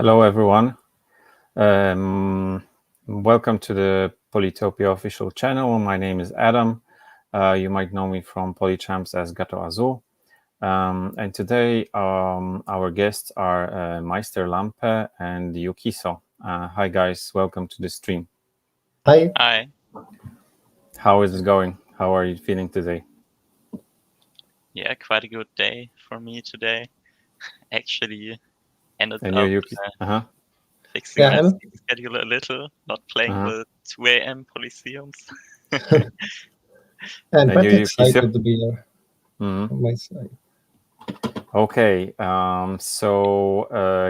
Hello, everyone. Welcome to the Polytopia official channel. My name is Adam. You might know me from Polychamps as Gato Azul. And today our guests are Meisterlapme and Yukiso. Hi, guys. Welcome to the stream. Hi. Hi. How is it going? How are you feeling today? Yeah, quite a good day for me today. Actually, ended And up you, Yuki? fixing Yeah, my I'm- sleep schedule a little, not playing the 2 a.m. Polyseums. I'm And pretty you, Yukiso? excited to be here Mhm. on my side. Okay, so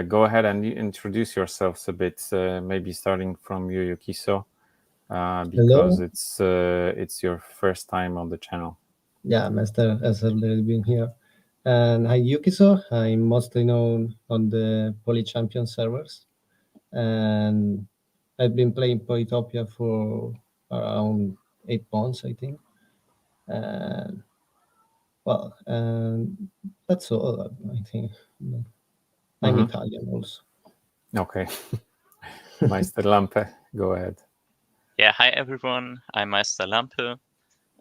go ahead and introduce yourselves a bit, maybe starting from you, Yukiso, because Hello. it's your first time on the channel. Yeah, Meister has already been here. And hi, Yukiso. I'm mostly known on the Poly Champion servers. And I've been playing Polytopia for around 8 months, I think. And and that's all, I think. I'm Mhm. Italian also. Okay, Meisterlapme, go ahead. Yeah, hi everyone. I'm Meisterlapme.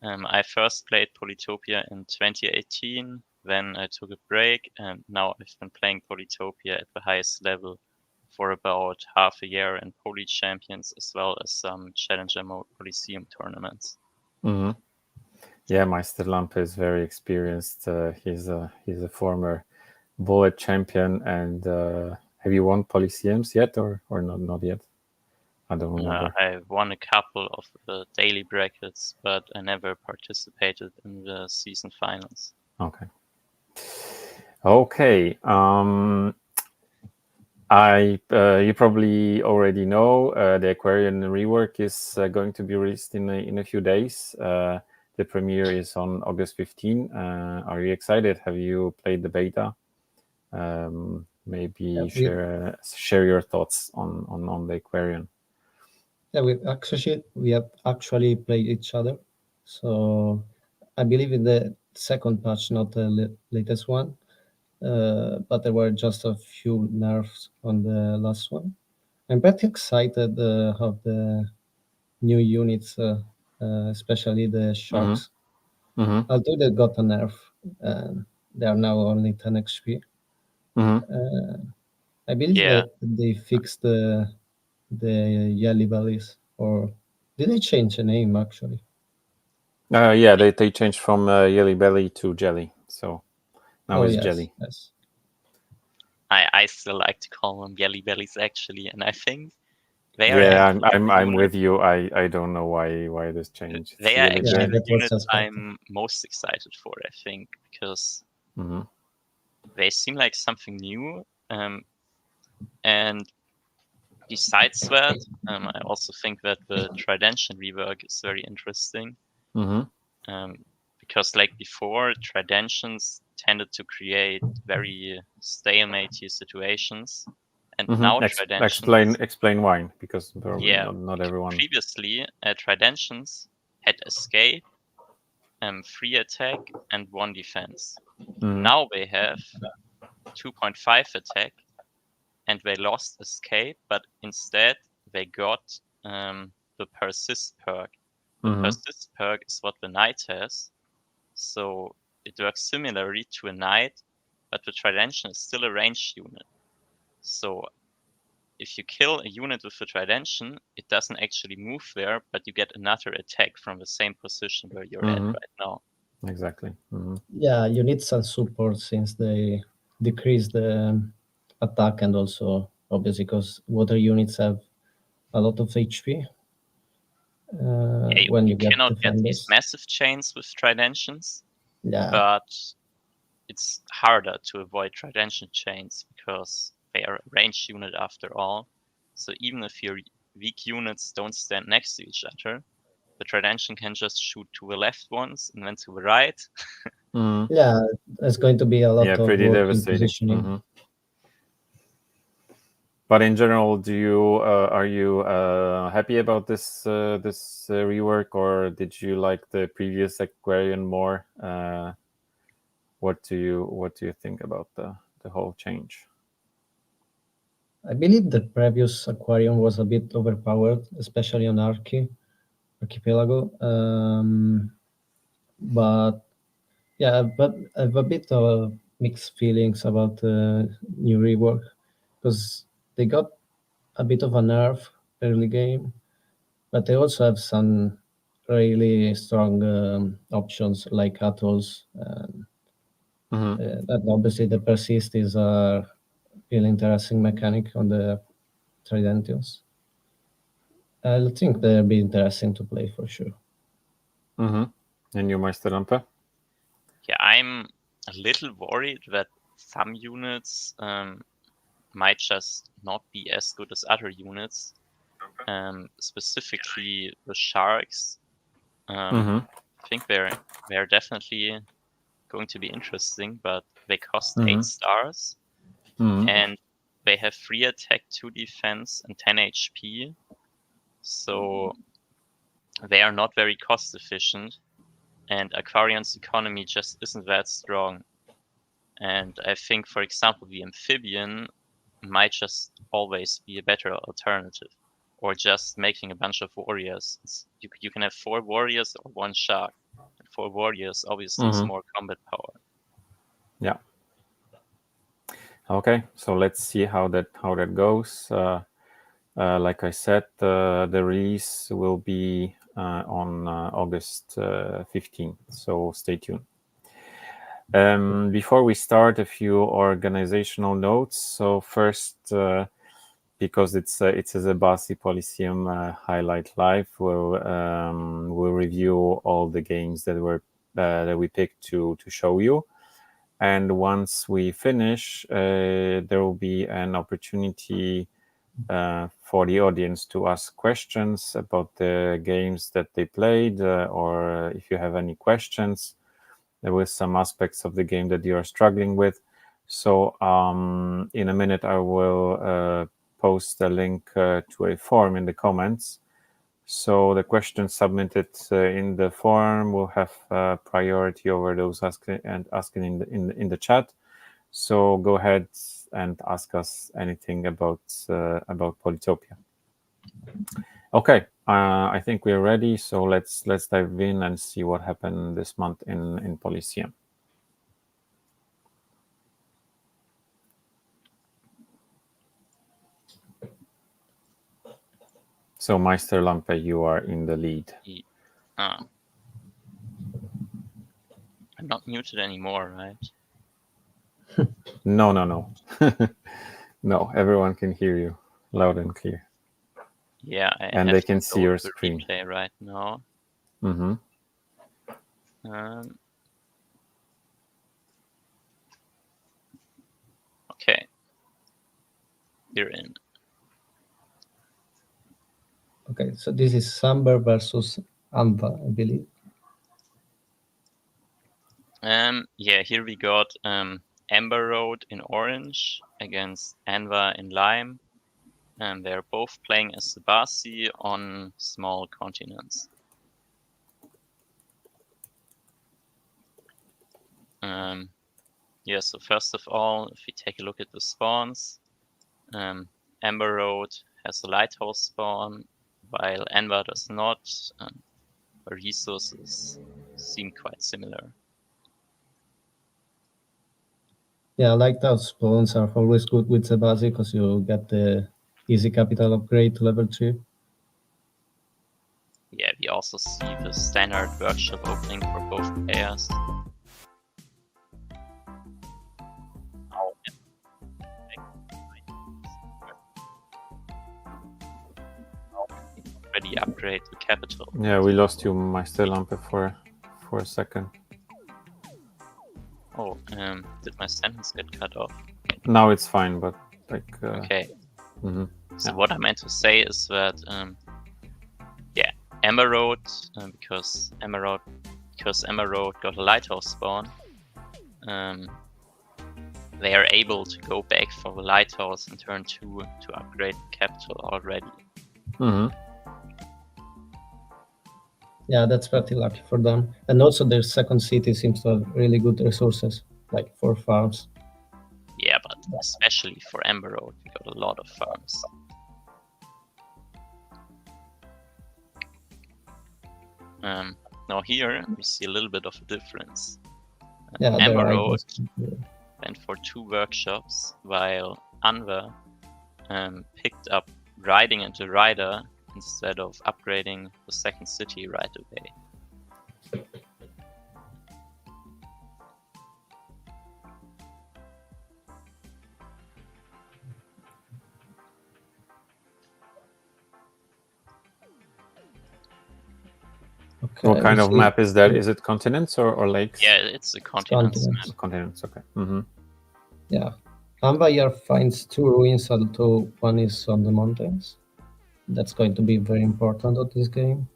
I first played Polytopia in 2018. Then I took a break, and now I've been playing Polytopia at the highest level for about half a year in Poly Champions, as well as some Challenger Mode Polyseum tournaments. Mhm. Yeah, Meisterlapme is very experienced. He's a former bullet champion. And have you won Polyseums yet, or not yet? I don't remember. I won a couple of the daily brackets, but I never participated in the season finals. Okay. Okay. You probably already know the Aquarian rework is going to be released in a few days. The premiere is on August 15. Are you excited? Have you played the beta? Maybe Yeah, share your thoughts on the Aquarian. Yeah, we have actually played each other. So I believe in the second patch, not the latest one, but there were just a few nerfs on the last one. I'm pretty excited of the new units, especially the sharks. Mm-hmm. Although they got a nerf, and they are now only 10 XP. Mm-hmm. I believe Yeah, that they fixed the yellow bellies, or did they change the name actually? Yeah, they changed from Yelly Belly to Jelly, so now Oh it's yes, Jelly. yes. I still like to call them Yelly Bellies actually, and I think they are Yeah, actually the I'm unit, with you. I don't know why this changed. It's they are Yelly actually Yeah, Belly. the that was unit suspected. I'm most excited for, I think, because Mm-hmm. they seem like something new. And besides that, I also think that the Tridentian rework is very interesting. Mm-hmm. Because like before, Tridentians tended to create very stalemate situations, and now Tridentians, Explain why, because probably yeah, not everyone. previously Tridentians had escape, 3 attack, and 1 defense. Mm-hmm. Now they have 2.5 attack, and they lost escape, but instead they got the persist perk. The Mm-hmm. persist perk is what the knight has, so it works similarly to a knight, but the Tridentian is still a ranged unit. So if you kill a unit with the Tridentian, it doesn't actually move there, but you get another attack from the same position where you're at right now. Exactly. Mm-hmm. Yeah, you need some support since they decrease the attack, and also obviously because water units have a lot of HP Yeah, when you you get cannot get these defenders. massive chains with Tridentians, Yeah, but it's harder to avoid Tridentian chains because they are a ranged unit after all. So even if your weak units don't stand next to each other, the Tridentian can just shoot to the left once and then to the right. Mm-hmm. yeah, there's going to be a lot Yeah, of pretty work in devastating. positioning. Mm-hmm. But in general, are you happy about this rework, or did you like the previous Aquarian more? What do you think about the whole change? I believe the previous aquarium was a bit overpowered, especially on Archipelago. But yeah, but I have a bit of mixed feelings about the new rework because they got a bit of a nerf early game, but they also have some really strong options like atolls. And obviously, the persist is a really interesting mechanic on the Tridentials. I think they'll be interesting to play for sure. And you, Meisterlapme? Yeah, I'm a little worried that some units might just not be as good as other units. Specifically the sharks. I think they're definitely going to be interesting, but they cost 8 stars, and they have 3 attack, 2 defense, and 10 HP. So they are not very cost efficient, and Aquarion's economy just isn't that strong. And I think, for example, the amphibian might just always be a better alternative, or just making a bunch of warriors. You can have 4 warriors or 1 shark. And 4 warriors obviously is more combat power. Yeah. Okay, so let's see how that goes. Like I said, the release will be on August 15th, so stay tuned. Before we start, a few organizational notes. So first, because it's a ZEBASI Polysseum highlight live, we'll review all the games that we picked to show you. And once we finish, there will be an opportunity for the audience to ask questions about the games that they played, or if you have any questions, there were some aspects of the game that you are struggling with. So in a minute, I will post a link to a form in the comments. So the questions submitted in the form will have priority over those asking in the chat. So go ahead and ask us anything about Polytopia. Okay, I think we're ready. So let's dive in and see what happened this month in Polysseum. So Meisterlapme, you are in the lead. I'm not muted anymore, right? No. No, everyone can hear you loud and clear. Yeah, and they can see your screen replay right now. Okay, you're in. Okay, so this is Saber versus Amba, I believe. Yeah, here we got Amber Road in orange against Anva in lime. And they're both playing as ZEBASI on small continents. Yeah, so first of all, if we take a look at the spawns, Amber Road has a lighthouse spawn, while Anva does not. The resources seem quite similar. Yeah, lighthouse spawns are always good with ZEBASI because you get the easy capital upgrade to level 3. Yeah, we also see the standard workshop opening for both players. Already upgrade the capital. Yeah, we lost you, Meisterlapme, for a second. Oh, did my sentence get cut off? Now it's fine, but like. Okay. So what I meant to say is that, yeah, Emerald, because Emerald got a lighthouse spawn, they are able to go back for the lighthouse in turn 2 to upgrade the capital already. Yeah, that's pretty lucky for them. And also their second city seems to have really good resources, like 4 farms. Yeah, but especially for Ember Road, we got a lot of farms. Now here we see a little bit of a difference. Yeah, the Ember right Road was- went for 2 workshops, while Anwer picked up riding into rider instead of upgrading the second city right away. Okay, What kind we of see- map is that? Is it continents or lakes? Yeah, it's a continents continents. map. Continents, okay. Mm-hmm. Yeah. Ambayar finds 2 ruins, although one is on the mountains. That's going to be very important of this game.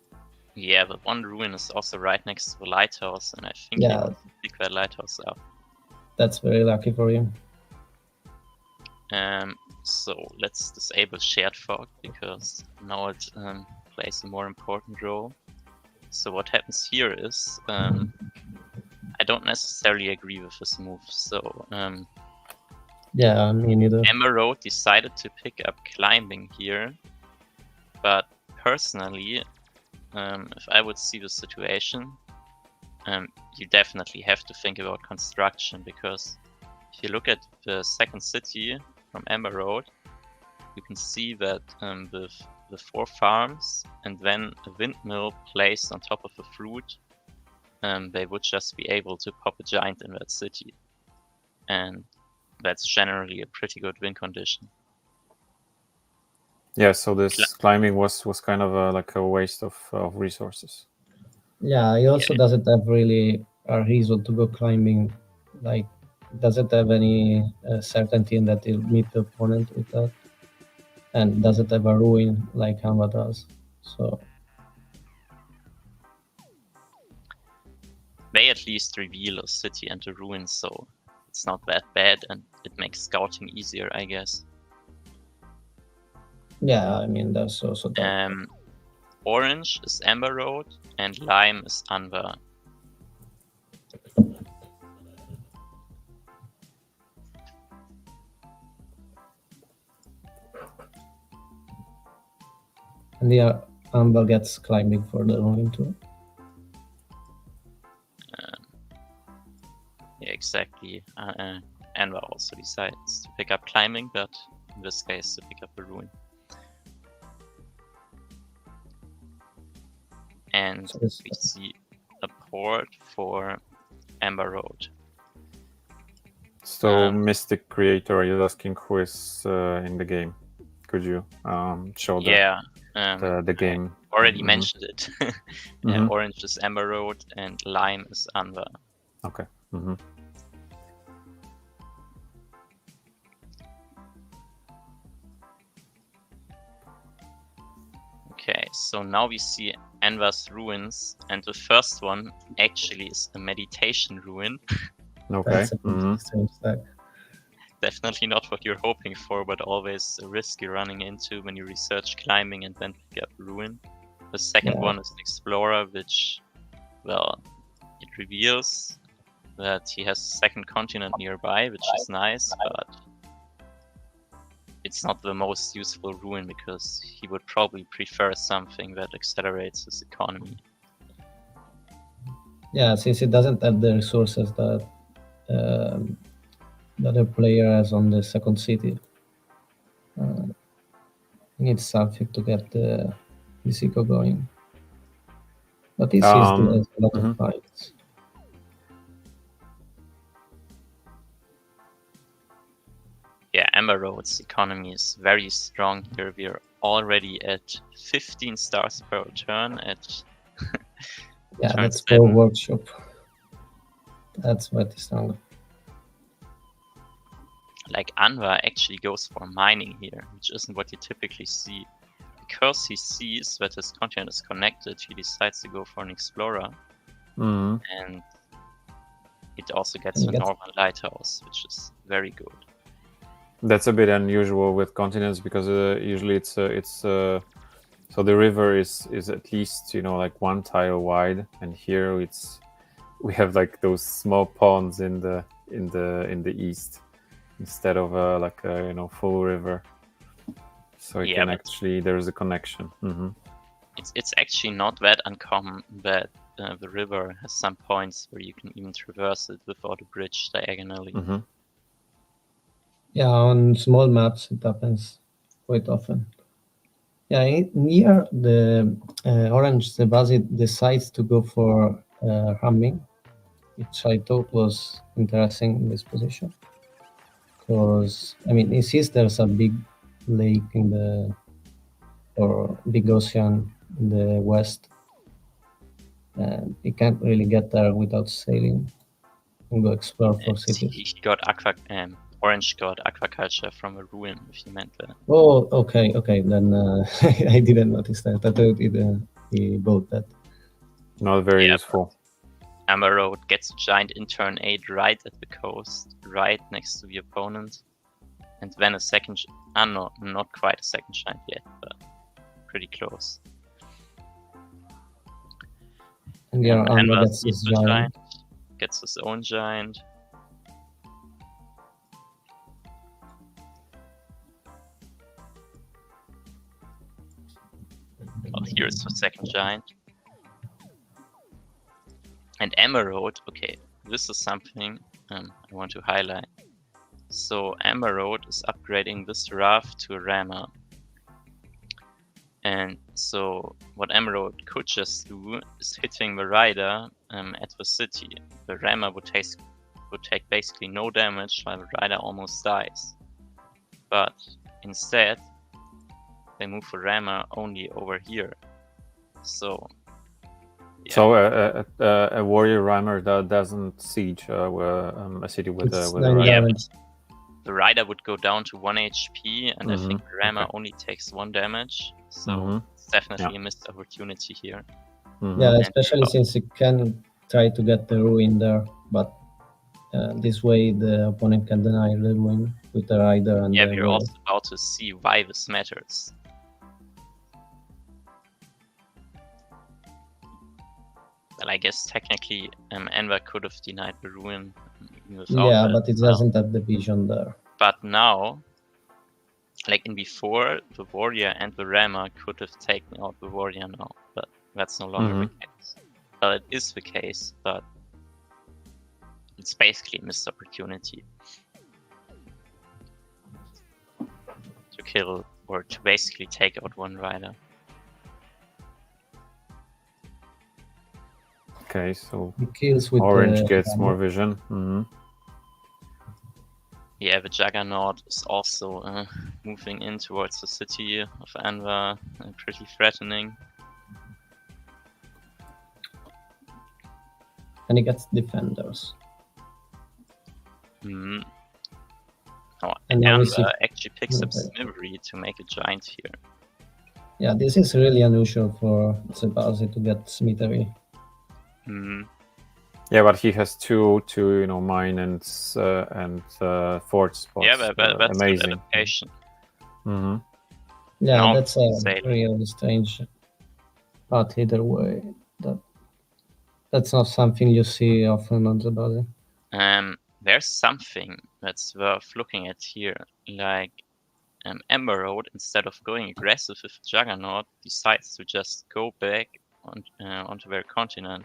Yeah, but one ruin is also right next to the lighthouse, and I think Yeah. he wants to pick that lighthouse up. That's very lucky for you. So let's disable shared fog, because now it plays a more important role. So what happens here is, I don't necessarily agree with this move. So Yeah, me neither. Ember Road decided to pick up climbing here, but personally, if I would see the situation, you definitely have to think about construction, because if you look at the second city from Ember Road, you can see that with the 4 farms and then a windmill placed on top of a fruit, they would just be able to pop a giant in that city. And that's generally a pretty good win condition. Yeah, so this climbing was kind of like a waste of resources. Yeah, he also doesn't have really a reason to go climbing. Like, doesn't have any certainty in that he'll meet the opponent with that, and doesn't have a ruin like Hanwha does. So They at least reveal a city and a ruin, so it's not that bad, and it makes scouting easier, I guess. yeah, I mean that's also that. Orange is Ember Road, and lime is Anwer. And yeah, Amber gets climbing for the ruin too. Yeah, exactly. Anwer also decides to pick up climbing, but in this case to pick up a ruin. And So it's- we see a port for Ember Road. So, Mystic Creator, are you asking who is in the game? Could you show Yeah, the game? I already Mhm. mentioned it. Mhm. Orange is Ember Road and lime is Anwer. Okay. Mm-hmm. Okay, so now we see Anwer's ruins, and the first one actually is a meditation ruin. Okay. That's a Mhm. strange stack. Definitely not what you're hoping for, but always a risk you're running into when you research climbing and then pick up a ruin. The second Yeah. one is an explorer, which, well, it reveals that he has a second continent nearby, which is nice, but it's not the most useful ruin, because he would probably prefer something that accelerates his economy. Yeah, since it doesn't have the resources that the other player has on the second city, he needs something to get the eco going. But he sees there's a lot mhm. of fights. Yeah, Ember Road's economy is very strong here. We're already at 15 stars per turn at Yeah, turn that's for 7. workshop. That's what is strong. Like Anwer actually goes for mining here, which isn't what you typically see. Because he sees that his continent is connected, he decides to go for an explorer, Mhm. and it also gets And the he gets- northern lighthouse, which is very good. That's a bit unusual with continents, because usually it's so the river is at least like 1 tile wide, and here we have like those small ponds in the east. instead of like a full river. So you can actually, there's a connection. It's actually not that uncommon that the river has some points where you can even traverse it without a bridge diagonally. Yeah, on small maps it happens quite often. Yeah, near the orange, ZEBASI decides to go for ramming, which I thought was interesting in this position. Because, I mean, it sees there's a big lake or big ocean in the west. And you can't really get there without sailing and go explore for cities. He got Orange got aquaculture from a ruin, if you meant that. Oh, okay, then I didn't notice that. I thought he bought that. Not very useful. Emerald gets a giant in turn 8 right at the coast, right next to the opponent. And then a second, no, not quite a second giant yet, but pretty close. And yeah, gets his giant. Gets his own giant. Well, here's the second giant. And Emerald, okay, this is something I want to highlight. So Emerald is upgrading this raft to a rammer. And so what Emerald could just do is hitting the rider at the city. The rammer would take basically no damage while the rider almost dies. But instead, they move the rammer only over here. So yeah. So a warrior rammer that doesn't siege a city with a rider. Yeah, the rider would go down to 1 HP, and I think the rammer only takes 1 damage. So it's definitely a missed opportunity here. Yeah, especially since you can try to get the ruin there, but this way the opponent can deny the ruin with the rider. And yeah, we're also about to see why this matters. Well, I guess technically Enver could have denied the ruin. Yeah, but it doesn't have the vision there. But now, like in before, the warrior and the rammer could have taken out the warrior now, but that's no longer the case. Well, it is the case, but it's basically a missed opportunity to kill or to basically take out one rider. Okay, so kills with orange gets more vision. Yeah, the Juggernaut is also moving in towards the city of Anwar, pretty threatening. And he gets defenders. Oh, and Anwar actually picks up Smivery to make a giant here. Yeah, this is really unusual for ZEBASI to get Smithery. Yeah, but he has two mine and fort spots. Yeah, that's amazing. Good adaptation. Yeah, now that's a really strange part either way. That's not something you see often on ZEBASI. There's something that's worth looking at here. Like Emerald, instead of going aggressive with Juggernaut, decides to just go back onto their continent.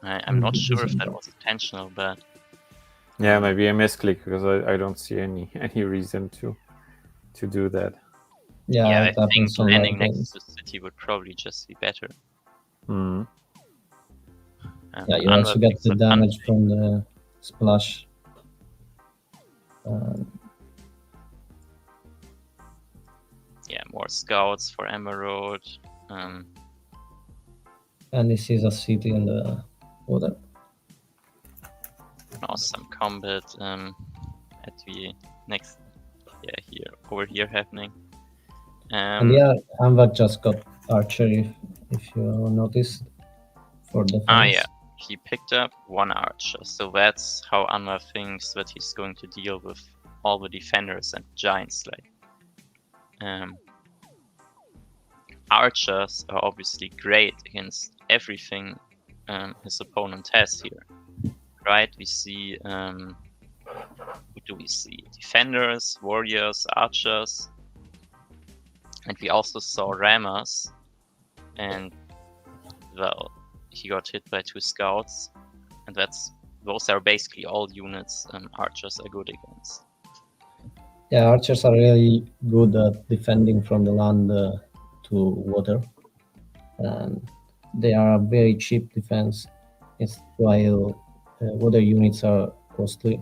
I'm not sure if that was intentional, but yeah, maybe a misclick because I don't see any reason to do that. Yeah, I think landing next to the city would probably just be better. Yeah, you also get the damage from the splash. Yeah, more scouts for Emerald. And this is a city in the water. Now some combat at the next, over here happening. And yeah, Anwar just got archery, if you noticed, for defense. Yeah, he picked up 1 archer, so that's how Anwar thinks that he's going to deal with all the defenders and giants. Like, archers are obviously great against everything his opponent has here. right, we see what do we see? Defenders, warriors, archers, and we also saw rammers. And well, he got hit by 2 scouts, and those are basically all units archers are good against. Yeah, archers are really good at defending from the land to water, and they are a very cheap defense. While water units are costly.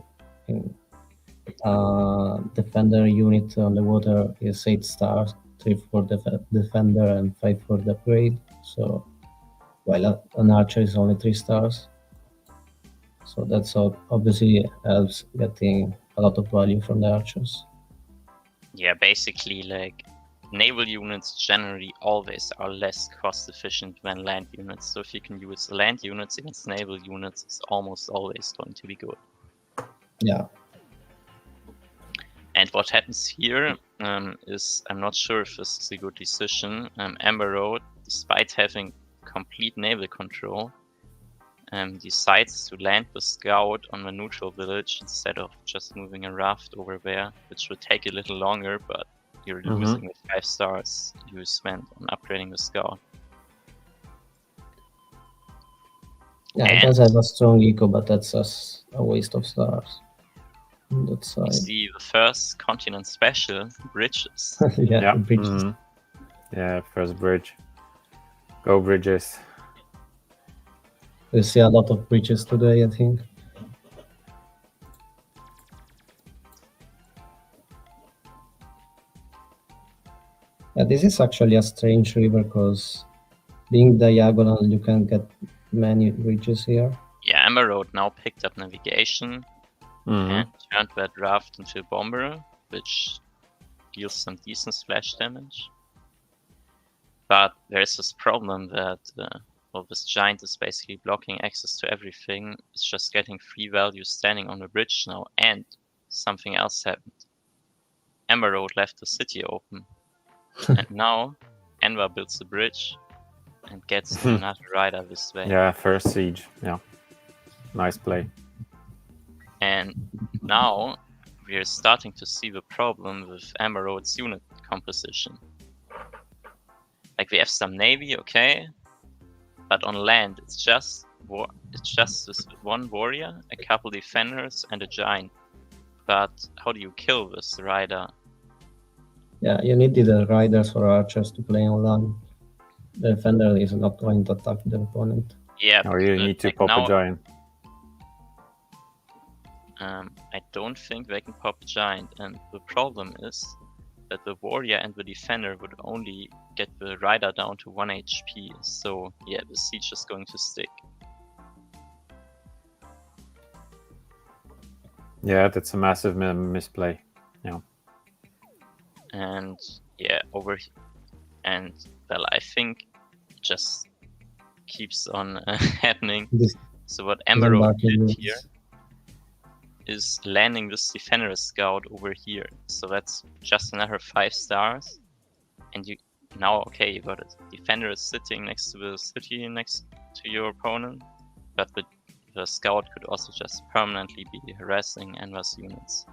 Defender unit on the water is 8 stars, 3 for the defender and 5 for the upgrade. So while an archer is only 3 stars. So that's obviously helps getting a lot of value from the archers. Yeah, basically, like, naval units generally always are less cost efficient than land units. So if you can use land units against naval units, it's almost always going to be good. Yeah. And what happens here is, I'm not sure if this is a good decision. Amber Road, despite having complete naval control, decides to land the scout on the neutral village instead of just moving a raft over there, which would take a little longer, but you're losing the 5 stars you spent on upgrading the scout. Yeah, it does have a strong eco, but that's a waste of stars on that side. You see the first continent special, bridges. Yeah, bridges. Yeah, first bridge. Go bridges. We see a lot of bridges today, I think. Yeah, this is actually a strange river because being diagonal, you can get many bridges here. Yeah, Amber Road now picked up navigation and turned that raft into a bomber, which deals some decent splash damage. But there's this problem that well, this giant is basically blocking access to everything. It's just getting free value standing on the bridge now, and something else happened. Amber Road left the city open. And now Enver builds the bridge and gets another rider this way. Yeah, first siege. Yeah. Nice play. And now we're starting to see the problem with Amber Road's unit composition. Like, we have some navy, okay, but on land it's just this one warrior, a couple defenders, and a giant. But how do you kill this rider? Yeah, you need the riders or archers to play on land. The defender is not going to attack the opponent. Yeah, or you need to pop a giant. I don't think they can pop a giant, and the problem is that the warrior and the defender would only get the rider down to 1 HP. So yeah, the siege is going to stick. Yeah, that's a massive misplay. Yeah. And yeah, and well, I think it just keeps on happening. So what Emerald did here is landing this defender scout over here. So that's just another 5 stars. And you now, okay, you got a defender sitting next to the city next to your opponent, but the scout could also just permanently be harassing Enver's units.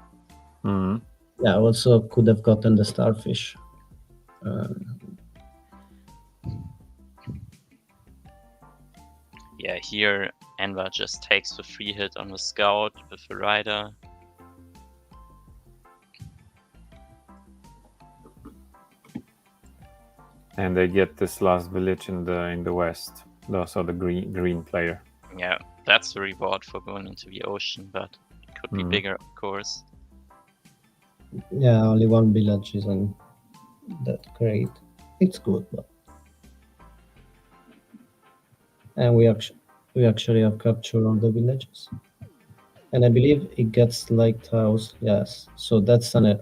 Yeah, also could have gotten the starfish. Yeah, here Enver just takes the free hit on the scout with the rider. And they get this last village in the west. So the green player. Yeah, that's the reward for going into the ocean, but it could be bigger, of course. Yeah, only 1 village isn't that great. It's good, but and we actually have captured all the villages, and I believe it gets lighthouse. Yes, so that's an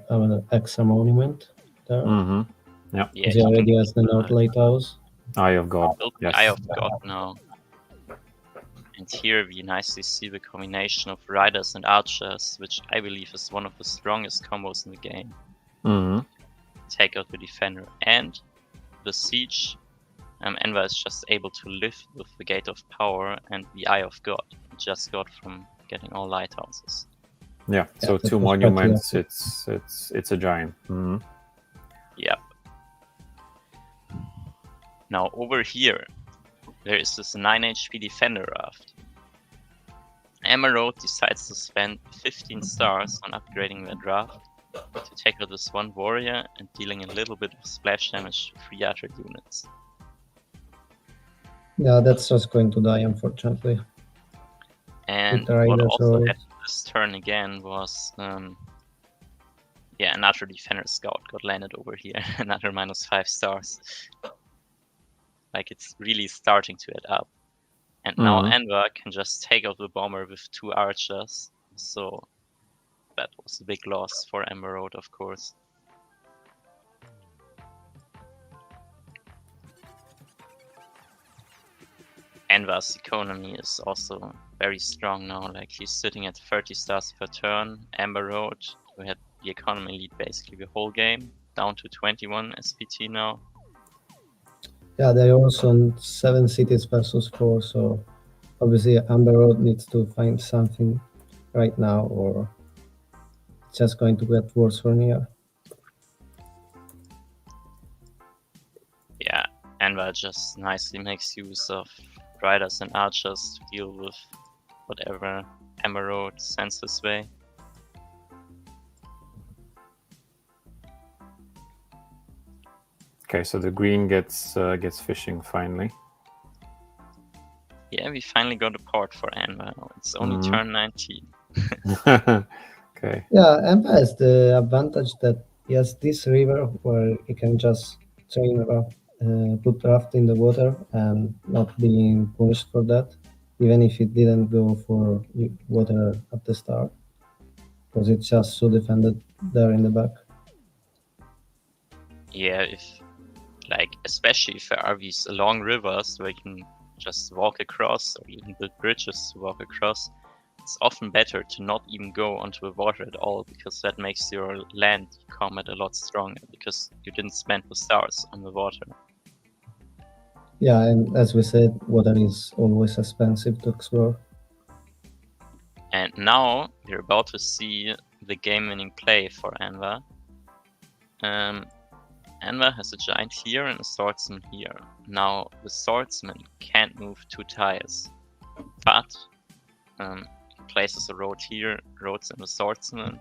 extra monument there. Yeah. He already has the North Lighthouse. Eye of God. Yes. Eye of God now. And here we nicely see the combination of riders and archers, which I believe is one of the strongest combos in the game. Take out the defender and the siege. Enver is just able to live with the Gate of Power and the Eye of God. He just got from getting all lighthouses. Yeah. So that 2 was quite monuments. clear. It's a giant. Yep. Now over here, there is this 9 HP defender raft. Emerald decides to spend 15 stars on upgrading the draft to tackle this one warrior and dealing a little bit of splash damage to 3 other units. Yeah, that's just going to die, unfortunately. And With the what Raiders also always. happened this turn again was, another defender scout got landed over here, another -5 stars. Like, it's really starting to add up. And now Enver can just take out the bomber with 2 archers, so that was a big loss for Emerald, of course. Enver's economy is also very strong now, like he's sitting at 30 stars per turn. Emerald, who had the economy lead basically the whole game, down to 21 SPT now. Yeah, they're also on 7 cities versus 4, so obviously Amber Road needs to find something right now, or it's just going to get worse from here. Yeah, Enver just nicely makes use of riders and archers to deal with whatever Emerald sends his way. Okay, so the green gets fishing finally. Yeah, we finally got a port for Enver. It's only turn 19. Okay. Yeah, Amber has the advantage that he has this river where he can just put raft in the water and not being punished for that, even if it didn't go for water at the start, because it's just so defended there in the back. Yeah, especially if there are these long rivers where you can just walk across, or you can build bridges to walk across, it's often better to not even go onto the water at all, because that makes your land combat a lot stronger, because you didn't spend the stars on the water. Yeah, and as we said, water is always expensive to explore. And now we're about to see the game-winning play for Enver. Enver has a giant here and a swordsman here. Now the swordsman can't move 2 tiles, but he places a road here, roads in the swordsman,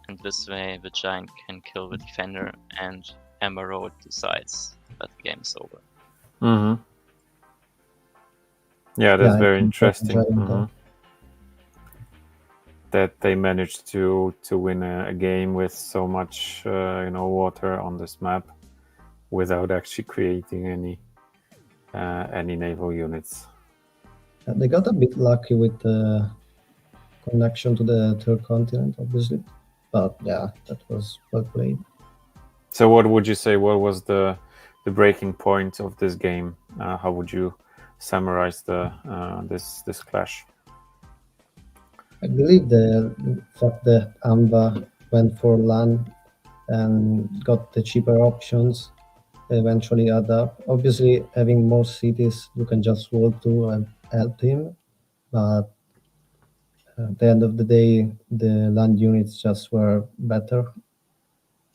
and this way the giant can kill the defender, and Emerald decides that the game is over. Yeah, that's Yeah, very I think interesting. giant, That they managed to win a game with so much water on this map without actually creating any naval units. They got a bit lucky with the connection to the third continent, obviously, but yeah, that was well played. So what would you say, what was the breaking point of this game? How would you summarize this clash? I believe the fact that Amba went for LAN and got the cheaper options eventually add up. Obviously, having more cities you can just walk to and help him, but at the end of the day, the land units just were better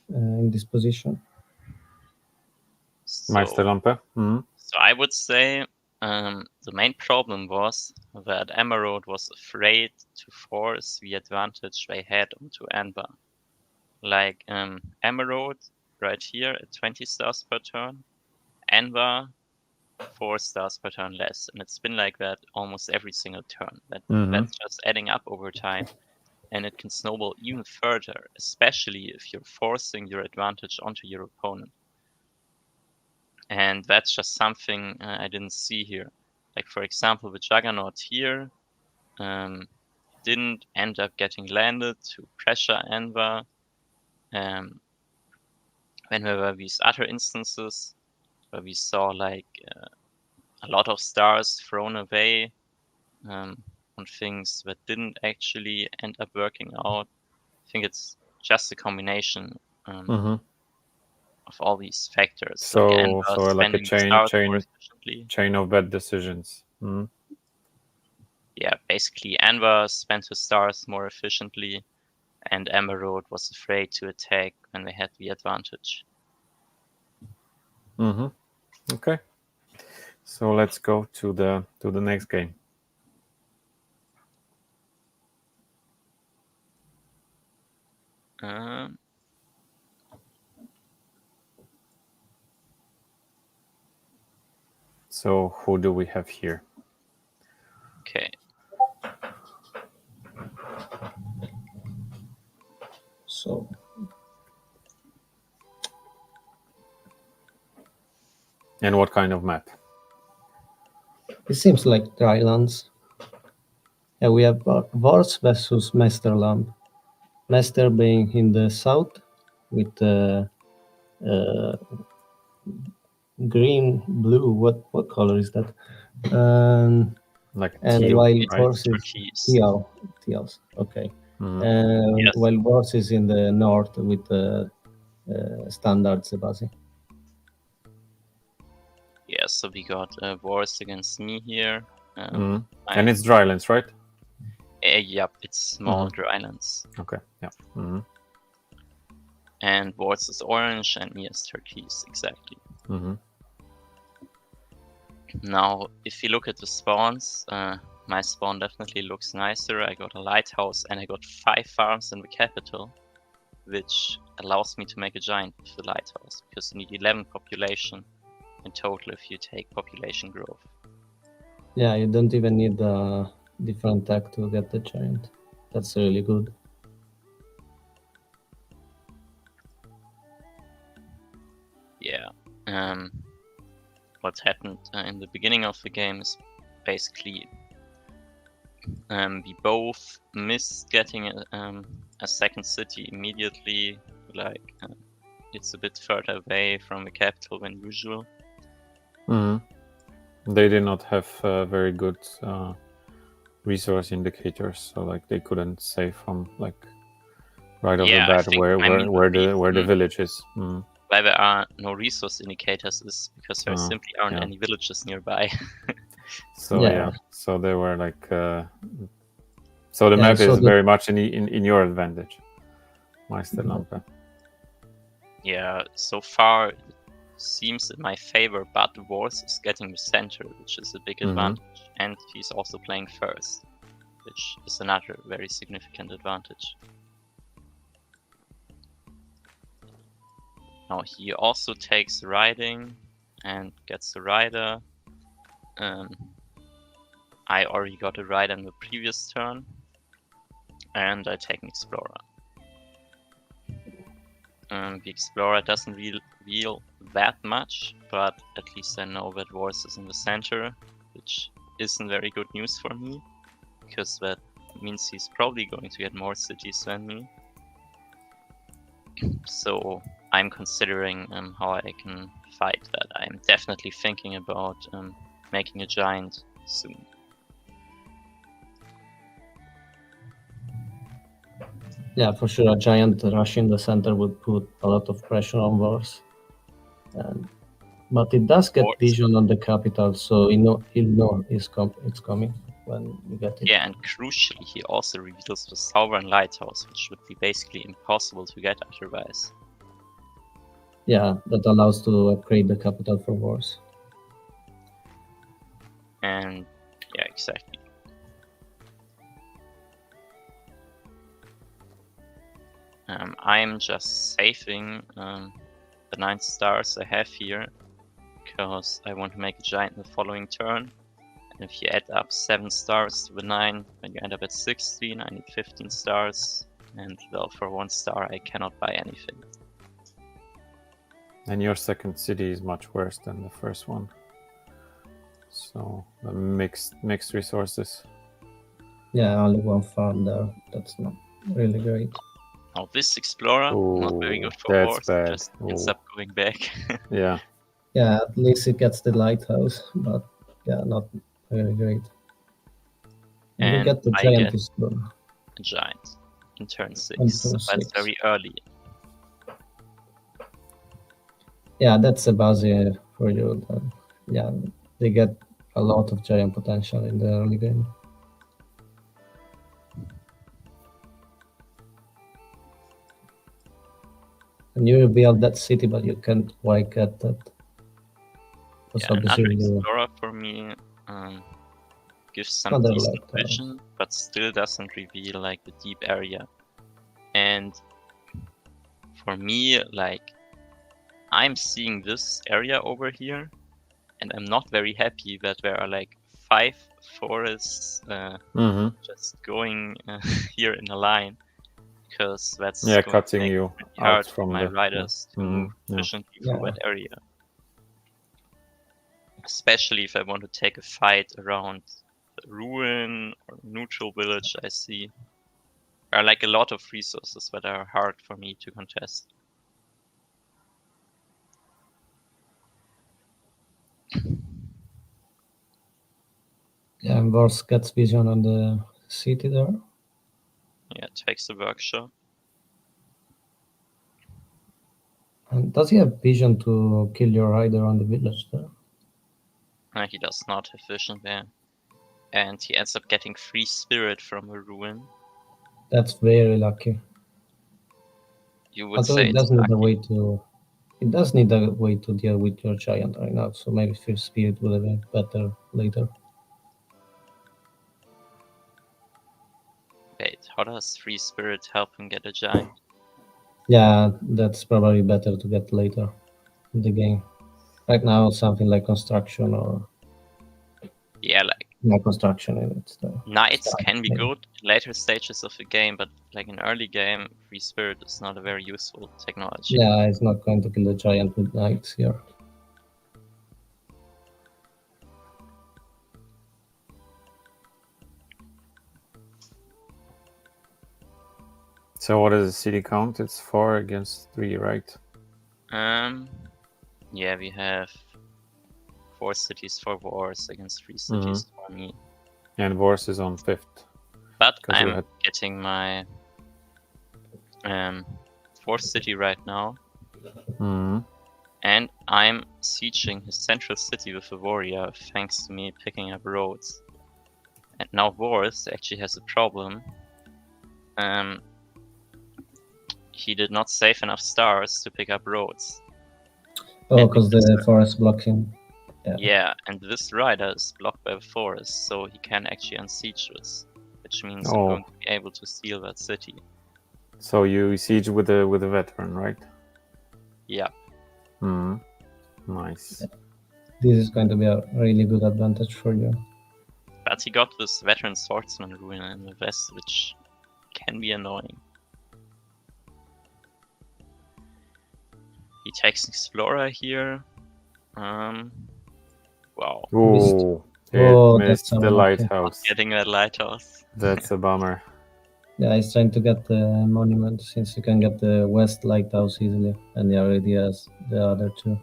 in this position. Meisterlapme? So I would say the main problem was that Emerald was afraid to force the advantage they had onto Enver. Like Emerald right here at 20 stars per turn, Enver 4 stars per turn less, and it's been like that almost every single turn. That's just adding up over time, and it can snowball even further, especially if you're forcing your advantage onto your opponent. And that's just something I didn't see here. Like, for example, the Juggernaut here didn't end up getting landed to pressure Enver. When there were these other instances where we saw like a lot of stars thrown away on things that didn't actually end up working out. I think it's just a combination of all these factors. So like a chain of bad decisions. yeah, basically Anwar spent his stars more efficiently, and Emerald was afraid to attack when they had the advantage. Okay. So let's go to the next game. So who do we have here? Okay. So And what kind of map? it seems like Drylands. Yeah, we have Boris versus Meisterlapme. Meister being in the south with green, blue. What color is that? Like And teal, while right? Boris is Turquoise. teals. Okay. Yes. While Boris is in the north with the standard ZEBASI. Yeah, so we got Boris against me here. And it's Drylands, right? Yep, it's small drylands. Okay, yeah. And Boris is orange and me is turquoise, exactly. Now, if you look at the spawns, my spawn definitely looks nicer. I got a lighthouse and I got 5 farms in the capital, which allows me to make a giant with the lighthouse, because you need 11 population in total if you take population growth. Yeah, you don't even need a different tech to get the giant. That's really good. Yeah. What happened in the beginning of the game is basically we both missed getting a second city immediately. Like it's a bit further away from the capital than usual. They did not have very good resource indicators, so like they couldn't say from like right off the bat where the village is. Why there are no resource indicators is because there simply aren't any villages nearby. So so they were like so the map is very much in your advantage, Meisterlapme. Yeah, so far it seems in my favor, but Boris is getting the center, which is a big advantage, and he's also playing first, which is another very significant advantage. Now he also takes riding and gets the rider. I already got a rider in the previous turn, and I take an explorer. The explorer doesn't reveal that much, but at least I know that Boris is in the center, which isn't very good news for me, because that means he's probably going to get more cities than me. So I'm considering how I can fight that. I'm definitely thinking about making a giant soon. Yeah, for sure, a giant rush in the center would put a lot of pressure on Boris. But it does get vision on the capital, so he'll know it's coming when you get it. Yeah, and crucially, he also reveals the Sovereign Lighthouse, which would be basically impossible to get otherwise. Yeah, that allows to upgrade the capital for Boris. And yeah, exactly. I'm just saving the 9 stars I have here, because I want to make a giant in the following turn. And if you add up 7 stars to the 9, then you end up at 16. I need 15 stars, and well, for 1 star I cannot buy anything. And your second city is much worse than the first one. So the mixed resources. Yeah, only 1 farm there. That's not really great. Now this explorer, not very good for Boris, just ends up going back. Yeah. Yeah, at least it gets the lighthouse, but yeah, not very great. And you get the giant explorer. A giant in turn 6, so that's very early. Yeah, that's a ZEBASI for you. Yeah, they get a lot of giant potential in the early game. And you rebuild that city, but you can't quite get that. Yeah, another explorer for me gives some Other decent lighthouse. vision, but still doesn't reveal like the deep area. And for me, like, I'm seeing this area over here, and I'm not very happy that there are like 5 forests just going here in a line, because that's going to cutting make you it really hard out for from my the riders to move efficiently through that area. Especially if I want to take a fight around the ruin or neutral village. I see there are like a lot of resources that are hard for me to contest. Yeah, and Boris gets vision on the city there. Yeah, takes the workshop. And does he have vision to kill your rider on the village there? He does not have vision there. And he ends up getting free spirit from a ruin. That's very lucky. You would Although say it does it's need a lucky. way to. It does need a way to deal with your giant right now, so maybe First Spirit will be better later. Wait, how does free spirit help him get a giant? Yeah, that's probably better to get later in the game. Right now, something like construction or Yeah, like not construction in it. knights can be good in later stages of the game, but like in early game, free spirit is not a very useful technology. Yeah, it's not going to kill the giant with knights here. So what is the city count? It's 4 against 3, right? Yeah, we have 4 cities for wars against 3 cities for me. And Boris is on 5th. But I'm getting my 4th city right now. And I'm sieging his central city with a warrior, thanks to me picking up roads. And now Boris actually has a problem. He did not save enough stars to pick up roads. Oh, because the forest blocked him. Yeah, and this rider is blocked by the forest, so he can actually unsiege this, which means I'm going to be able to steal that city. So you siege with a veteran, right? Yeah. Nice. This is going to be a really good advantage for you. But he got this veteran swordsman ruin in the west, which can be annoying. He takes an explorer here. Wow. Ooh, it missed the lighthouse. Not getting that lighthouse. That's a bummer. Yeah, he's trying to get the monument, since you can get the west lighthouse easily, and he already has the other 2.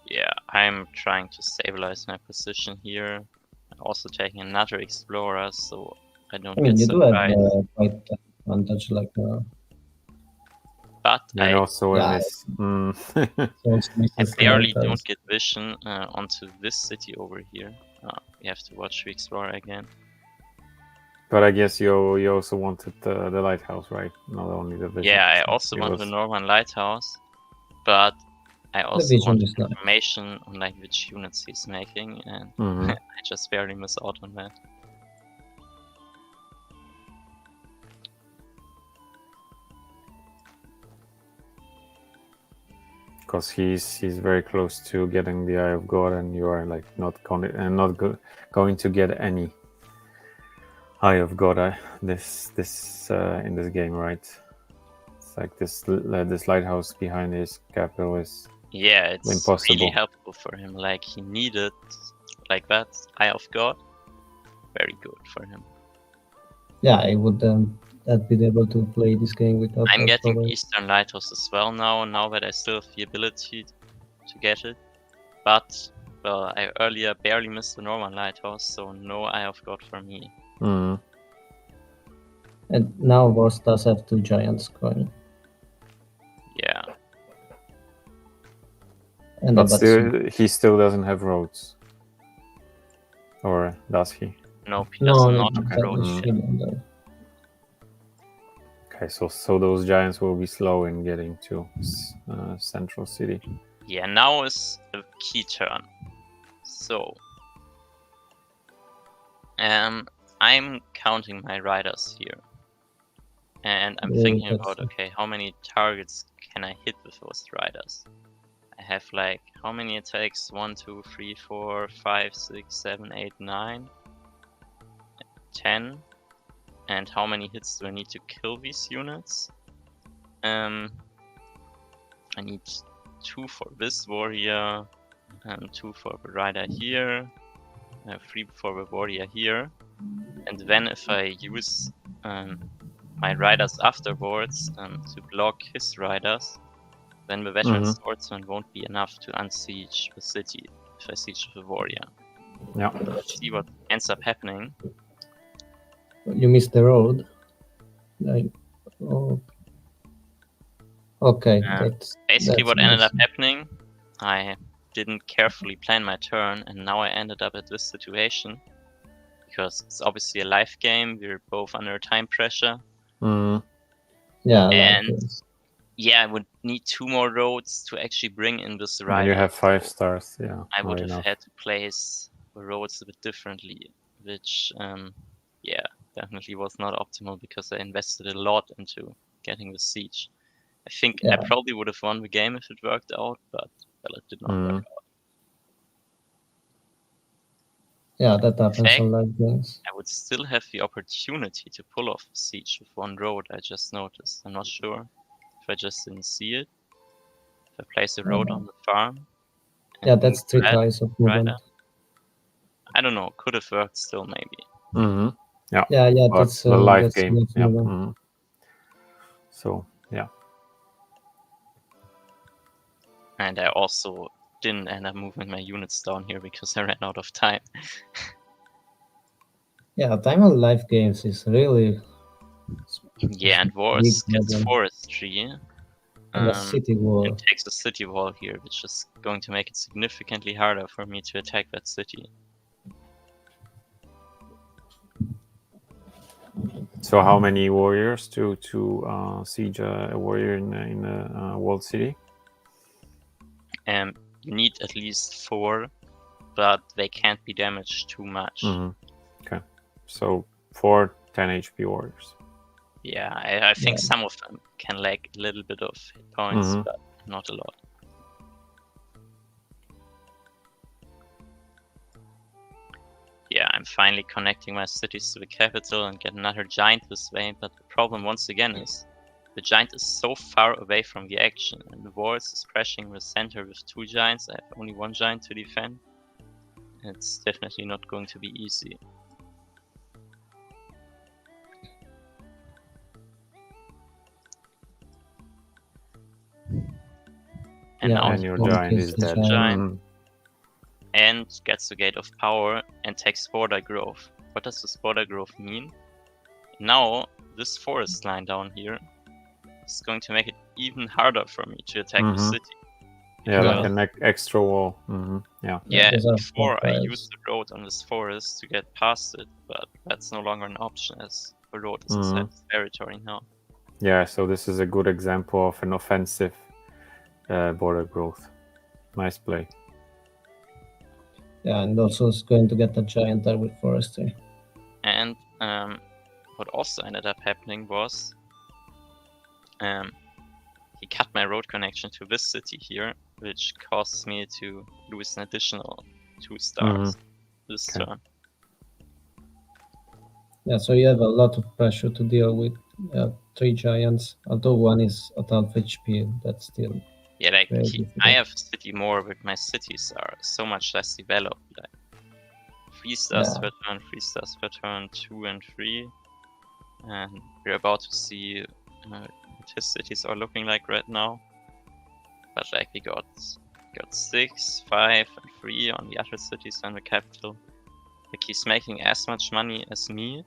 Yeah, I'm trying to stabilize my position here. I'm also taking another explorer, so I don't get you so do have right. quite advantage, like. But I also miss. I barely don't get vision onto this city over here. You have to watch the explorer again. But I guess you also wanted the lighthouse, right? Not only the vision. Yeah, I also want the Norman lighthouse, but I also want information on like which units he's making, and I just barely miss out on that. Because he's very close to getting the Eye of God, and you are like not going to get any Eye of God in this game, right? It's like this lighthouse behind his capital is it's impossible. Really helpful for him. Like he needed like that Eye of God. Very good for him. Yeah, I would be able to play this game without. I'm getting problem. Eastern Lighthouse as well now that I still have the ability to get it. But well, I earlier barely missed the Norman Lighthouse, so no Eye of God for me. And now Boris does have 2 giants going. Yeah. And but still, he still doesn't have roads. Or does he? Nope, he does not have roads. Okay. Okay, so those giants will be slow in getting to central city. Yeah, now is a key turn. So, I'm counting my riders here, and I'm Yeah, thinking that's- about, okay, how many targets can I hit with those riders? I have like, how many attacks? 1, 2, 3, 4, 5, 6, 7, 8, 9, 10. And how many hits do I need to kill these units? I need 2 for this warrior, 2 for the rider here, 3 for the warrior here. And then if I use my riders afterwards to block his riders, then the veteran swordsman won't be enough to unsiege the city if I siege the warrior. Yeah. See what ends up happening. You missed the road. Oh. Okay, Basically, that's what ended up nice. happening, I didn't carefully plan my turn, and now I ended up at this situation. Because it's obviously a live game, we're both under time pressure. Yeah, And like this. yeah, I would need 2 more roads to actually bring in this rider. You have 5 so stars, yeah. I would right have enough. had to place the roads a bit differently, which, yeah, definitely was not optimal because I invested a lot into getting the siege. I think I Yeah. probably would have won the game if it worked out, but well, it did not work out. Yeah, that happens fact, on live games. I would still have the opportunity to pull off the siege with 1 road, I just noticed. I'm not sure if I just didn't see it. If I place a road on the farm. Yeah, that's move 3 that tries of movement. rider. I don't know, could have worked still maybe. Yeah. Yeah, But that's the live that's game. Yeah. movement. So yeah. And I also didn't end up moving my units down here because I ran out of time. Yeah, time on live games is really Yeah, and Boris gets forestry. and a city wall. And takes a city wall here, which is going to make it significantly harder for me to attack that city. So how many warriors to siege a warrior in a walled city? You need at least 4, but they can't be damaged too much. Okay, so 4 10 HP warriors. Yeah, I think some of them can lack a little bit of hit points, but not a lot. Yeah, I'm finally connecting my cities to the capital and get another giant this way, but the problem once again is the giant is so far away from the action, and the Boris is pressing the center with 2 giants. I have only 1 giant to defend. It's definitely not going to be easy. And now your giant is dead. And gets the Gate of Power and takes border growth. What does this border growth mean? Now, this forest line down here is going to make it even harder for me to attack the city. Yeah, like an extra wall. Yeah, before I used the road on this forest to get past it, but that's no longer an option as the road is inside this territory now. Yeah, so this is a good example of an offensive border growth. Nice play. Yeah, and also it's going to get a giant there with forestry. And what also ended up happening was he cut my road connection to this city here, which caused me to lose an additional 2 stars this turn. Yeah, so you have a lot of pressure to deal with. 3 giants, although 1 is at half HP, that's still... Yeah, like I have a city more, but my cities are so much less developed. Like 3 stars per turn, 3 stars per turn, 2 and 3. And we're about to see what his cities are looking like right now. But like we got 6, 5, and 3 on the other cities and the capital. Like he's making as much money as me,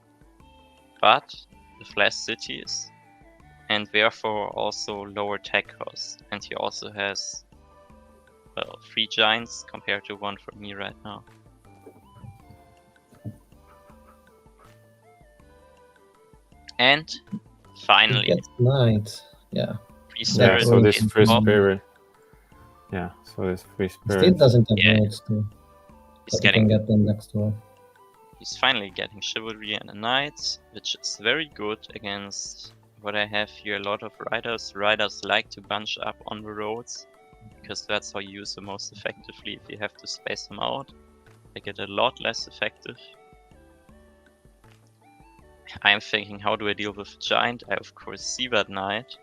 but with less cities. And therefore also lower tech costs. And he also has 3 giants compared to 1 for me right now. And finally, Get knight. Yeah. free Yeah, spirit. so this is free off. spirit. Yeah, so this free Still spirit. doesn't have Yeah. roads too. He's But you can getting. get them next door. He's finally getting chivalry and a knight, which is very good against what I have here. A lot of riders. Riders like to bunch up on the roads because that's how you use them most effectively. If you have to space them out, they get a lot less effective. I'm thinking, how do I deal with a giant? I of course see that knight,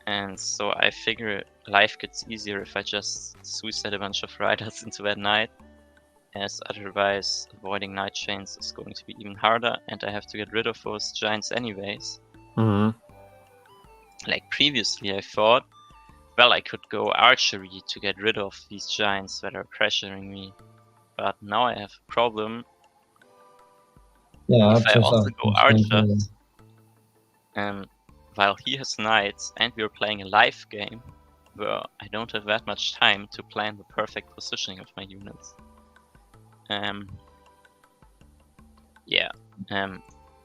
and so I figure life gets easier if I just suicide a bunch of riders into that knight, as otherwise avoiding knight chains is going to be even harder, and I have to get rid of those giants anyways. Mm-hmm. Like previously I thought, well, I could go archery to get rid of these giants that are pressuring me, but now I have a problem. Yeah, If I archers also are go archers, while he has knights and we're playing a live game, where I don't have that much time to plan the perfect positioning of my units.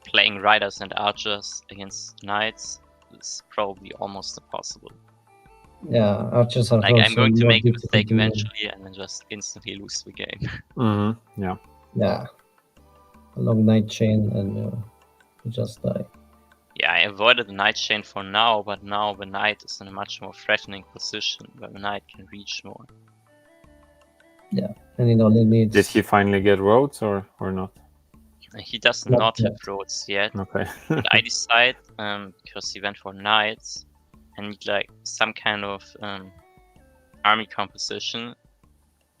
Playing riders and archers against knights is probably almost impossible. Yeah, archers are Like, I'm also going to more make a difficult mistake to manage. eventually and then just instantly lose the game. Mm-hmm. Yeah. Yeah. A long knight chain and you just die. Yeah, I avoided the knight chain for now, but now the knight is in a much more threatening position where the knight can reach more. And it only needs. Did he finally get roads or not? He does Not not have yet. roads yet. Okay. But I decide, because he went for knights, I need like some kind of army composition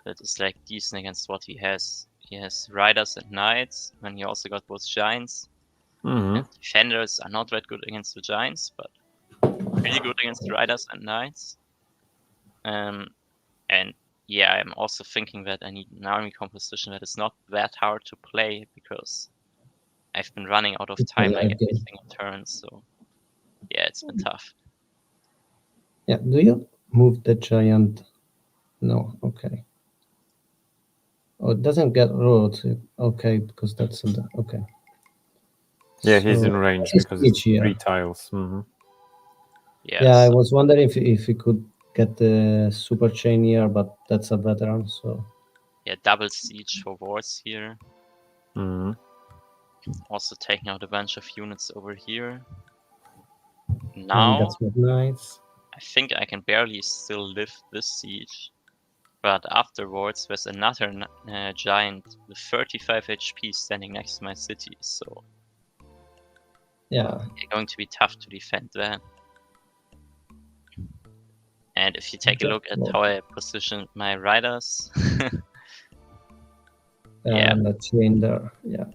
that is like decent against what he has. He has riders and knights, and he also got both giants. Mm-hmm. And defenders are not that good against the giants, but pretty good against the riders and knights. And yeah, I'm also thinking that I need an army composition that is not that hard to play, because I've been running out of time like every single turn, so yeah, it's been tough. Yeah, do you move the giant? No, okay. Oh, it doesn't get roads. Okay, because that's in the, okay. Yeah, he's So, in range what is because it's each here? 3 tiles. Mm-hmm. Yeah, I so was wondering if you could get the super chain here, but that's a veteran, so yeah, double siege for wards here. Mm-hmm. Also taking out a bunch of units over here. and Now that's what knights. I think I can barely still lift this siege, but afterwards there's another giant with 35 HP standing next to my city, so Yeah, it's going to be tough to defend that. And if you take a look at how I position my riders, yeah, and the chain there. Yeah,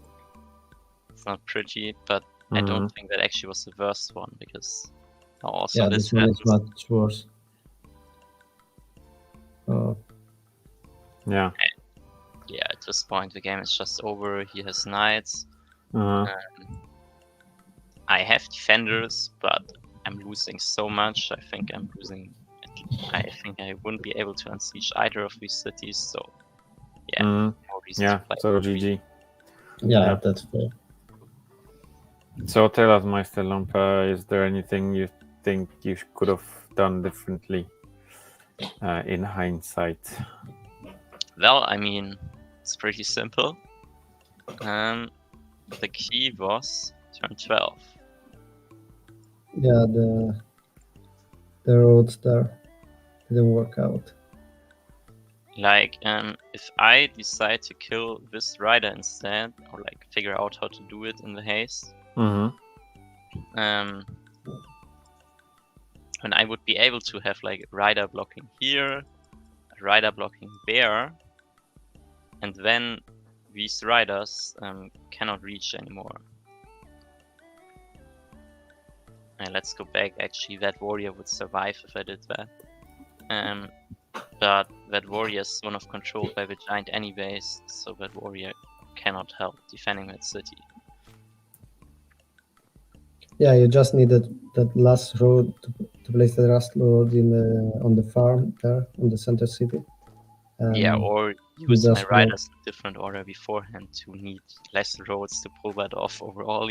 it's not pretty, but I don't think that actually was the worst one, because now also yeah, this this one is happens. much worse. Oh, Yeah. Yeah, at this point the game is just over. He has knights. Uh-huh. I have defenders, but I'm losing so much. I think I'm losing. I think I wouldn't be able to unsiege either of these cities. So yeah, no reason Yeah, to play. so GG. yeah, Yeah. that's fair. So tell us, Meisterlapme, is there anything you think you could have done differently in hindsight? Well, I mean, it's pretty simple. The key was turn 12. Yeah, the roads there didn't work out. Like, if I decide to kill this rider instead, or like figure out how to do it in the haste, and I would be able to have like a rider blocking here, a rider blocking there, and then these riders cannot reach anymore. And let's go back. Actually, that warrior would survive if I did that. But that warrior is one of controlled by the giant anyways, so that warrior cannot help defending that city. Yeah, you just needed that last road to place the last road in on the farm there on the center city. Yeah, or use my just riders in a different order beforehand to need less roads to pull that off overall.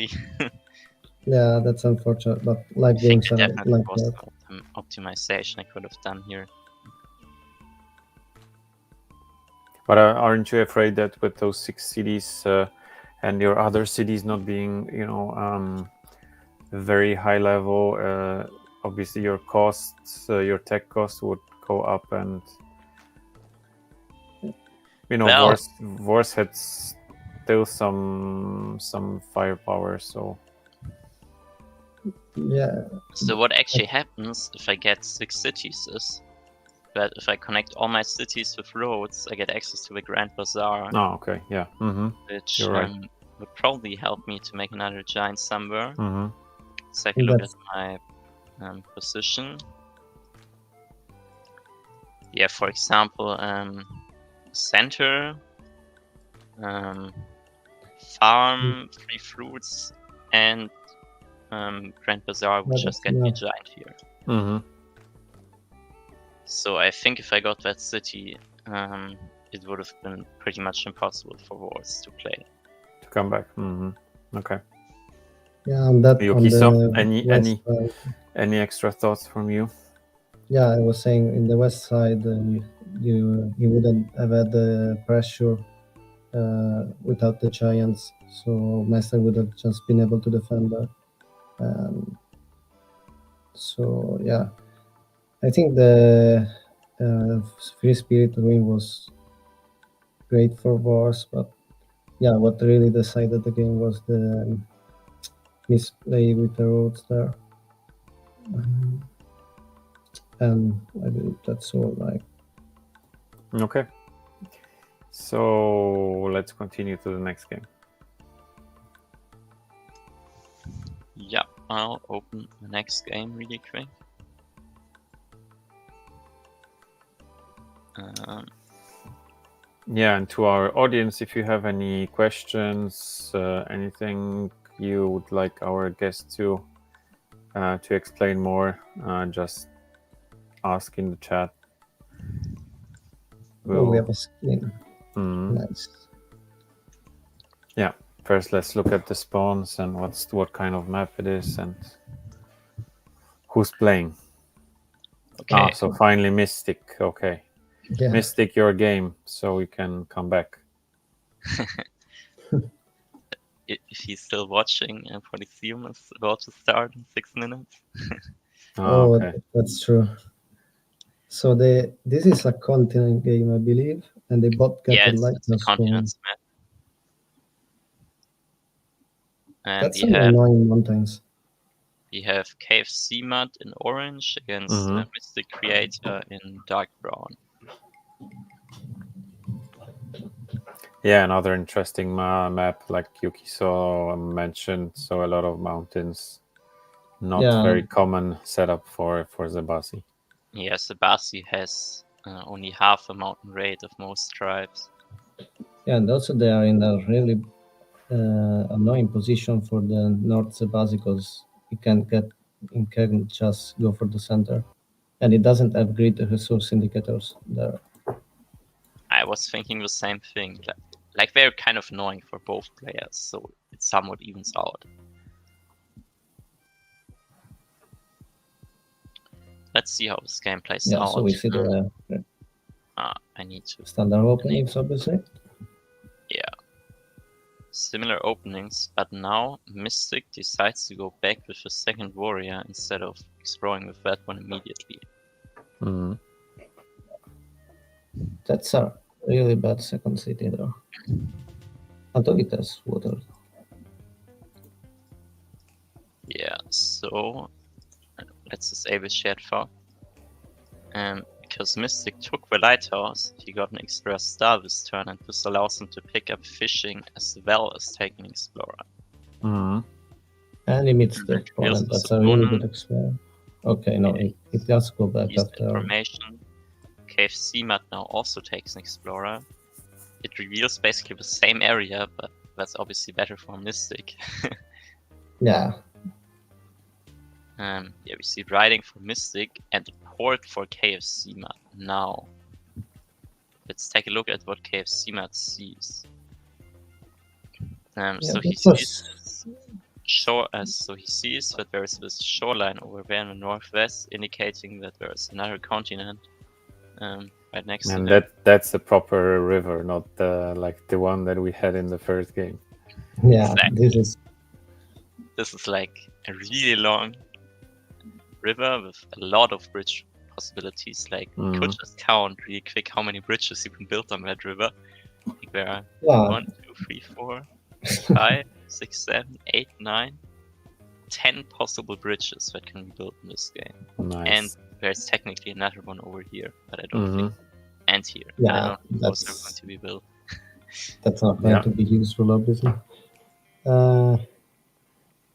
Yeah, that's unfortunate, but live I think games it are definitely like was that. an optimization I could have done here. But aren't you afraid that with those 6 cities and your other cities not being, very high level, obviously your costs, your tech costs would go up, and Well, Vors had still some firepower, so Yeah, so what actually happens if I get 6 cities is that if I connect all my cities with roads, I get access to the Grand Bazaar, okay, yeah, which you're right. would probably help me to make another giant somewhere. Mm-hmm. Let's take a look at that's my position. Yeah, for example, center, farm, free fruits, and Grand Bazaar would just get me a giant here. Mm-hmm. So I think if I got that city, it would have been pretty much impossible for Wars to play. To come back. Mm-hmm. Okay. yeah. On that, on Yukiso, the west side, any extra thoughts from you? yeah, I was saying in the west side, you wouldn't have had the pressure without the giants, so Meister would have just been able to defend that. So yeah, I think the free spirit ruin was great for Wars, but yeah, what really decided the game was the misplay with the roads there. And I believe that's all. Like, Okay. So let's continue to the next game. Yep, I'll open the next game really quick. Yeah, and to our audience, if you have any questions, anything you would like our guest to explain more, just ask in the chat. we have a skin. Nice. Yeah. First, let's look at the spawns and what kind of map it is and who's playing. Okay. So finally Mystic. Okay. Yeah. Mystic, your game, so we can come back. If he's still watching, Polysseum is about to start in 6 minutes. Okay. That's true. So this is a continent game, I believe, and they both get it's a continents map. And that's some annoying mountains. We have KFC Mud in orange against Mystic Creator in dark brown. Yeah, another interesting map, like Yukiso mentioned. So a lot of mountains, not very common setup for ZEBASI. Yeah, ZEBASI has only half the mountain rate of most tribes. Yeah, and also they are in a really annoying position for the North ZEBASI because you can just go for the center, and it doesn't have grid resource indicators there. I was thinking the same thing. Like they're kind of annoying for both players, so it somewhat evens out. Let's see how this game plays out. So we see the I need to standard openings, obviously. Yeah. Similar openings, but now Mystic decides to go back with the second warrior instead of exploring with that one immediately. That's a really bad second city though. Although it has water. Yeah, so let's disable shared fog. Because Mystic took the lighthouse, he got an extra star this turn, and this allows him to pick up fishing as well as taking explorer. And he meets the opponent. That's a really good explorer. Okay, no, it does go back after. Information. KFC Mud now also takes an explorer. It reveals basically the same area, but that's obviously better for Mystic. Yeah. We see riding for Mystic and port for KFC Mud now. Let's take a look at what KFC Mud sees. So he sees shore, so he sees that there is this shoreline over there in the northwest, indicating that there is another continent right next to And him. that's a proper river, not like the one that we had in the first game. Yeah, Exactly. this is This is like a really long river with a lot of bridge possibilities. Like you could just count really quick how many bridges you can build on that river. I think there are yeah 1, 2, 3, 4, 5, 6, 7, 8, 9, 10 possible bridges that can be built in this game. Nice. And there's technically another one over here, but I don't think. And here, but I Yeah, don't think those are that's- going to be built. that's not going Yeah. to be useful, obviously.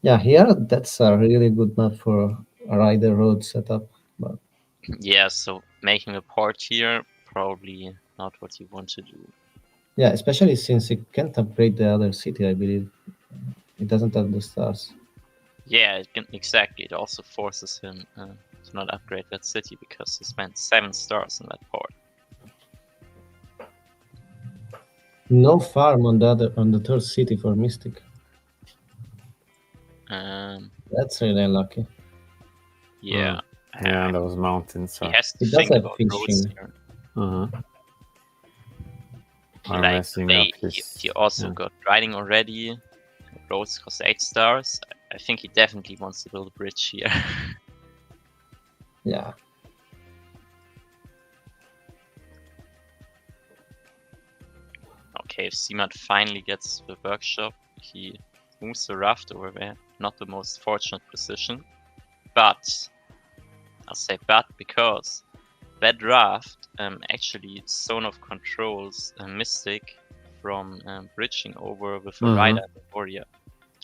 Yeah, here that's a really good map for a rider road setup. But Yeah, so making a port here, probably not what you want to do. yeah, especially since it can't upgrade the other city, I believe. It doesn't have the stars. Yeah, exactly. It also forces him to not upgrade that city because he spent 7 stars in that port. No farm on the third city for Mystic. That's really unlucky. Yeah. Yeah, those mountains He are, has to It does think have about roads fishing. here. are Like messing they, up his. he also yeah. got riding already. Roads cost 8 stars. I think he definitely wants to build a bridge here. Yeah. Okay, if Seamat finally gets the workshop, he moves the raft over there. Not the most fortunate position. But, I'll say but because that raft actually Zone of controls Mystic from bridging over with a rider and a warrior.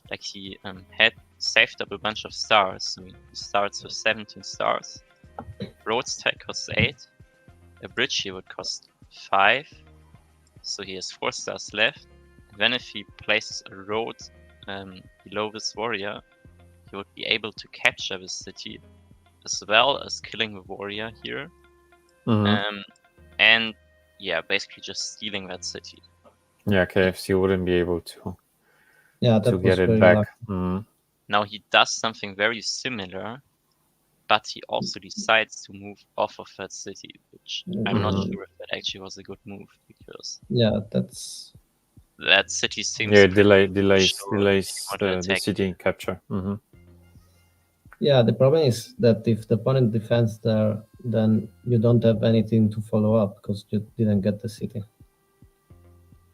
Like he had saved up a bunch of stars, so he starts with 17 stars. Roads tech costs 8. A bridge here would cost 5. So he has 4 stars left. And then if he places a road below this warrior, he would be able to capture this city, as well as killing the warrior here. And yeah, basically just stealing that city. Yeah, KFC wouldn't be able to that get was it very back. lucky. Now he does something very similar, but he also decides to move off of that city, which I'm not sure if that actually was a good move, because Yeah, that's that city seems delays want to the attack city capture. yeah. The problem is that if the opponent defends there, then you don't have anything to follow up because you didn't get the city.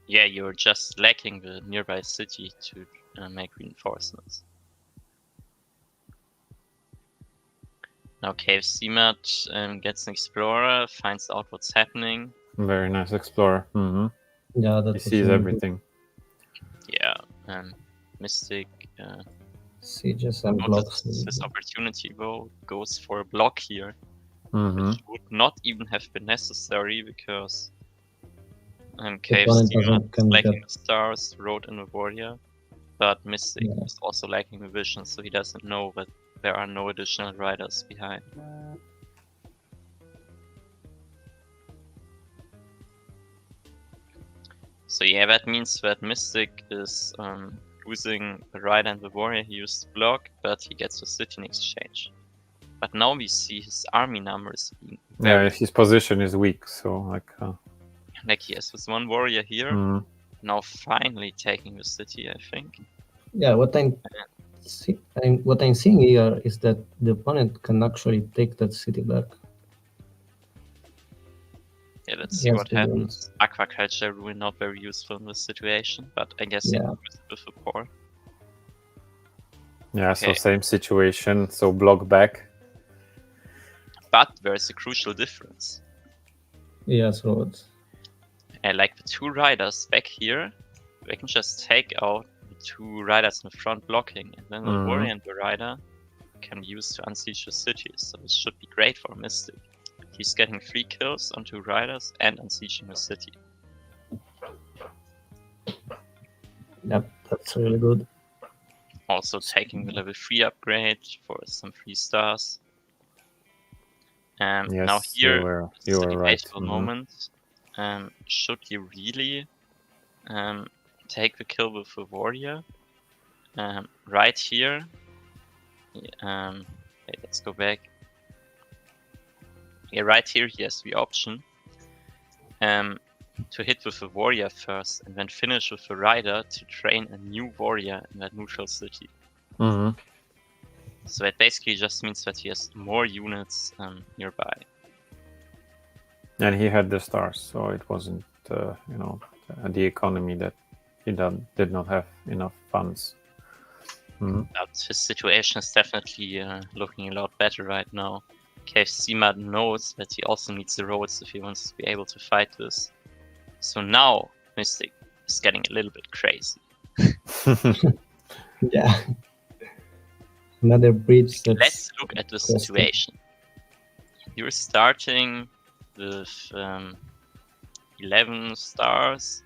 Yeah, you're just lacking the nearby city to make reinforcements. Now KFC match gets an explorer, finds out what's happening. Very nice explorer. Yeah, that He was sees really good. everything. Yeah, Mystic Sieges and blocks. notices this opportunity though, goes for a block here, Mm-hmm. which would not even have been necessary because opponent KFC doesn't- is can lacking get- the stars, road and a warrior, but Mystic Yeah. is also lacking the vision, so he doesn't know that there are no additional riders behind. So yeah, that means that Mystic is losing the rider and the warrior he used to block, but he gets the city in exchange. But now we see his army numbers being very Yeah, his position is weak, so like he has this one warrior here, now finally taking the city, I think. Yeah, what I'm seeing here is that the opponent can actually take that city back. Yeah, let's see Yes, what to be happens. Aquaculture ruin not very useful in this situation, but I guess Yeah. it was with the port. yeah, so Okay. same situation. So block back. But there's a crucial difference. Yes, roads. Like the 2 riders back here, they can just take out the 2 riders in the front blocking, and then the warrior and the rider can be used to unsiege the cities. So this should be great for Mystic. He's getting 3 kills on 2 riders and unsieging the city. Yep, that's really good. Also taking the level 3 upgrade for some 3 stars. Yes, now here, you it's a were right. debatable moment. Should he really take the kill with the warrior? right here. Wait, let's go back. Yeah, right here he has the option to hit with a warrior first and then finish with a rider to train a new warrior in that neutral city. Mm-hmm. So that basically just means that he has more units nearby. And he had the stars, so it wasn't, the economy that he did not have enough funds. Mm-hmm. But his situation is definitely looking a lot better right now. ZEBASI knows that he also needs the roads if he wants to be able to fight this. So now Mystic is getting a little bit crazy. Yeah. Another bridge. Let's look at the situation. You're starting with 11 stars.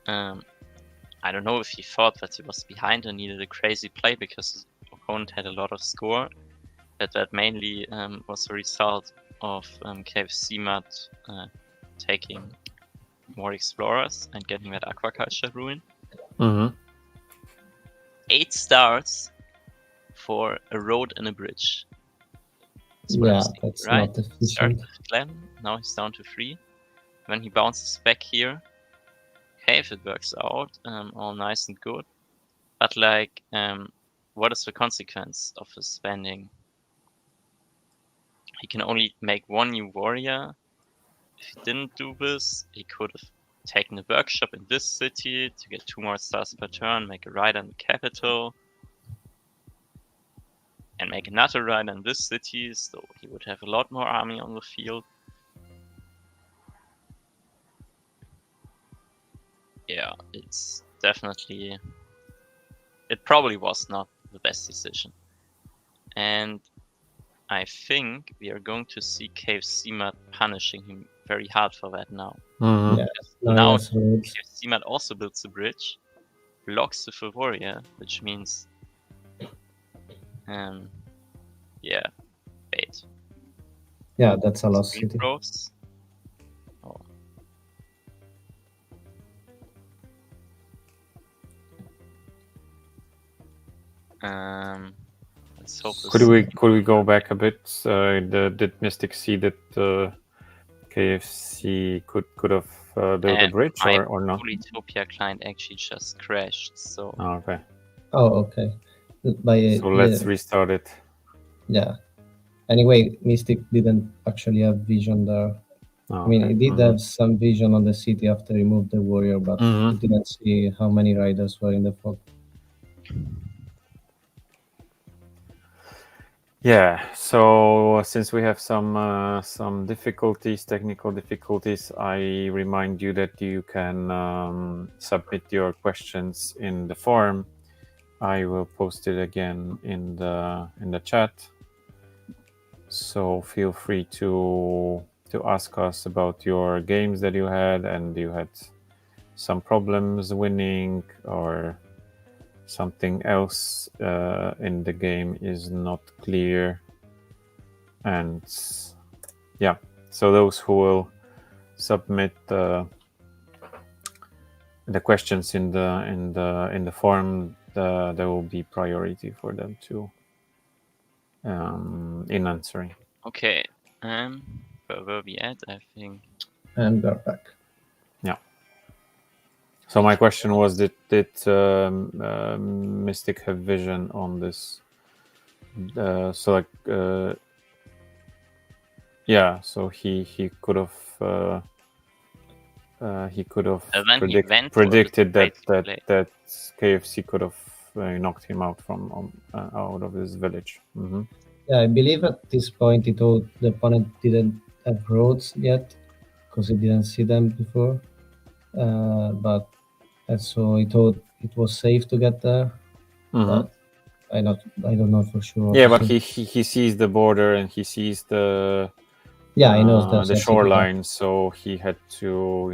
I don't know if he thought that he was behind and needed a crazy play because his opponent had a lot of score. That mainly was a result of ZEBASI taking more explorers and getting that aquaculture ruin. Mm-hmm. 8 stars for a road and a bridge. That's right? not efficient. Started with 11, now he's down to 3. When he bounces back here, okay, if it works out, all nice and good. But like, what is the consequence of his spending? He can only make 1 new warrior. If he didn't do this, he could have taken a workshop in this city to get 2 more stars per turn, make a rider in the capital, and make another rider in this city, so he would have a lot more army on the field. Yeah, it's definitely... It probably was not the best decision. And I think we are going to see ZEBASI punishing him very hard for that now. Mm-hmm. Yeah. Now ZEBASI also builds a bridge, blocks with a warrior, which means yeah, bait. Yeah, that's a lost city. Growths. Oh. Let's hope Could we go back a bit? Did Mystic see that KFC could have built a bridge or not? Polytopia client actually just crashed, so... Oh, okay. Oh, okay. So let's restart it. Yeah. Anyway, Mystic didn't actually have vision there. Oh, I mean, okay. he did have some vision on the city after he moved the warrior, but he didn't see how many riders were in the fog. Yeah, so since we have some difficulties, technical difficulties, I remind you that you can submit your questions in the forum. I will post it again in the chat. So feel free to ask us about your games that you had, and you had some problems winning, or something else in the game is not clear. And yeah, so those who will submit the questions in the forum, there will be priority for them to in answering. Okay, where were we at? I think. And we're back. Yeah. So my question was, did Mystic have vision on this? So like, yeah. So he could have predicted that KFC could have knocked him out from out of his village. Mm-hmm. Yeah, I believe at this point he thought the opponent didn't have roads yet because he didn't see them before. But so he thought it was safe to get there. Mm-hmm. But I don't know for sure. Yeah, but he sees the border and he sees the he knows the shoreline, so he had to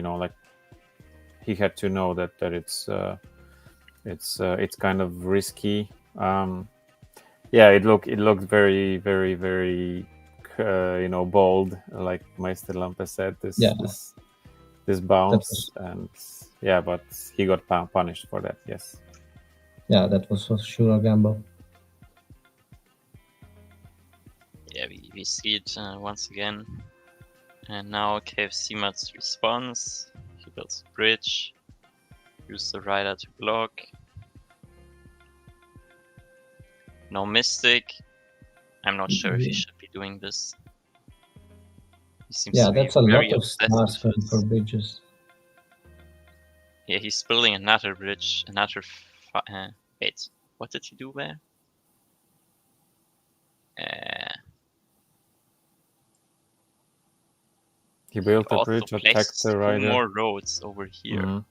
he had to know that it's kind of risky. Yeah, it looked very, very, very bold, like Meisterlapme said. This bounce, and yeah, but he got punished for that. Yes. Yeah, that was for sure a gamble. Yeah, we see it once again. And now KFC Mat's response. He builds a bridge. Use the rider to block. No Mystic. I'm not sure if he should be doing this. He seems to be that's a very lot of obsessed stars with for this. bridges. Yeah, he's building another bridge, another. Wait, what did he do there? He built He a also bridge, attacked placed the 2 rider. more roads over here. Mhm.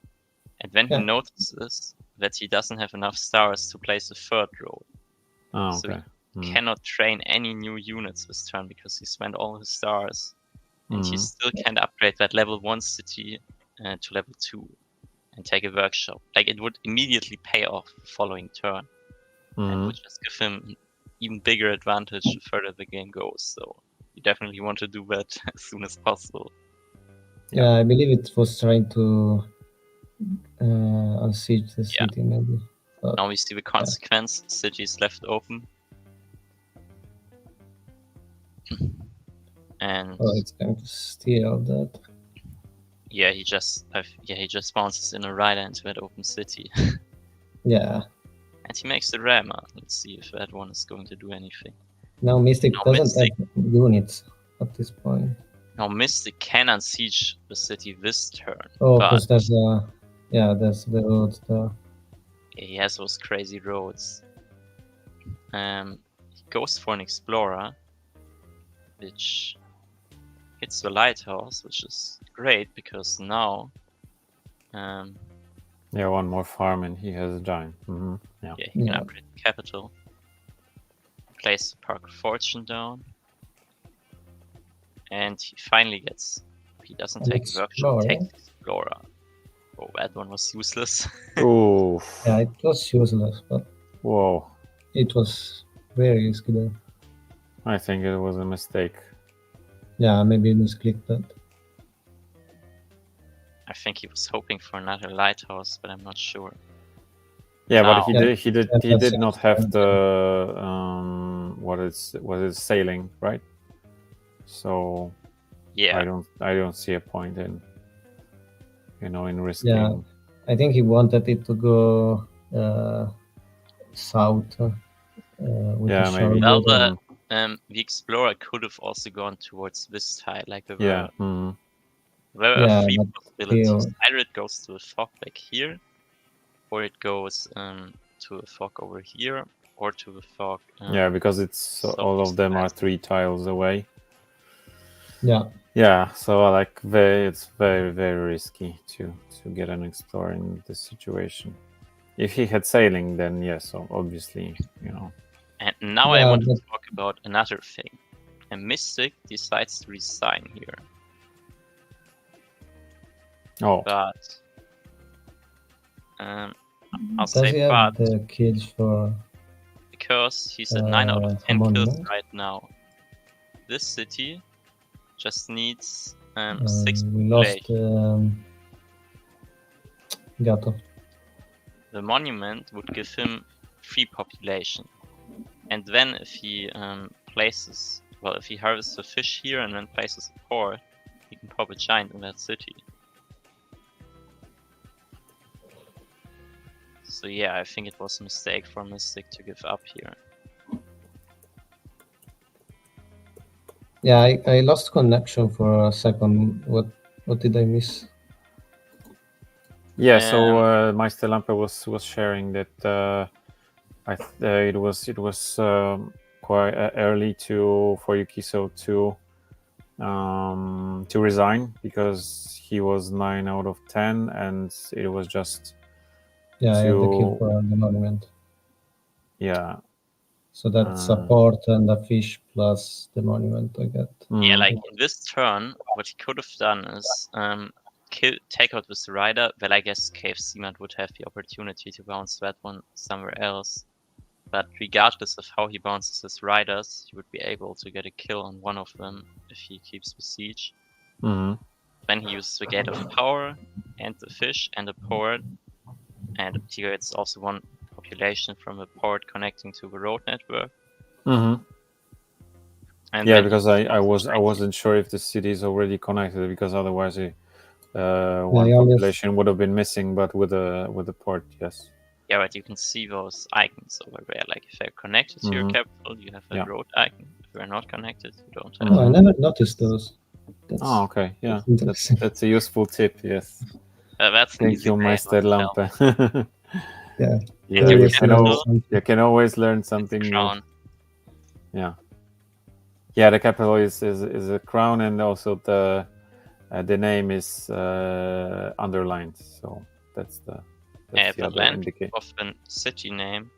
And then Yeah. he notices that he doesn't have enough stars to place a 3rd road. Oh, So okay. he cannot train any new units this turn because he spent all his stars. And he still can't upgrade that level 1 city to level 2 and take a workshop. Like, it would immediately pay off the following turn. And would just give him an even bigger advantage the further the game goes. So you definitely want to do that as soon as possible. Yeah, I believe it was trying to unsiege the city, maybe. But Now we see the consequence. Cities left open. And it's going to steal that. yeah, he just bounces in a rider into that open city. Yeah. And he makes the rammer. Let's see if that one is going to do anything. Now Mystic No, doesn't Mystic. have units at this point. Now Mystic can unsiege the city this turn. Oh, but because there's the roads there. he has those crazy roads. He goes for an explorer, which hits the lighthouse, which is great because now Yeah, one more farm and he has a giant. Yeah. he can upgrade the capital. Place the Park of Fortune down. And he finally gets... He doesn't An take a workshop, he takes explorer? explorer. Oh, that one was useless. Ooh. Yeah, it was useless, but Whoa. it was very risky there. I think it was a mistake. Yeah, maybe misclicked that. I think he was hoping for another lighthouse, but I'm not sure. Yeah, Now- but he did. He That's did not have fine. the what is sailing, right? So Yeah, I don't see a point in in risking. Yeah. I think he wanted it to go south. With Yeah, the maybe. shore. Well, the explorer could have also gone towards this side. Like there Yeah. were Yeah, 3 but possibilities. still- Either it goes to a fog like here, or it goes to a fog over here, or to the fog. Yeah, because it's all of them are 3 tiles away. Yeah. Yeah, so like it's very risky to get an explorer in this situation. If he had sailing, then yes, obviously, And now I Yeah, want to but- talk about another thing. A Mystic decides to resign here, Oh, but I'll Does say he have but the kids for? because he's at 9 out of 10 Hamon, kills no? right now. This city just needs 6 We population. lost Gato. The monument would give him 3 population. And then if he if he harvests a fish here and then places a port, he can pop a giant in that city. So yeah, I think it was a mistake for Mystic to give up here. Yeah, I lost connection for a second. What did I miss? yeah. So Meisterlapme was sharing that it was quite early for Yukiso to resign because he was 9 out of 10 and it was just I had the kill to- for the monument. yeah. So that's support and a fish plus the monument I get. Yeah, like in this turn, what he could have done is take out this rider. Well, I guess KFC Mat would have the opportunity to bounce that one somewhere else. But regardless of how he bounces his riders, he would be able to get a kill on one of them if he keeps the siege. Mhm. Then he uses the Gate of Power and the fish and the port, and he gets also 1 population from a port connecting to the road network. Mm-hmm. And Yeah, then because he I was wasn't sure if the city is already connected, because otherwise one I always- population would have been missing. But with the port, yes. Yeah, but you can see those icons over there. Like if they're connected to your Mhm. capital, you have a Yeah. road icon. If they're not connected, you don't have. Oh, I never noticed those. That's, Oh, okay. Yeah, that's interesting. that's a useful tip. Yes. That's an Thank easy you, way of telling. Meisterlapme. Yeah. Yeah, Your you capital, can always learn it's something the new. crown. Yeah. Yeah, the capital is a crown, and also the name is underlined. So that's the The other land indicator. of a city name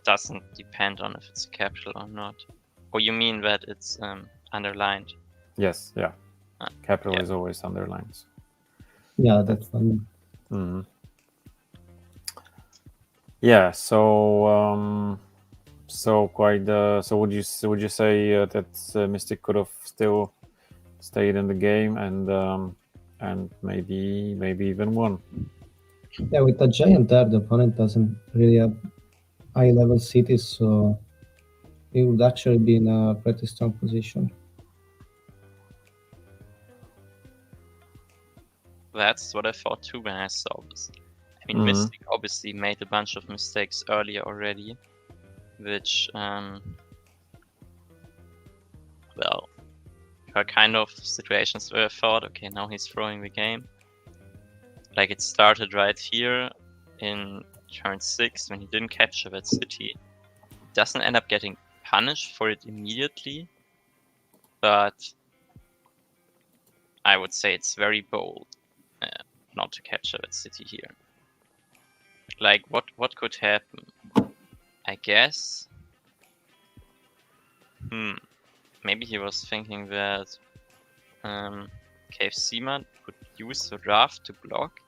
doesn't depend on if it's a capital or not. Or you mean that it's underlined? Yes, yeah. Capital yeah. is always underlined. Yeah, that's fun. Mhm. Yeah. So quite. So would you say that Mystic could have still stayed in the game and maybe even won? Yeah, with the giant there, the opponent doesn't really have high-level cities, so it would actually be in a pretty strong position. That's what I thought too when I saw this. I mean, Mhm. Mystic obviously made a bunch of mistakes earlier already, which, well, were kind of situations where I thought, okay, now he's throwing the game. Like it started right here in turn 6 when he didn't capture that city. He doesn't end up getting punished for it immediately, but I would say it's very bold not to capture that city here. Like what could happen? I guess maybe he was thinking that KFC-man could use the raft to block,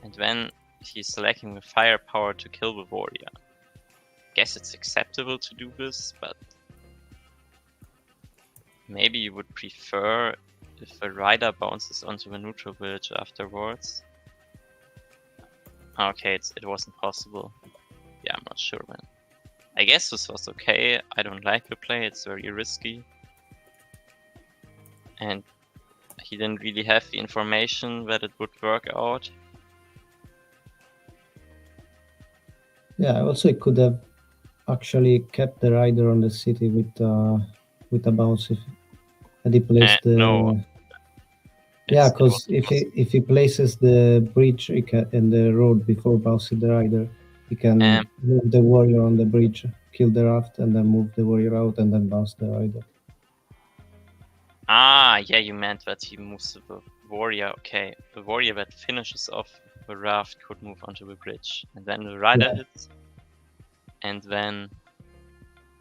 and then he's lacking the firepower to kill the warrior. Guess it's acceptable to do this, but maybe you would prefer if the rider bounces onto the neutral village afterwards. Okay, it wasn't possible. Yeah, I'm not sure then. I guess this was okay. I don't like the play, it's very risky. And he didn't really have the information that it would work out. Yeah, also it could have actually kept the rider on the city with a bounce if he placed the. No. Yeah, because if he places the bridge in the road before bouncing the rider, he can move the warrior on the bridge, kill the raft, and then move the warrior out and then bounce the rider. Ah, yeah, you meant that he moves the warrior. Okay, the warrior that finishes off the raft could move onto the bridge, and then the rider hits, and then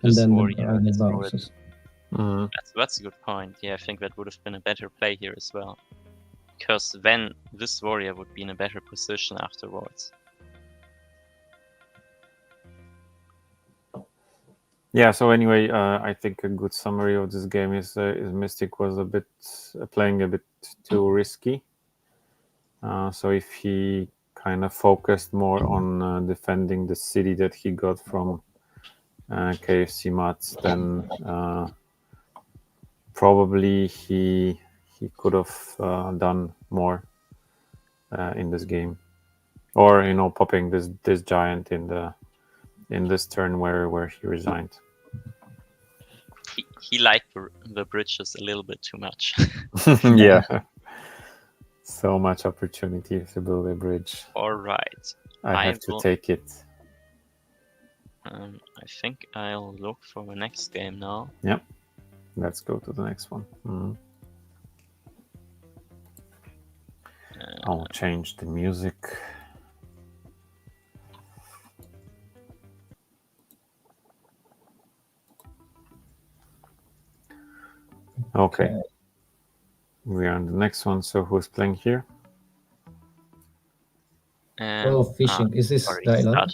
this warrior is bounces. That's a good point. Yeah, I think that would have been a better play here as well, because then this warrior would be in a better position afterwards. Yeah. So anyway, I think a good summary of this game is Mystic was playing a bit too risky. So if he kind of focused more on defending the city that he got from KFC Mats, then probably he could have done more in this game, or popping this giant in this turn where he resigned. He liked the bridges a little bit too much. Yeah. So much opportunity to build a bridge. All right. I have to take it. I think I'll look for the next game now. Yep. Let's go to the next one. I'll change the music. Okay. We are on the next one. So who's playing here? Fishing. Is this dialogue?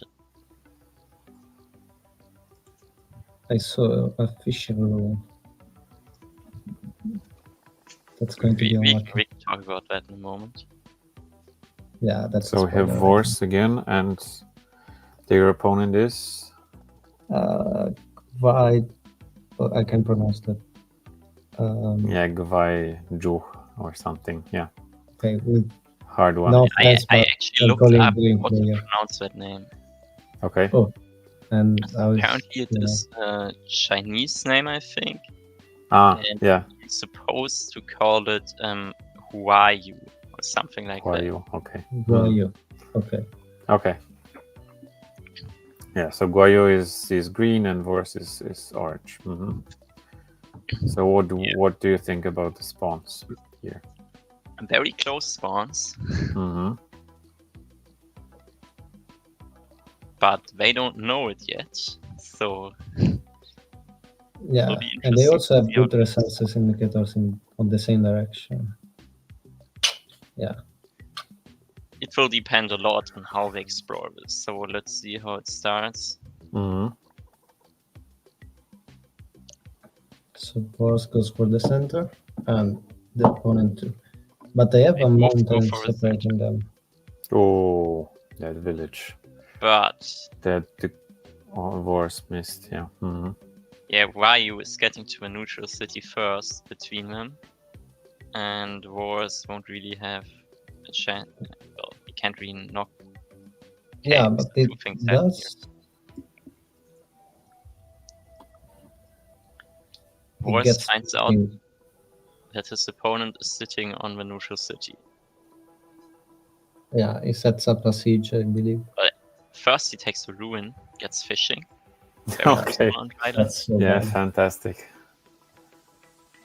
I saw a fishing room. That's going to be unlucky. We can talk about that in a moment. Yeah, that's so we have Boris again, and Your opponent is? I can pronounce that. Yeah, Gvai Juh or something. Yeah, Okay, with hard one. no I offense, but actually I'm looked calling up green how to player. pronounce that name. Okay. Oh, and I was, Apparently, it is a Chinese name, I think. Ah, And yeah. you're supposed to call it Huayu or something like Who are that. you? Okay. Guayu. Okay. Okay. Yeah, so Guayo is green and Boris is orange. So what do you think about the spawns here? Very close spawns, but they don't know it yet. So Yeah, it'll be and they interesting also have to see how good it goes. resources indicators on the same direction. Yeah. It will depend a lot on how they explore this. So let's see how it starts. So Boris goes for the center and the opponent too. But they have They a both go mountain for a separating them. Oh, that village. But That the Boris missed. Yeah. yeah, Ryu is getting to a neutral city first between them, and Boris won't really have a chance. Well, he can't really knock. Yeah, Okay, but so it two things happen here. does. Boris gets finds out in. that his opponent is sitting on the neutral city. Yeah, he sets up a siege, I believe. First, he takes a ruin, gets fishing. Very Okay. on island. That's so Yeah, bad. fantastic.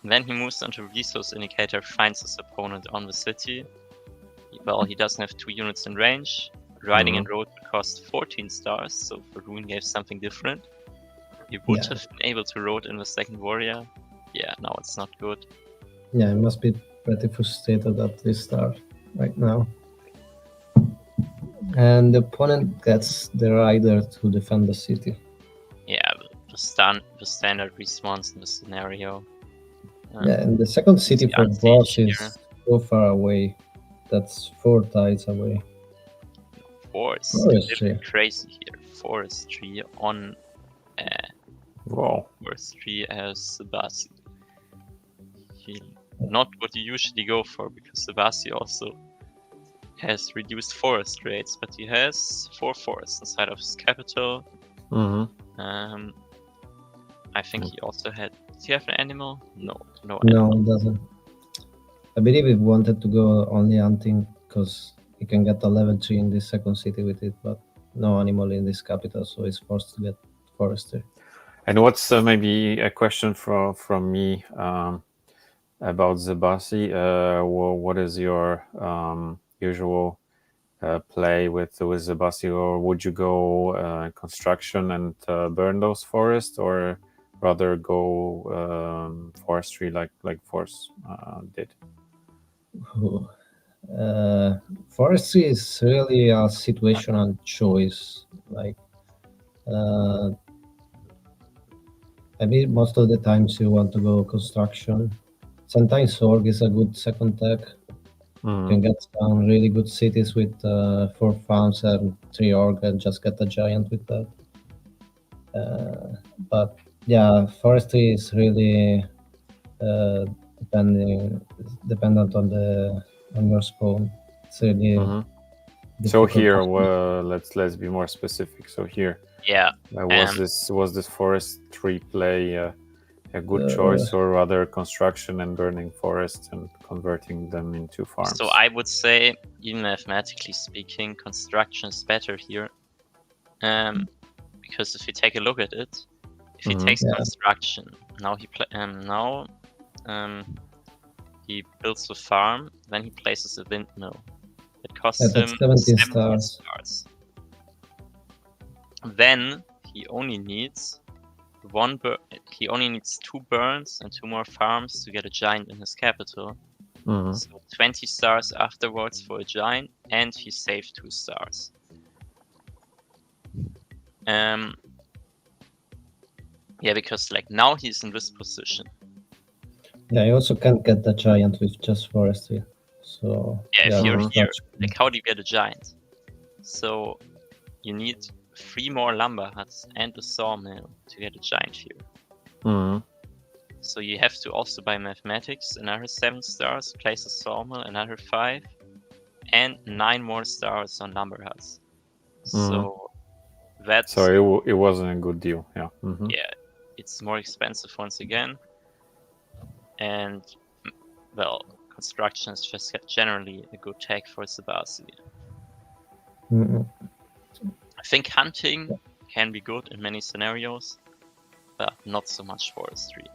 Then he moves onto resource indicator, finds his opponent on the city. Well, he doesn't have 2 units in range. Riding and road would cost 14 stars, so the ruin gave something different. He would Yeah. have been able to road in the second warrior. Yeah, now it's not good. Yeah, he must be pretty frustrated at this start right now. And the opponent gets the rider to defend the city. Yeah, the standard response in the scenario. Yeah, and the second city the for unsiege Boris here. is so far away. That's 4 tides away. Forestry, Forestry. a little crazy here. Forestry on Wow. Forestry as ZEBASI. Not what you usually go for, because ZEBASI also has reduced forest rates, but he has 4 forests inside of his capital. I think he also had. Does he have an animal? No No, animal. it doesn't. I believe he wanted to go only hunting because he can get a level 3 in this second city with it, but no animal in this capital, so he's forced to get forester. And what's maybe a question from me about ZEBASI? What is your usual play with ZEBASI, or would you go construction and burn those forests, or rather go forestry like Force did? Forestry is really a situational choice. Like, I mean, most of the times you want to go construction. Sometimes org is a good second tech. You can get some really good cities with 4 farms and 3 org and just get a giant with that. But yeah, forestry is really dependent on your spawn. It's really So difficult here, to let's be more specific. So here, Yeah. was this forestry play a good choice, or rather construction and burning forests and converting them into farms? So I would say, even mathematically speaking, construction is better here. Because if you take a look at it, if he takes construction, now he builds a farm, then he places a windmill. It costs him 17 stars. stars. Then he only needs he only needs 2 burns and 2 more farms to get a giant in his capital. So 20 stars afterwards for a giant, and he saved 2 stars. Yeah, because like now he's in this position. Yeah, you also can't get the giant with just forestry. So Yeah, if you're here, construction. like how do you get a giant? So you need 3 more lumber huts and a sawmill to get a giant here. Mm. So you have to also buy mathematics, another 7 stars, place a sawmill, another 5, and 9 more stars on lumber huts. So that's So it wasn't a good deal. Yeah. yeah, it's more expensive once again, and well, construction is just generally a good tech for ZEBASI. I think hunting can be good in many scenarios, but not so much forestry.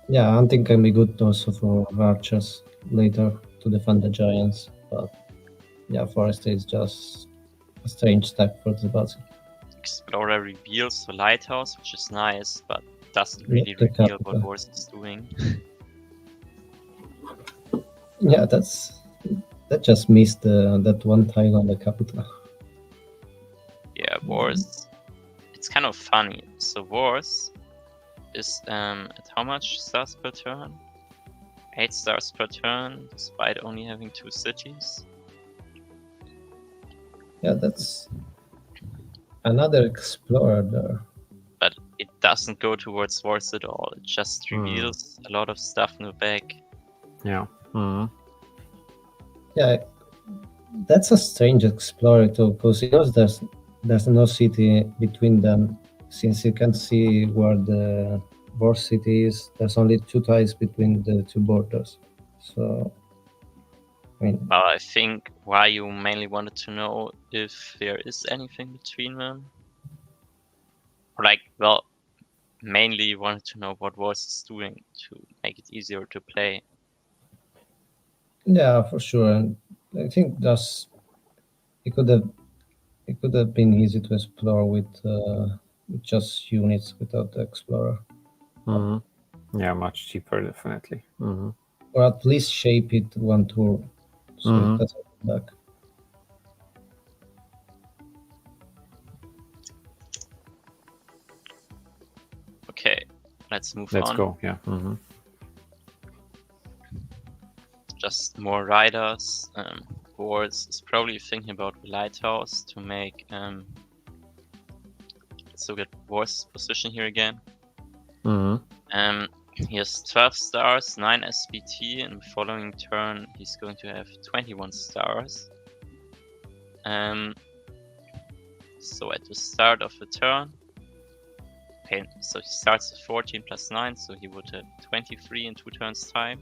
Yeah, hunting can be good also for archers later to defend the giants, but yeah, forestry is just a strange tech for ZEBASI. Explorer reveals the lighthouse, which is nice, but doesn't really reveal what Boris is doing. Yeah, that just missed that one tile on the capital. Yeah, Boris. It's kind of funny. So Boris is at how much stars per turn? 8 stars per turn, despite only having 2 cities. Yeah, that's another explorer there. But it doesn't go towards wars at all. It just reveals a lot of stuff in the back. Yeah. Yeah, that's a strange explorer too, because he knows there's no city between them. Since you can see where the war city is, there's only 2 tiles between the 2 borders. So, I mean, Well, I think why you mainly wanted to know if there is anything between them. Or like, well, mainly you wanted to know what Wars is doing to make it easier to play. yeah, for sure. And I think it could have been easy to explore with just units without the explorer, Yeah, much cheaper, definitely. or at least shape it 1 tour so it doesn't come back. Okay, let's move Let's on. go. Yeah. Just more riders. Boris is probably thinking about the lighthouse to make. Let's look at Boris' position here again. He has 12 stars, 9 SPT, and the following turn he's going to have 21 stars. So at the start of the turn, okay, so he starts with 14 plus 9, so he would have 23 in 2 turns time.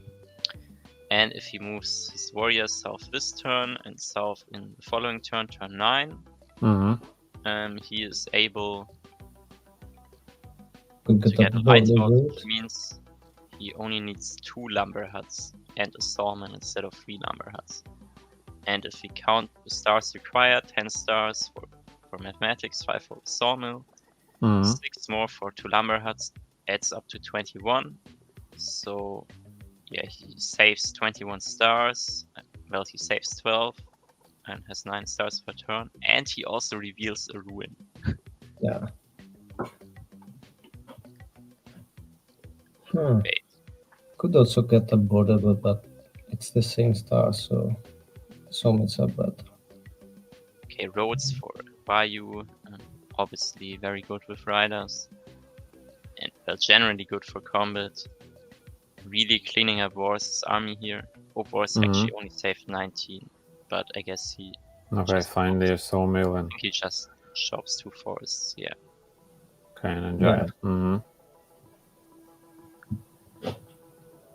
And if he moves his warriors south this turn and south in the following turn, turn 9, he is able to get a lighthouse, which means he only needs 2 lumber huts and a sawmill instead of 3 lumber huts. And if we count the stars required, 10 stars for mathematics, 5 for the sawmill, 6 more for 2 lumber huts, adds up to 21. So yeah, he saves 21 stars. Well, he saves 12 and has 9 stars per turn. And he also reveals a ruin. Yeah. Okay. Could also get a border, but it's the same star, so it's are better. Okay, roads for Bayou. Obviously very good with riders. And well, generally good for combat. Really cleaning up Boris' army here. Oh, Boris actually only saved 19, but I guess he. Okay, find the sawmill and. I think he just chops 2 forests. Yeah. Okay, and enjoy it.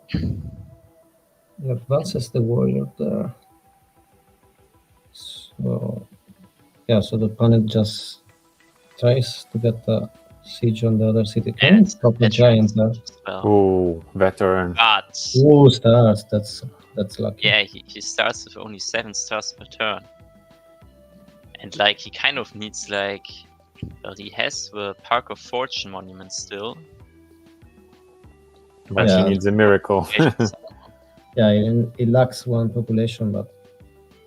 He advances the warrior there. So yeah, so the opponent just tries to get the siege on the other city. And it's a giant there. Well. Oh, veteran. But stars. That's lucky. yeah, he starts with only 7 stars per turn. And like he kind of needs like, well, he has the Park of Fortune monument still. But he needs a miracle. Yeah, it lacks 1 population, but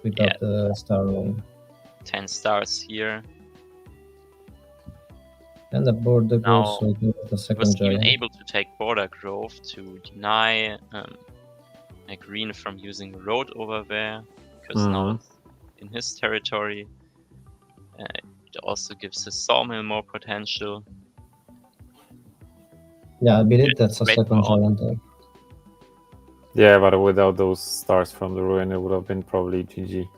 without the star rolling. 10 stars here. And the border Now, goes so the he second was giant. even able to take Border Grove to deny a green from using the road over there, because now it's in his territory. It also gives his sawmill more potential. Yeah, I believe that's a Great second for all. giant there. Yeah, but without those stars from the ruin, it would have been probably GG.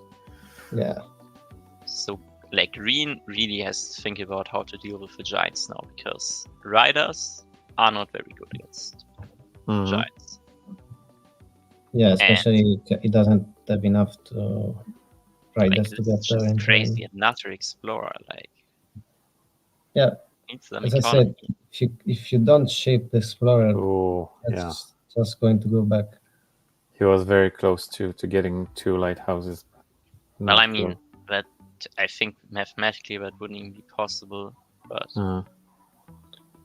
Yeah. So, like, green really has to think about how to deal with the giants now, because riders are not very good against giants. Yeah, especially it doesn't have enough to riders Like, to get it's there in just time. crazy. Another explorer, like, Yeah, needs some as I economy. said, if you don't shape the explorer, Oh, yeah. that's just going to go back. He was very close to getting 2 lighthouses. Well, Not I mean, close. that I think mathematically that wouldn't even be possible, but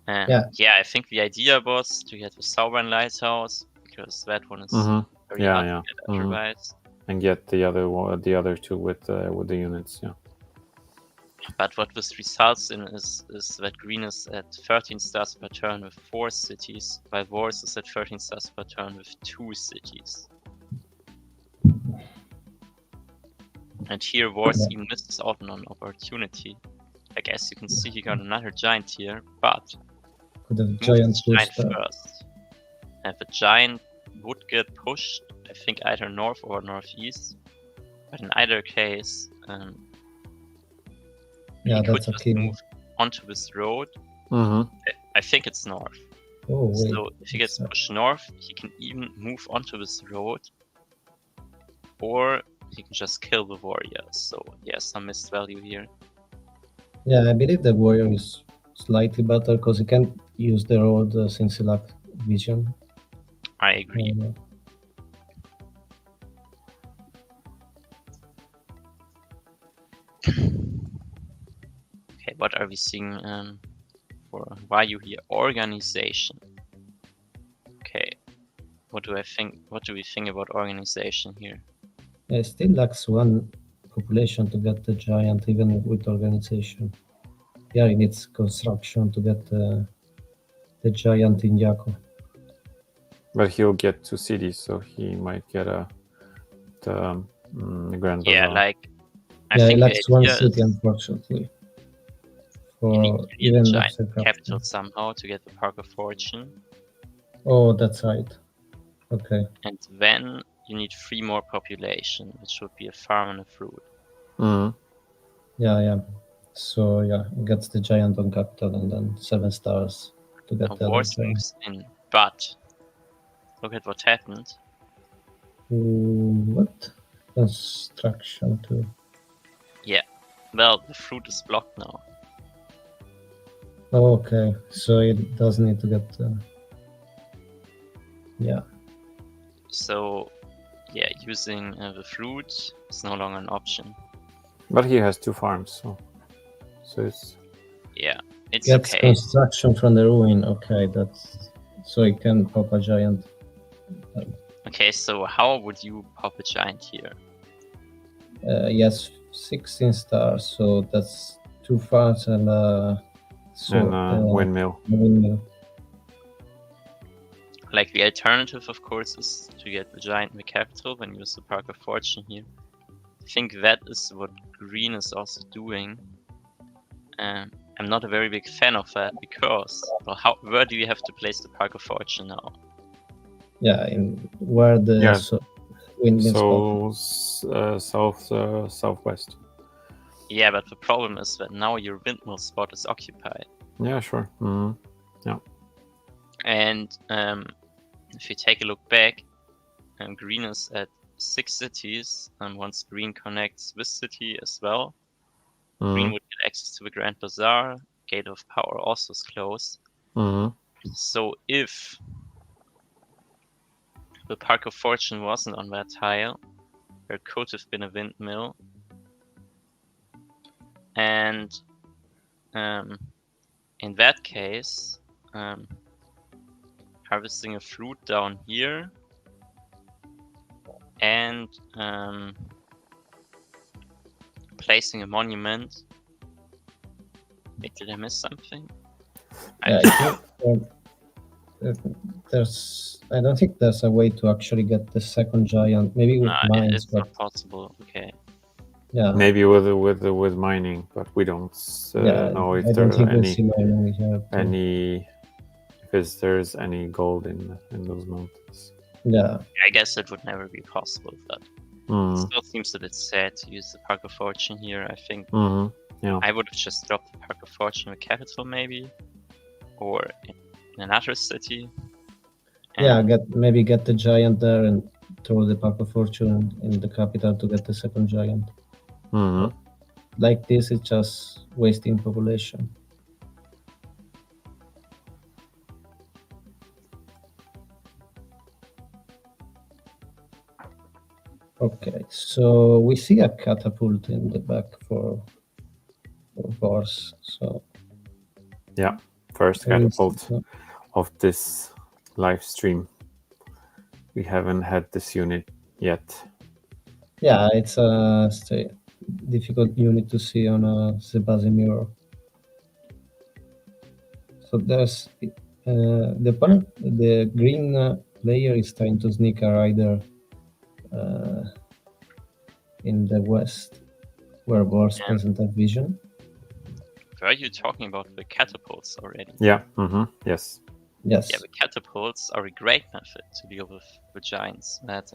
Yeah. I think the idea was to get the Sovereign Lighthouse, because that one is very Yeah, hard yeah. to get otherwise. And get the other 2 with the units. Yeah. But what this results in is that green is at 13 stars per turn with 4 cities, while Boris is at 13 stars per turn with 2 cities. And here Boris even misses out on an opportunity. Like, as you can see, he got another giant here, but Could have moved giant his giant booster. first. And the giant would get pushed, I think, either north or northeast. But in either case, Yeah, he could that's a just key. move onto this road. Mm-hmm. I think it's north. Oh, wait. So if he gets pushed north, he can even move onto this road, or he can just kill the warrior. So he has some missed value here. Yeah, I believe the warrior is slightly better because he can use the road since he lacks vision. I agree. Okay, what are we seeing for Ryu here? Organization. Okay, what do I think? What do we think about organization here? Yeah, it still lacks 1 population to get the giant, even with organization. Yeah, he needs construction to get the giant in Yako. But he'll get 2 cities, so he might get the Grand Bazaar. Yeah, like I Yeah, he think the lacks 1 idea city, is unfortunately. you need For to get even a giant after capital somehow to get the Park of Fortune. Oh, that's right. Okay. And then you need 3 more population, which would be a farm and a fruit. Yeah. So yeah, he gets the giant on capital and then 7 stars to get the other Boris giant. moves in, but look at what happened. What? Construction too. Yeah, well, the fruit is blocked now. Oh, okay, so it does need to get. Yeah. So, yeah, using the fruit is no longer an option. But he has 2 farms, so it's. Yeah, it's Gets okay. construction from the ruin. Okay, that's so he can pop a giant. Okay, so how would you pop a giant here? Yes, 16 stars. So that's 2 farms and windmill. Windmill. Like, the alternative, of course, is to get the giant in the capital when you use the Park of Fortune here. I think that is what green is also doing. I'm not a very big fan of that because, well, where do you have to place the Park of Fortune now? Yeah, in where the windmill southwest. Yeah, but the problem is that now your windmill spot is occupied. Yeah, sure. Yeah. And if you take a look back, green is at 6 cities, and once green connects this city as well, green would get access to the Grand Bazaar. Gate of Power also is closed. So if the Park of Fortune wasn't on that tile, there could have been a windmill. And in that case, harvesting a fruit down here and placing a monument. Wait, did I miss something? I don't think there's a way to actually get the second giant. Maybe with mines, it's not possible. Okay. Yeah. Maybe with mining, but we don't know if there are there's any gold in those mountains. Yeah. I guess it would never be possible. That still seems a bit sad to use the Park of Fortune here. I think Yeah. I would have just dropped the Park of Fortune in the capital, maybe, or in another city. Yeah, maybe get the giant there and throw the Park of Fortune in the capital to get the second giant. Like this, it's just wasting population. Okay, so we see a catapult in the back for Boris. So yeah, first catapult of this live stream. We haven't had this unit yet. Yeah, it's a difficult unit to see on a ZEBASI mirror. So there's the green player is trying to sneak a rider in the west, where Boris doesn't have vision. Were you talking about the catapults already? Yeah. Yes. Yes. Yeah, the catapults are a great method to deal with the giants that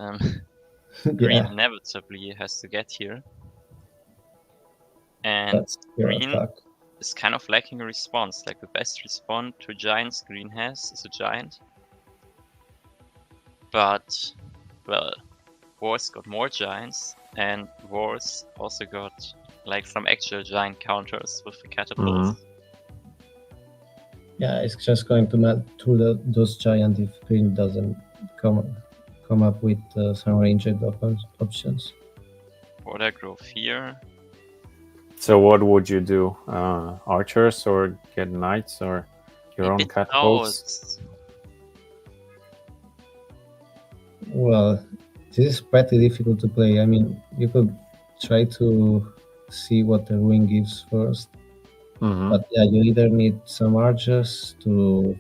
Green inevitably has to get here. And Green is kind of lacking a response. Like the best response to giants Green has is a giant. But, well, Wars got more giants, and Wars also got like some actual giant counters with the catapults. Yeah, it's just going to melt through those giants if Green doesn't come up with some ranged options. Border growth here. So what would you do? Archers or get knights or your own catapults? Well, this is pretty difficult to play. I mean, you could try to see what the ruin gives first. But yeah, you either need some archers to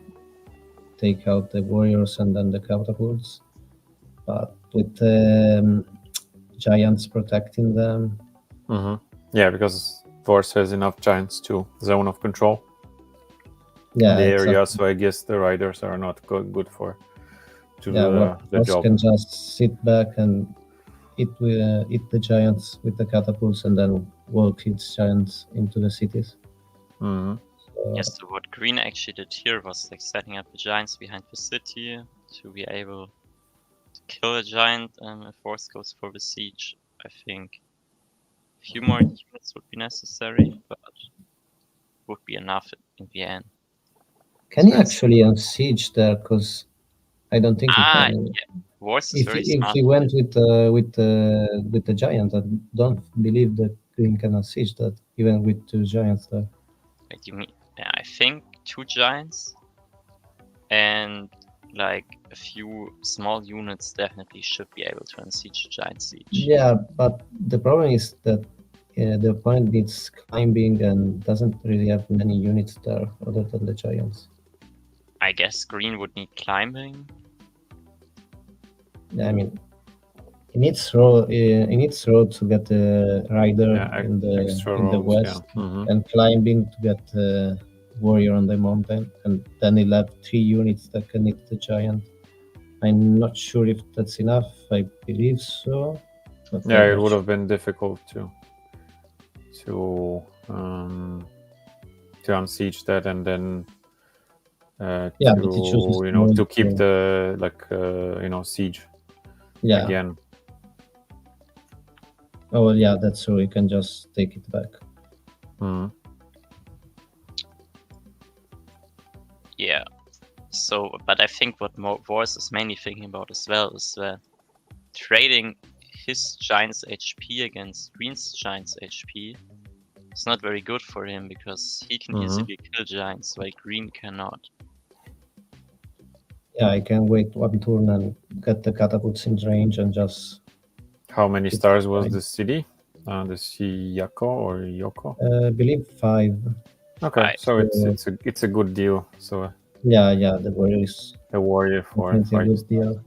take out the warriors and then the catapults. But with the giants protecting them. Yeah, because Force has enough giants to zone of control. Yeah, the area, so I guess the riders are not good for the job. Can just sit back and eat the giants with the catapults and then walk its giants into the cities. Yes, so what Green actually did here was like setting up the giants behind the city to be able to kill a giant if Force goes for the siege. I think a few more units would be necessary, but would be enough in the end. Can he actually unsiege there? Because I don't think he can. Yeah. Wars is very smart. If he went with the giant, I don't believe that Green can unsiege that, even with 2 giants there. Like you mean? Yeah, I think 2 giants and like a few small units definitely should be able to unsiege a giant siege. Yeah, but the problem is that the opponent needs climbing and doesn't really have many units there other than the giants. I guess Green would need climbing. Yeah, I mean, he needs road to get the rider in the west, and climbing to get the warrior on the mountain, and then he'll have 3 units that can hit the giant. I'm not sure if that's enough. I believe so. Yeah, it would have been difficult to unsiege that and then to keep the siege again. Oh yeah, that's true. You can just take it back. Yeah. So, but I think what Boris is mainly thinking about as well is trading his giant's HP against Green's giant's HP. It's not very good for him because he can easily kill giants while Green cannot. Yeah, I can wait 1 turn and get the catapults in range and just... How many stars was the city? The Siyako or Yoko? I believe 5. Okay, so it's a good deal. So yeah, the warrior is a warrior for a good deal.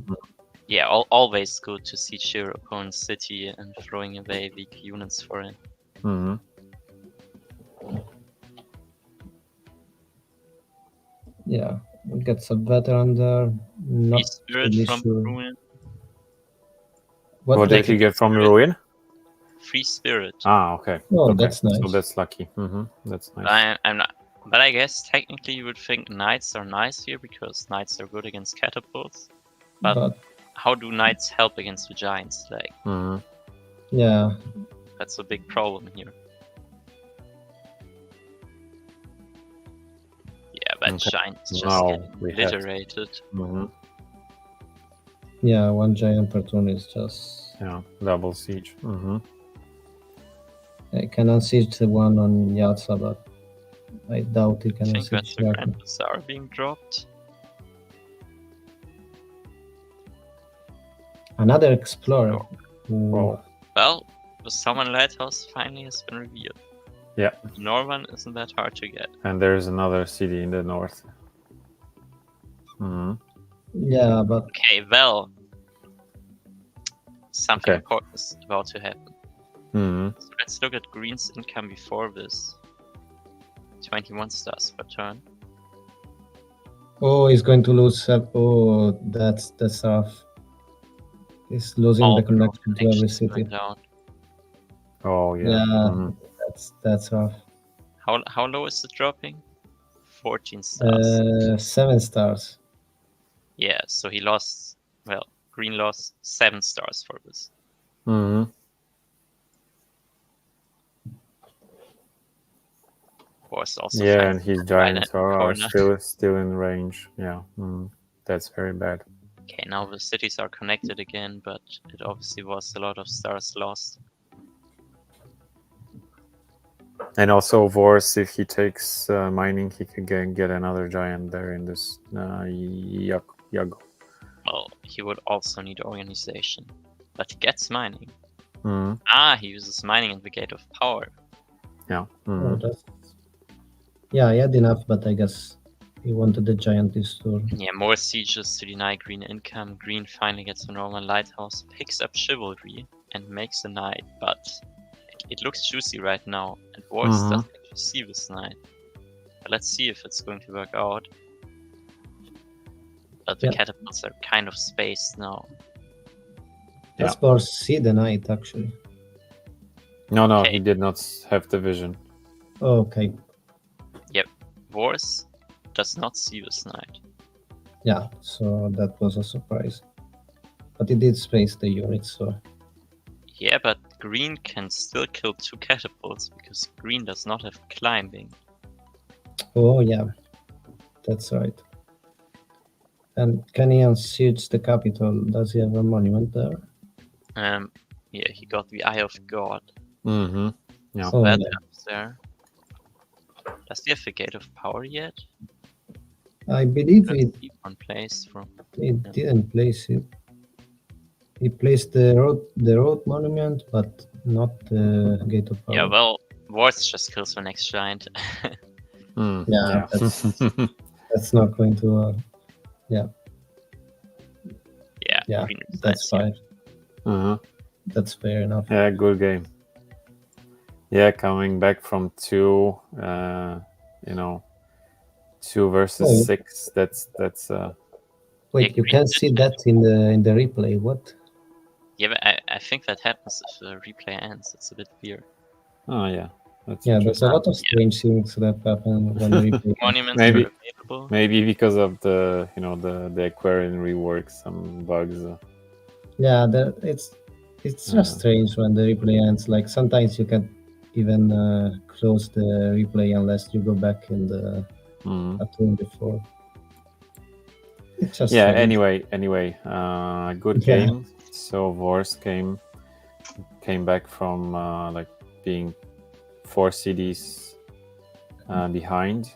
Yeah, always good to siege your opponent's city and throwing away weak units for it. Mm-hmm. Yeah, we get some veteran there. Not Free Spirit really from sure. Ruin. What did he get from Ruin? Free Spirit. Ah, okay. Oh, okay. that's nice. So that's lucky. That's nice. I'm not, but I guess technically you would think knights are nice here because knights are good against catapults. But how do knights help against the giants? Like, yeah, that's a big problem here. Yeah, but giants just Now get we have- obliterated. yeah, one giant per turn is just. Yeah, double siege. I can unsiege the one on Yatsa, but I doubt he I can think that's unsiege the Yaku. Grand Bazaar being dropped. Another explorer. Oh. Well, the Summon Lighthouse finally has been revealed. Yeah. Norman isn't that hard to get. And there's another city in the north. Yeah, but Okay, well, something Okay. important is about to happen. So let's look at Green's income before this. 21 stars per turn. oh, he's going to lose. Oh, that's rough. He's losing All the connection to every connections city. going down. Oh, yeah. Yeah, that's rough. How low is it dropping? 14 stars. 7 stars. Yeah, so he lost. Well, Green lost 7 stars for this. Boris also. Yeah, and his giants right are corner. still in range. Yeah, that's very bad. Okay, now the cities are connected again, but it obviously was a lot of stars lost. And also, Boris, if he takes mining, he can get another giant there in this Yago. Well, he would also need organization, but he gets mining. Mm. He uses mining in the Gate of Power. Yeah. Oh, yeah, he had enough, but I guess he wanted the giant this turn. Yeah, more sieges to deny Green income. Green finally gets a normal lighthouse, picks up chivalry, and makes a knight, but it looks juicy right now, and Boris doesn't actually see this knight. But let's see if it's going to work out. But the catapults are kind of spaced now. Does Boris see the knight, actually? No, Okay. he did not have the vision. Oh, okay. Yep, Boris does not see this knight. Yeah, so that was a surprise. But he did space the units, so... Yeah, but Green can still kill 2 catapults because Green does not have climbing. Oh, yeah. That's right. And can he unsiege the capital? Does he have a monument there? Yeah, he got the Eye of God. Yeah. Oh, That yeah. happens there. Does he have the Gate of Power yet? I believe Let's it see one place from. didn't place it. He placed the road monument, but not the Gate of Power. Yeah, well, Boris just kills the next giant. Yeah, that's not going to... Yeah, Yeah, Green that's resigns fine. That's fair enough. Yeah, good game. Yeah, coming back from 2, 2 versus 6. That's. Wait, you can see that in the replay. What? Yeah, but I think that happens if the replay ends. It's a bit weird. Oh yeah. Yeah, there's a lot of strange things that happen when the replay. Monuments Maybe- are available. Maybe because of the the Aquarian rework, some bugs. Yeah, it's just strange when the replay ends. Like sometimes you can even close the replay unless you go back in the a turn before. It's just Yeah. strange. Anyway, good Yeah. game. So Boris came back from like being 4 cities behind.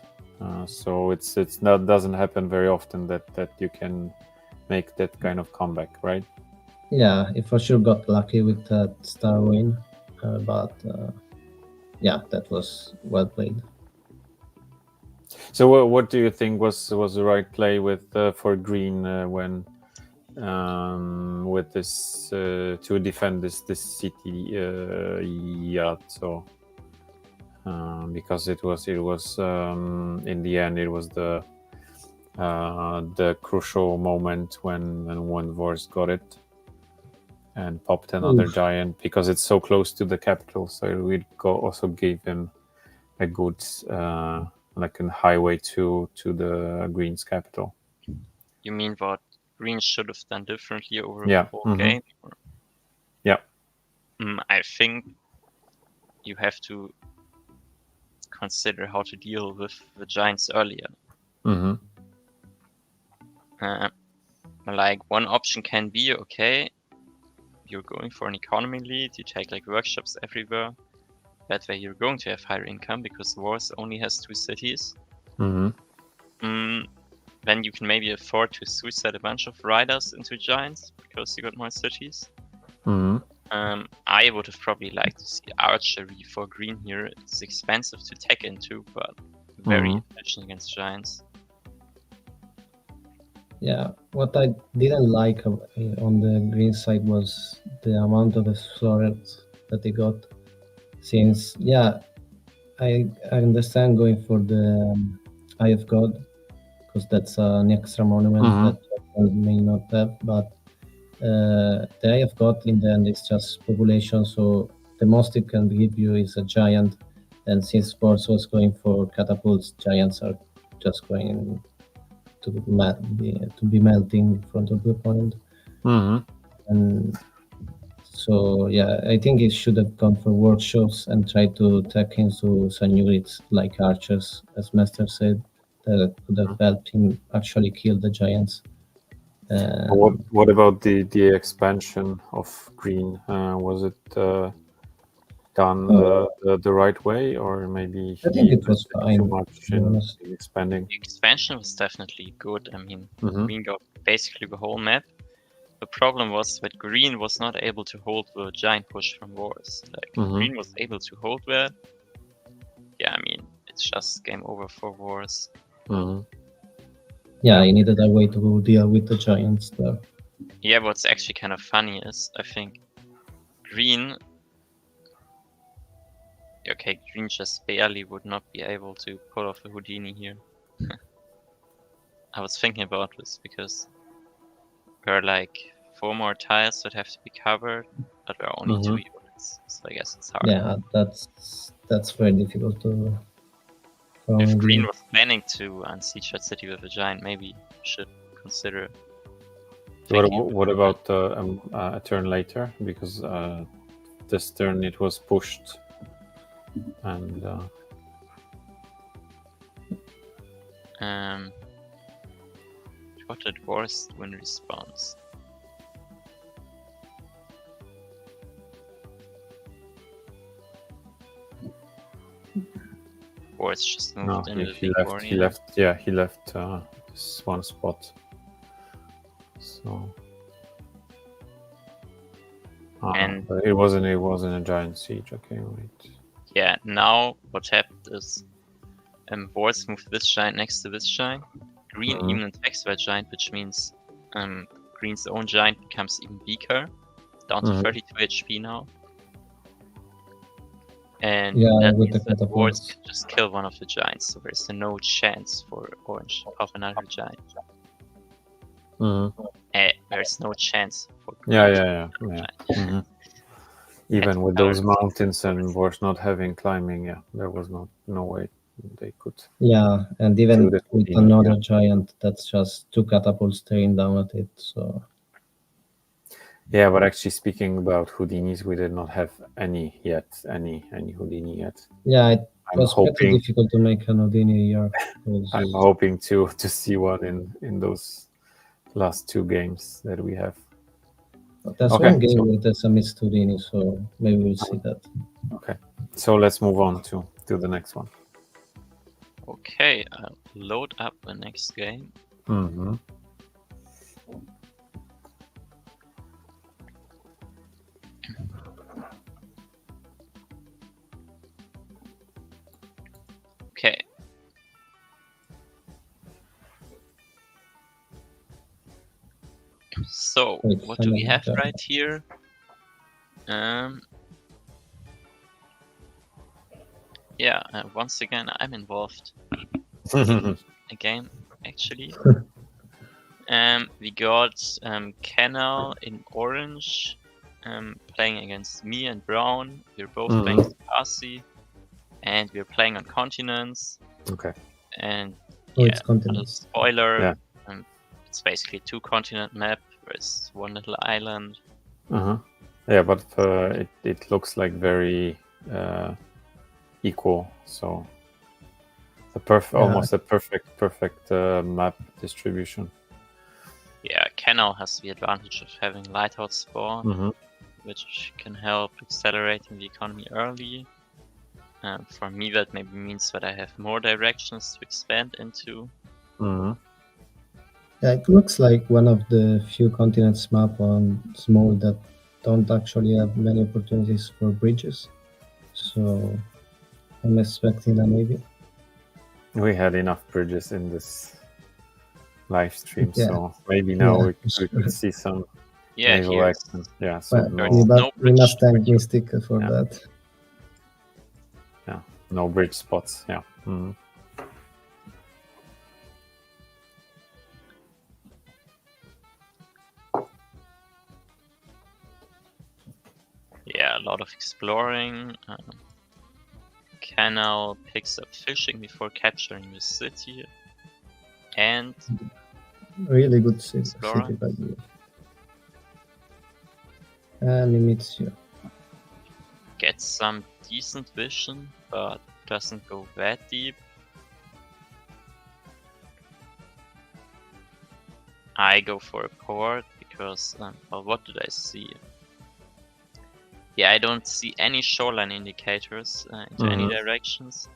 So it's not doesn't happen very often that you can make that kind of comeback, right? Yeah, he for sure got lucky with that star win, but yeah, that was well played. So what do you think was the right play with for Green when with this to defend this city. So because it was in the end it was the crucial moment when Boris got it and popped another giant, because it's so close to the capital, so it also gave him a good like a highway to the Greens capital. You mean what Green should have done differently over Yeah. the whole game? Or? Yeah. I think you have to consider how to deal with the giants earlier. Like one option can be, okay, you're going for an economy lead, you take like workshops everywhere. That way you're going to have higher income because Wars only has 2 cities. Then you can maybe afford to suicide a bunch of riders into giants because you got more cities. I would have probably liked to see archery for Green here. It's expensive to tech into, but very efficient against giants. Yeah, what I didn't like on the Green side was the amount of explorers that they got. Since, yeah, I understand going for the Eye of God, because that's an extra monument that one may not have, but the Eye of God in the end is just population, so the most it can give you is a giant, and since Boris was going for catapults, giants are just going to be melting in front of the opponent. And so, yeah, I think it should have gone for workshops and tried to tech into some units like archers, as Meister said, that could have helped him actually kill the giants. What about the expansion of Green? Was it done the right way, or maybe I think it was fine, too much to be honest. in expanding? The expansion was definitely good. I mean, Green got basically the whole map. The problem was that Green was not able to hold the giant push from Wars. Like, Green was able to hold that. Yeah, I mean, it's just game over for Wars. Yeah, he needed a way to deal with the giants there. Yeah, what's actually kind of funny is, I think, Green just barely would not be able to pull off a Houdini here. I was thinking about this because there are like 4 more tiles that have to be covered, but there are only 2 units, so I guess it's hard. Yeah, that's very difficult to. If Green was planning to unsiege that city with a giant, maybe you should consider. What about a turn later? Because this turn it was pushed, and what did Boris do in response? Boris just moved into the big area. He left this one spot. So and it wasn't a giant siege. Okay, wait. Yeah, now what happened is Boris moved this giant next to this giant. Green even attacks that giant, which means Green's own giant becomes even weaker, down to 32 HP now. And that means that Boris can just kill one of the giants, so there's no chance for Orange of another giant. There's no chance for Green. Even with those mountains and Boris not having climbing, there was no way they could. Yeah, and even with another giant, that's just 2 catapults staring down at it. So. Yeah, but actually speaking about Houdinis, we did not have any Houdini yet. Yeah, it was pretty difficult to make an Houdini here. I'm hoping to see one in those last 2 games that we have. There's one game where there's a missed Houdini, so maybe we'll see that. Okay, so let's move on to the next one. Okay, I'll load up the next game. Okay. So, Wait, what do we have yeah. right here? Yeah, once again, I'm involved in a game, actually. We got Canal in orange playing against me and brown. We're both playing ZEBASI, and we're playing on continents. Okay. And Oh, yeah, it's continents. spoiler, Yeah. it's basically a 2-continent map. There's one little island. Yeah, but it looks like very equal. So almost a perfect map distribution. Yeah, Canal has the advantage of having lighthouse spawn, which can help accelerating the economy early. For me, that maybe means that I have more directions to expand into. Yeah, it looks like one of the few continents map on small that don't actually have many opportunities for bridges. So I'm expecting that maybe. We had enough bridges in this live stream, Yeah. so maybe now Yeah, we sure. could see some Yeah, naval here's action. Yeah, so But no, we must bridge thank Mystic for Yeah. that. no bridge spots. Yeah. Yeah, a lot of exploring. Canal picks up fishing before capturing the city. And Really good city, Explorer. by the way. And he meets you. gets some decent vision, but doesn't go that deep. I go for a port because, well, what did I see? Yeah, I don't see any shoreline indicators into any directions.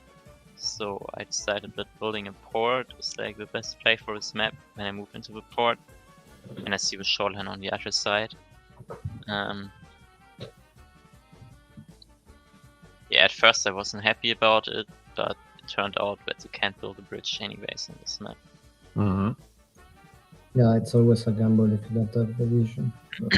So I decided that building a port is like the best play for this map. When I move into the port and I see the shoreline on the other side. Yeah, at first I wasn't happy about it, but it turned out that you can't build a bridge anyways on this map. Yeah, it's always a gamble if you don't have the vision. But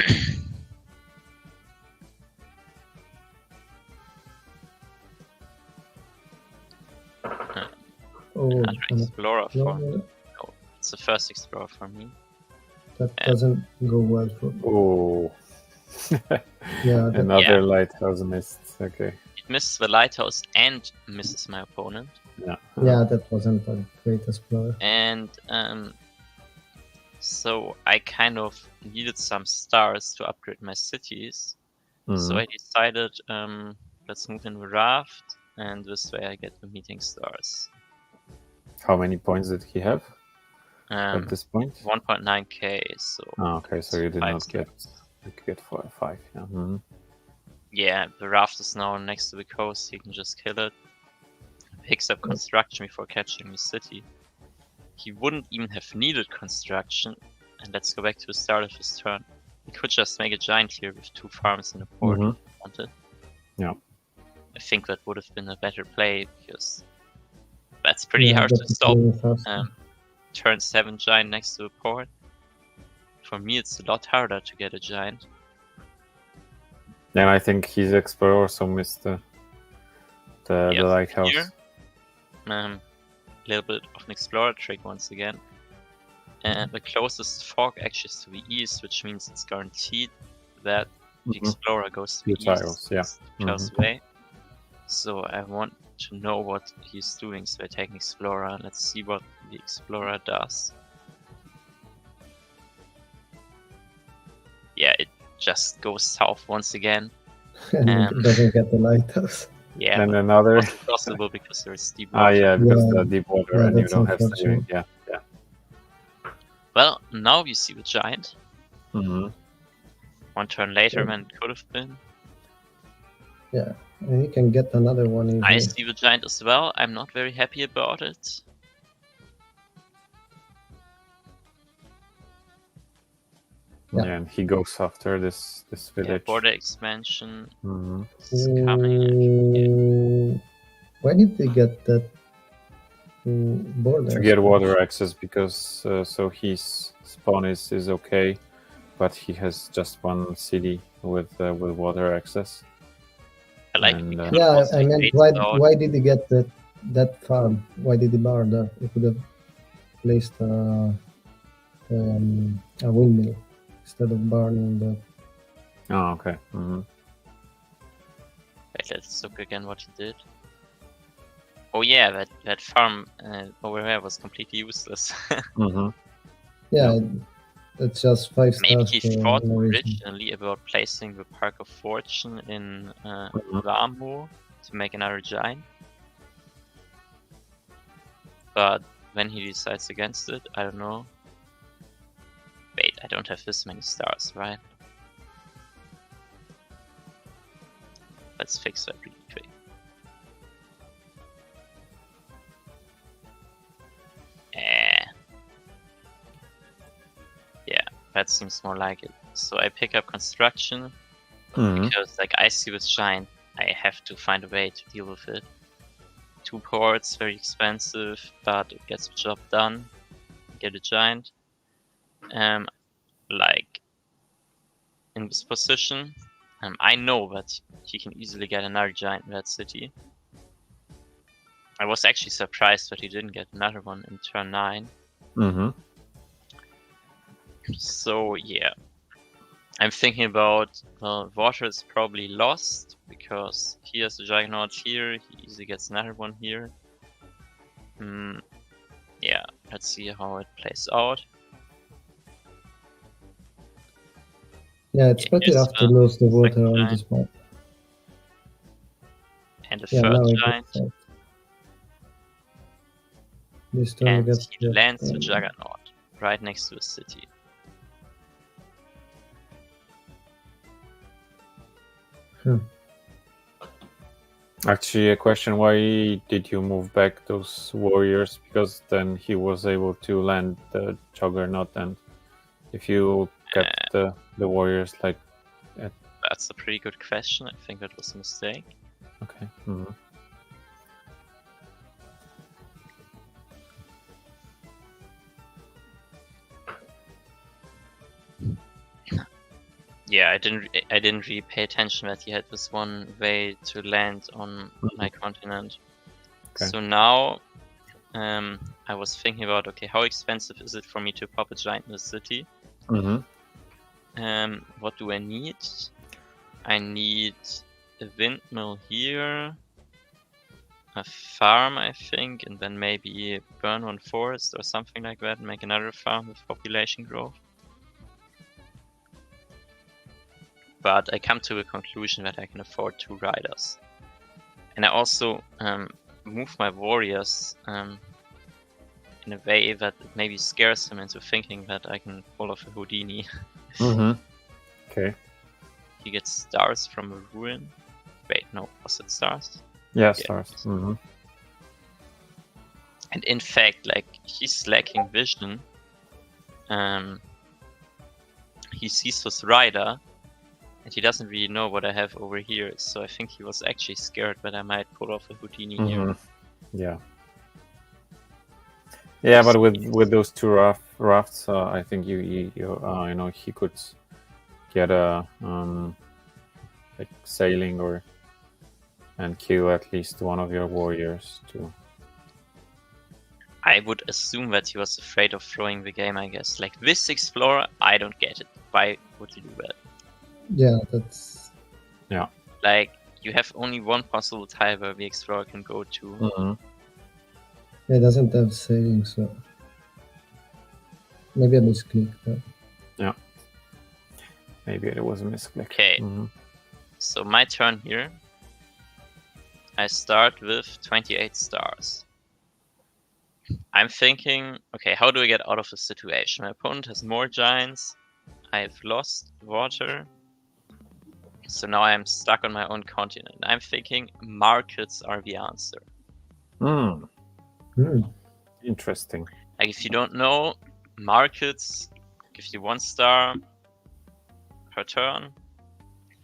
Another explorer for me. no, No, it's the first explorer for me. that doesn't go well for me. Oh. Yeah, Another lighthouse missed. Okay. It misses the lighthouse and misses my opponent. Yeah, that wasn't a great explorer. And so I kind of needed some stars to upgrade my cities. So I decided, let's move in the raft, and this way I get the meeting stars. How many points did he have at this point? 1.9k. So. Okay, so you did not stars. get 5. Yeah. Yeah, the raft is now next to the coast. He can just kill it. Picks up construction before capturing the city. He wouldn't even have needed construction. And let's go back to the start of his turn. He could just make a giant here with 2 farms in a port if he wanted. Yeah. I think that would have been a better play because that's pretty hard to stop. Turn 7 giant next to a port. For me, it's a lot harder to get a giant. And I think his explorer also missed the lighthouse. Here, a little bit of an explorer trick once again. And the closest fog actually is to the east, which means it's guaranteed that the explorer goes to the east. Close away. So I want to know what he's doing, so I take an explorer and let's see what the explorer does. Yeah, it just goes south once again. And it doesn't get the lighthouse. Yeah, and another it's possible because there's deep water. because the deep water and you don't have steering. Yeah. Well, now you see the giant. 1 turn later than it could have been. Yeah, and you can get another one in I here. see the giant as well. I'm not very happy about it. Yeah. And he goes after this village. Yeah, border expansion is coming. Yeah. Why did they get that border? To get water access because so his spawn is okay. but he has just one city with water access. I like And, we could Yeah, also I meant base why it out. why did he get that farm? Why did he bar there? He could have placed a windmill instead of burning the. Oh, okay. Mm-hmm. Wait, let's look again what he did. Oh yeah, that farm over there was completely useless. Mm-hmm. Yeah, it's just 5 Maybe stars he for thought no reason. originally about placing the Park of Fortune in Mhm. Vamo to make another giant. But when he decides against it, I don't know. Wait, I don't have this many stars, right? Let's fix that really quick. Yeah, that seems more like it. So I pick up construction Mm-hmm. because, like, I see this giant, I have to find a way to deal with it. 2 ports, very expensive, but it gets the job done. Get a giant. Like in this position, I know that he can easily get another giant in that city. I was actually surprised that he didn't get another one in turn 9. Mm-hmm. So yeah, I'm thinking about water is probably lost because he has a Juggernaut here. He easily gets another one here. Yeah, let's see how it plays out. Yeah, it's pretty Here's rough to the lose the water second on giant. this map. And the Yeah, third now it giant, gets out. This turn and gets he lands the Juggernaut right next to the city. Actually, a question: why did you move back those warriors? Because then he was able to land the Juggernaut, and if you kept the warriors, like, That's a pretty good question. I think that was a mistake. okay. Mm-hmm. Yeah, I didn't really pay attention that he had this one way to land on my continent. Okay. So now, I was thinking about, okay, how expensive is it for me to pop a giant in the city? Mm-hmm. What do I need? I need a windmill here, a farm, I think, and then maybe burn one forest or something like that, and make another farm with population growth. But I come to a conclusion that I can afford 2 riders. And I also move my warriors in a way that it maybe scares him into thinking that I can pull off a Houdini. Mm-hmm. Okay. He gets stars from a ruin. Wait, no, was it stars? Yeah, stars. Mm-hmm. And in fact, like, he's lacking vision. He sees his rider, and he doesn't really know what I have over here. So I think he was actually scared that I might pull off a Houdini here. Yeah. Yeah, but with those 2 rafts, I think you know, he could get a like sailing and kill at least one of your warriors too. I would assume that he was afraid of throwing the game, I guess. Like, this explorer, I don't get it. Why would you do that? Yeah, that's. Yeah. Like, you have only one possible tile where the explorer can go to. Mm-hmm. It doesn't have sailing, so maybe a misclick. But... Yeah. Maybe it was a misclick. Okay. Mm-hmm. So my turn here. I start with 28 stars. I'm thinking, okay, how do I get out of this situation? My opponent has more giants. I've lost water. So now I'm stuck on my own continent. I'm thinking markets are the answer. Interesting. Like, if you don't know, markets give you 1 star per turn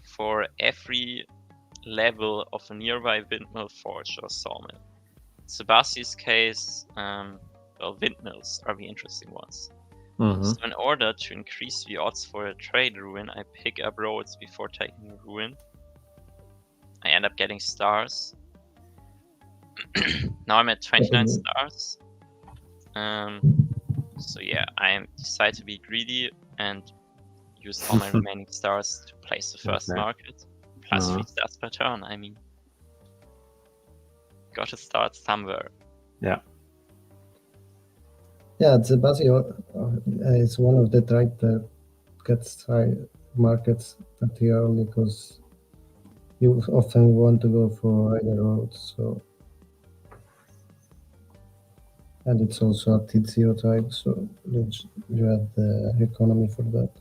for every level of a nearby windmill, forge, or sawmill. In ZEBASI's case, well, windmills are the interesting ones. Mhm. So in order to increase the odds for a trade ruin, I pick up roads before taking a ruin. I end up getting stars. Now I'm at 29 stars. So yeah, I decide to be greedy and use all my remaining stars to place the first Okay. market. Plus Uh-huh. 3 stars per turn, I mean. Gotta start somewhere. Yeah. Yeah, ZEBASI is one of the type that gets high markets pretty early because you often want to go for either roads. So, and it's also a T0 type, so you have the economy for that.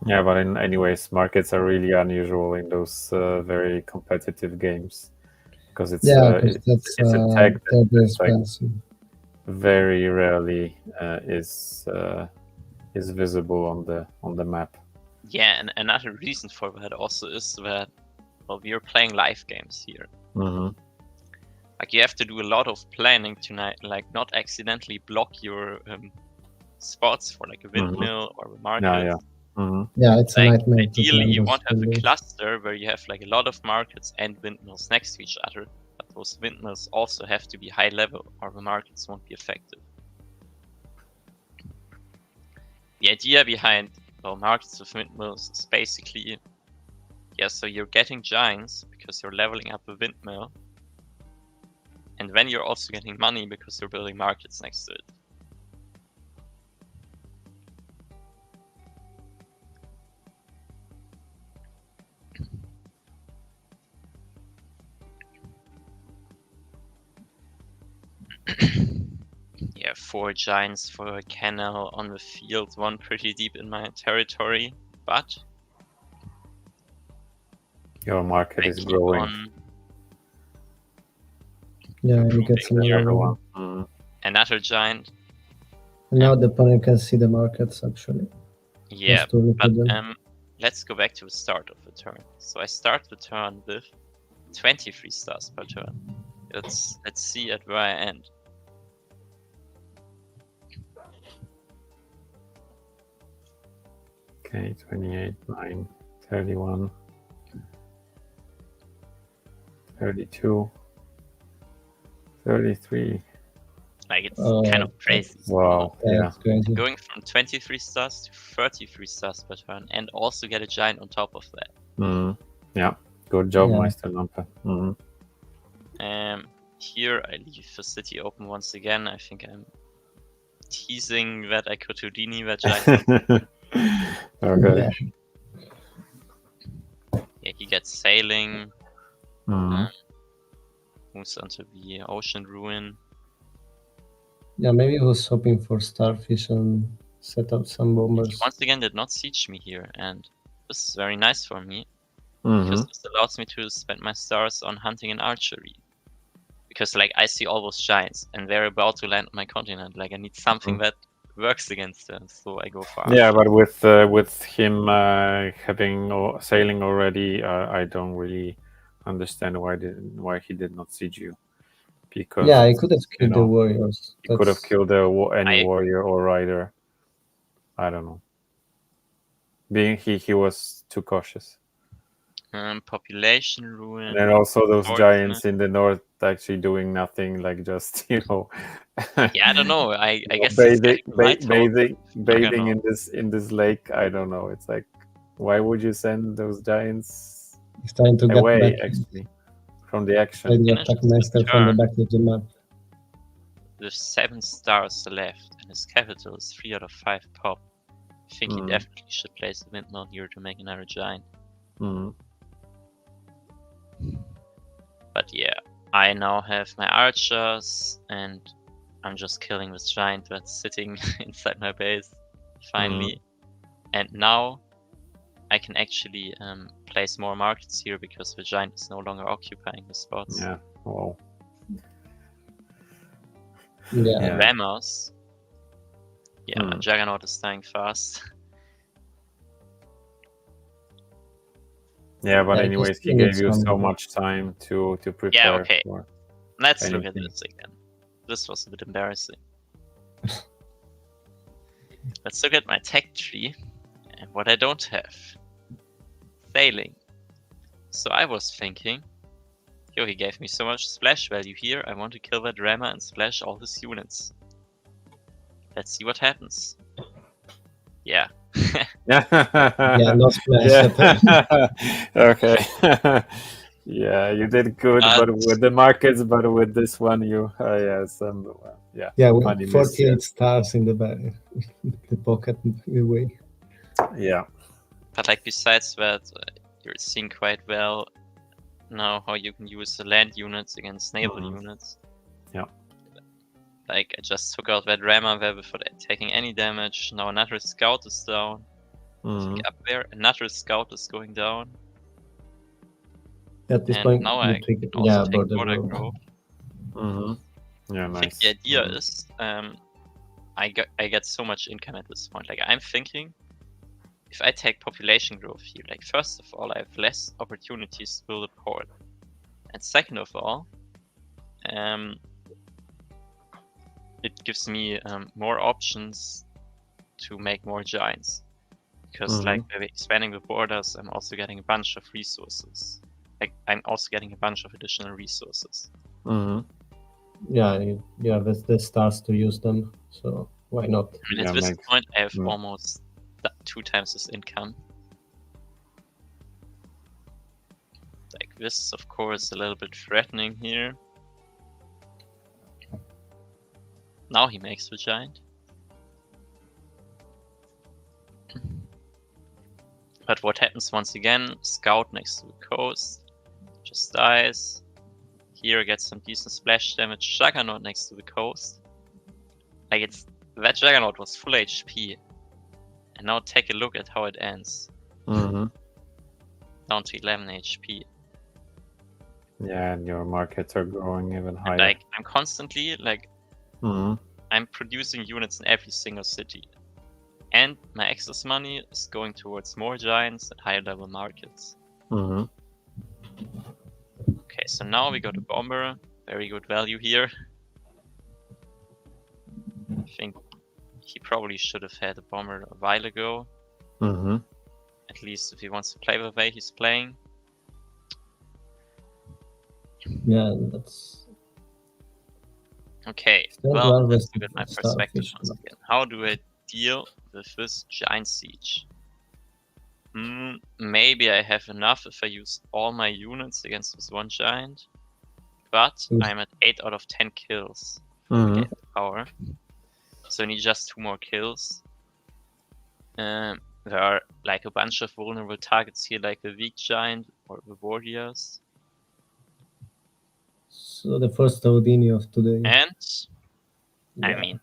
Yeah, but in anyways, markets are really unusual in those very competitive games because it's Because it's a tag they're very that's like expensive. very rarely is visible on the map. Yeah, and another reason for that also is that, well, we are playing live games here. Mm-hmm. Like, you have to do a lot of planning to not accidentally block your spots for like a windmill or a market. Yeah. Mm-hmm. Yeah, it's a nightmare. Ideally, you want to have a cluster where you have like a lot of markets and windmills next to each other, but those windmills also have to be high level or the markets won't be effective. The idea behind markets with windmills is basically, so you're getting giants because you're leveling up a windmill, and then you're also getting money because you're building markets next to it. Yeah, 4 giants for a canal on the field, 1 pretty deep in my territory, but Your market is growing. Yeah, you get some another one. Mm-hmm. Another giant. And now the opponent can see the markets actually. Yeah, but let's go back to the start of the turn. So I start the turn with 23 stars per turn. Let's see at where I end. Okay, 28, 9, 31, 32, 33. Like, it's kind of crazy. Wow, yeah. It's crazy. Going from 23 stars to 33 stars per turn and also get a giant on top of that. Yeah, good job, Meisterlapme. Here I leave the city open once again. I think I'm teasing that I could Houdini that giant. Okay. Yeah, he gets sailing. Moves onto the ocean ruin. Yeah, maybe he was hoping for starfish and set up some bombers. He once again did not siege me here, and this is very nice for me because this allows me to spend my stars on hunting and archery. Because like I see all those giants and they're about to land on my continent. Like I need something that works against them, so I go for archery. Yeah, but with him having sailing already, I don't really understand why he did not siege you. Because he could have killed the warriors. He could have killed any warrior or rider. I don't know. Being he was too cautious. Population ruin. And also those giants in the north actually doing nothing, like just Yeah, I don't know. I guess bathing in this lake. I don't know. It's like, why would you send those giants away actually from the action? Attack Meister from the back of the map. With 7 stars left and his capital is 3 out of 5 pop. I think he definitely should place a windmill here to make another giant. But yeah, I now have my archers and I'm just killing this giant that's sitting inside my base, finally. And now I can actually place more markets here because the giant is no longer occupying the spots. Yeah, wow. Yeah. Ramos. Yeah, my Juggernaut is dying fast. Yeah, but anyways, he gave you so much time to prepare. Yeah, okay. For Let's look at this again. This was a bit embarrassing. let's look at my tech tree and what I don't have. Sailing. So I was thinking, yo, he gave me so much splash value here, I want to kill that rammer and splash all his units. Let's see what happens. Yeah. Yeah, no splash. Yeah. Okay. Yeah, you did good, but with the markets, but with this one, you Yeah, funny with miss, 48 yeah. stars in the back, the pocket away. Yeah. But like besides that, you're seeing quite well now how you can use the land units against naval units. Yeah. Like I just took out that rammer there before taking any damage. Now another scout is down. Up there, another scout is going down. At this And point, now you I take, can also yeah, take border border grove. grove. Yeah, I nice. think the idea is, I get so much income at this point. Like I'm thinking, if I take population growth here, like first of all, I have less opportunities to build a port, and second of all, it gives me more options to make more giants. Because like by expanding the borders, I'm also getting a bunch of resources. Like I'm also getting a bunch of additional resources. Yeah, you have the stars to use them, so why not? I mean, at this point, I have almost 2 times this income. Like this is of course a little bit threatening here. Now he makes the giant. But what happens once again? Scout next to the coast just dies. Here gets some decent splash damage. Juggernaut next to the coast. Like that Juggernaut was full HP. And now take a look at how it ends. Down to 11 HP. Yeah, and your markets are growing even higher. And like I'm constantly like I'm producing units in every single city. And my excess money is going towards more giants and higher level markets. Okay, so now we got a bomber. Very good value here. I think he probably should have had a bomber a while ago. At least if he wants to play the way he's playing. Yeah, that's... Okay, well, let's look at my perspective once again. How do I deal with this giant siege? Maybe I have enough if I use all my units against this one giant, but I'm at 8 out of 10 kills to get power, so I need just 2 more kills. There are like a bunch of vulnerable targets here, like the weak giant or the warriors. So the first Odini of today. And I mean,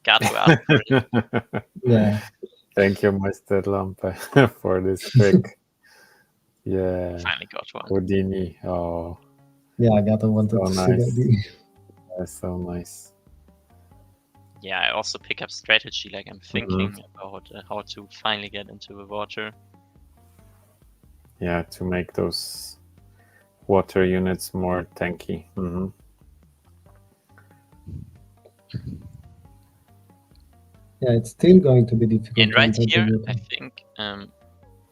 got to ask for it. Yeah. Thank you, Meisterlapme, for this pick. Yeah. Finally got one. Odini. Oh. Yeah, I got one to see Odini. That's so nice. Yeah, I also pick up strategy, like I'm thinking about how to finally get into the water. Yeah, to make those water units more tanky. Yeah, it's still going to be difficult. And right here, I think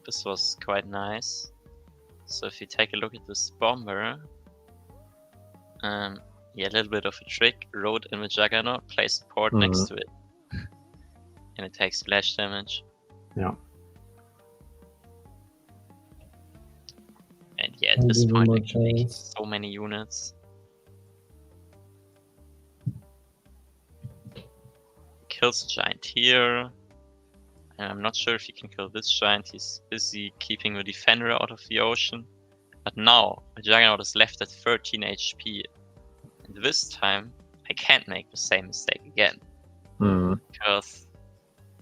this was quite nice. So if you take a look at this bomber, yeah, a little bit of a trick. Road in the Juggernaut, place a port next to it. And it takes splash damage. Yeah. And yeah, at this point I can make so many units. Kills a giant here. And I'm not sure if he can kill this giant. He's busy keeping the defender out of the ocean. But now, the Juggernaut is left at 13 HP. And this time, I can't make the same mistake again. Because,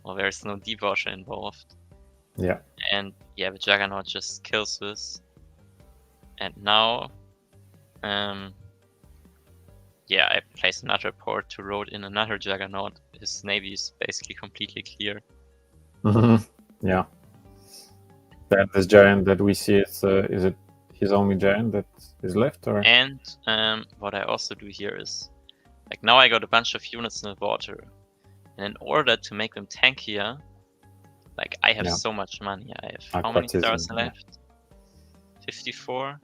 well, there's no deep water involved. Yeah. And yeah, the Juggernaut just kills this. And now, yeah, I place another port to road in another Juggernaut. His navy is basically completely clear. Yeah. That this giant that we see, is it his only giant that is left, or? And what I also do here is, like now I got a bunch of units in the water. And in order to make them tankier, like I have Yeah. so much money. I have how many stars left? 54.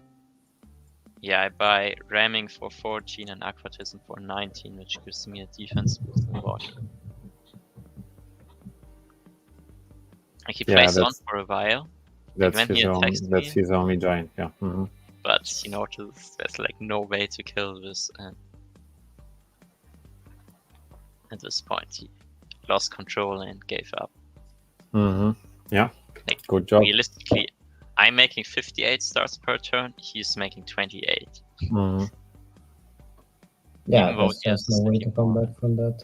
Yeah, I buy ramming for 14 and aquatism for 19, which gives me a defense boost in water. Like he plays on for a while. That's when he attacks that's me, his only giant. Yeah. but he notices there's like no way to kill this, and at this point he lost control and gave up. Yeah. Like, good job. Realistically, I'm making 58 stars per turn. He's making 28. Yeah, Even though there's he has just no way to come back from that.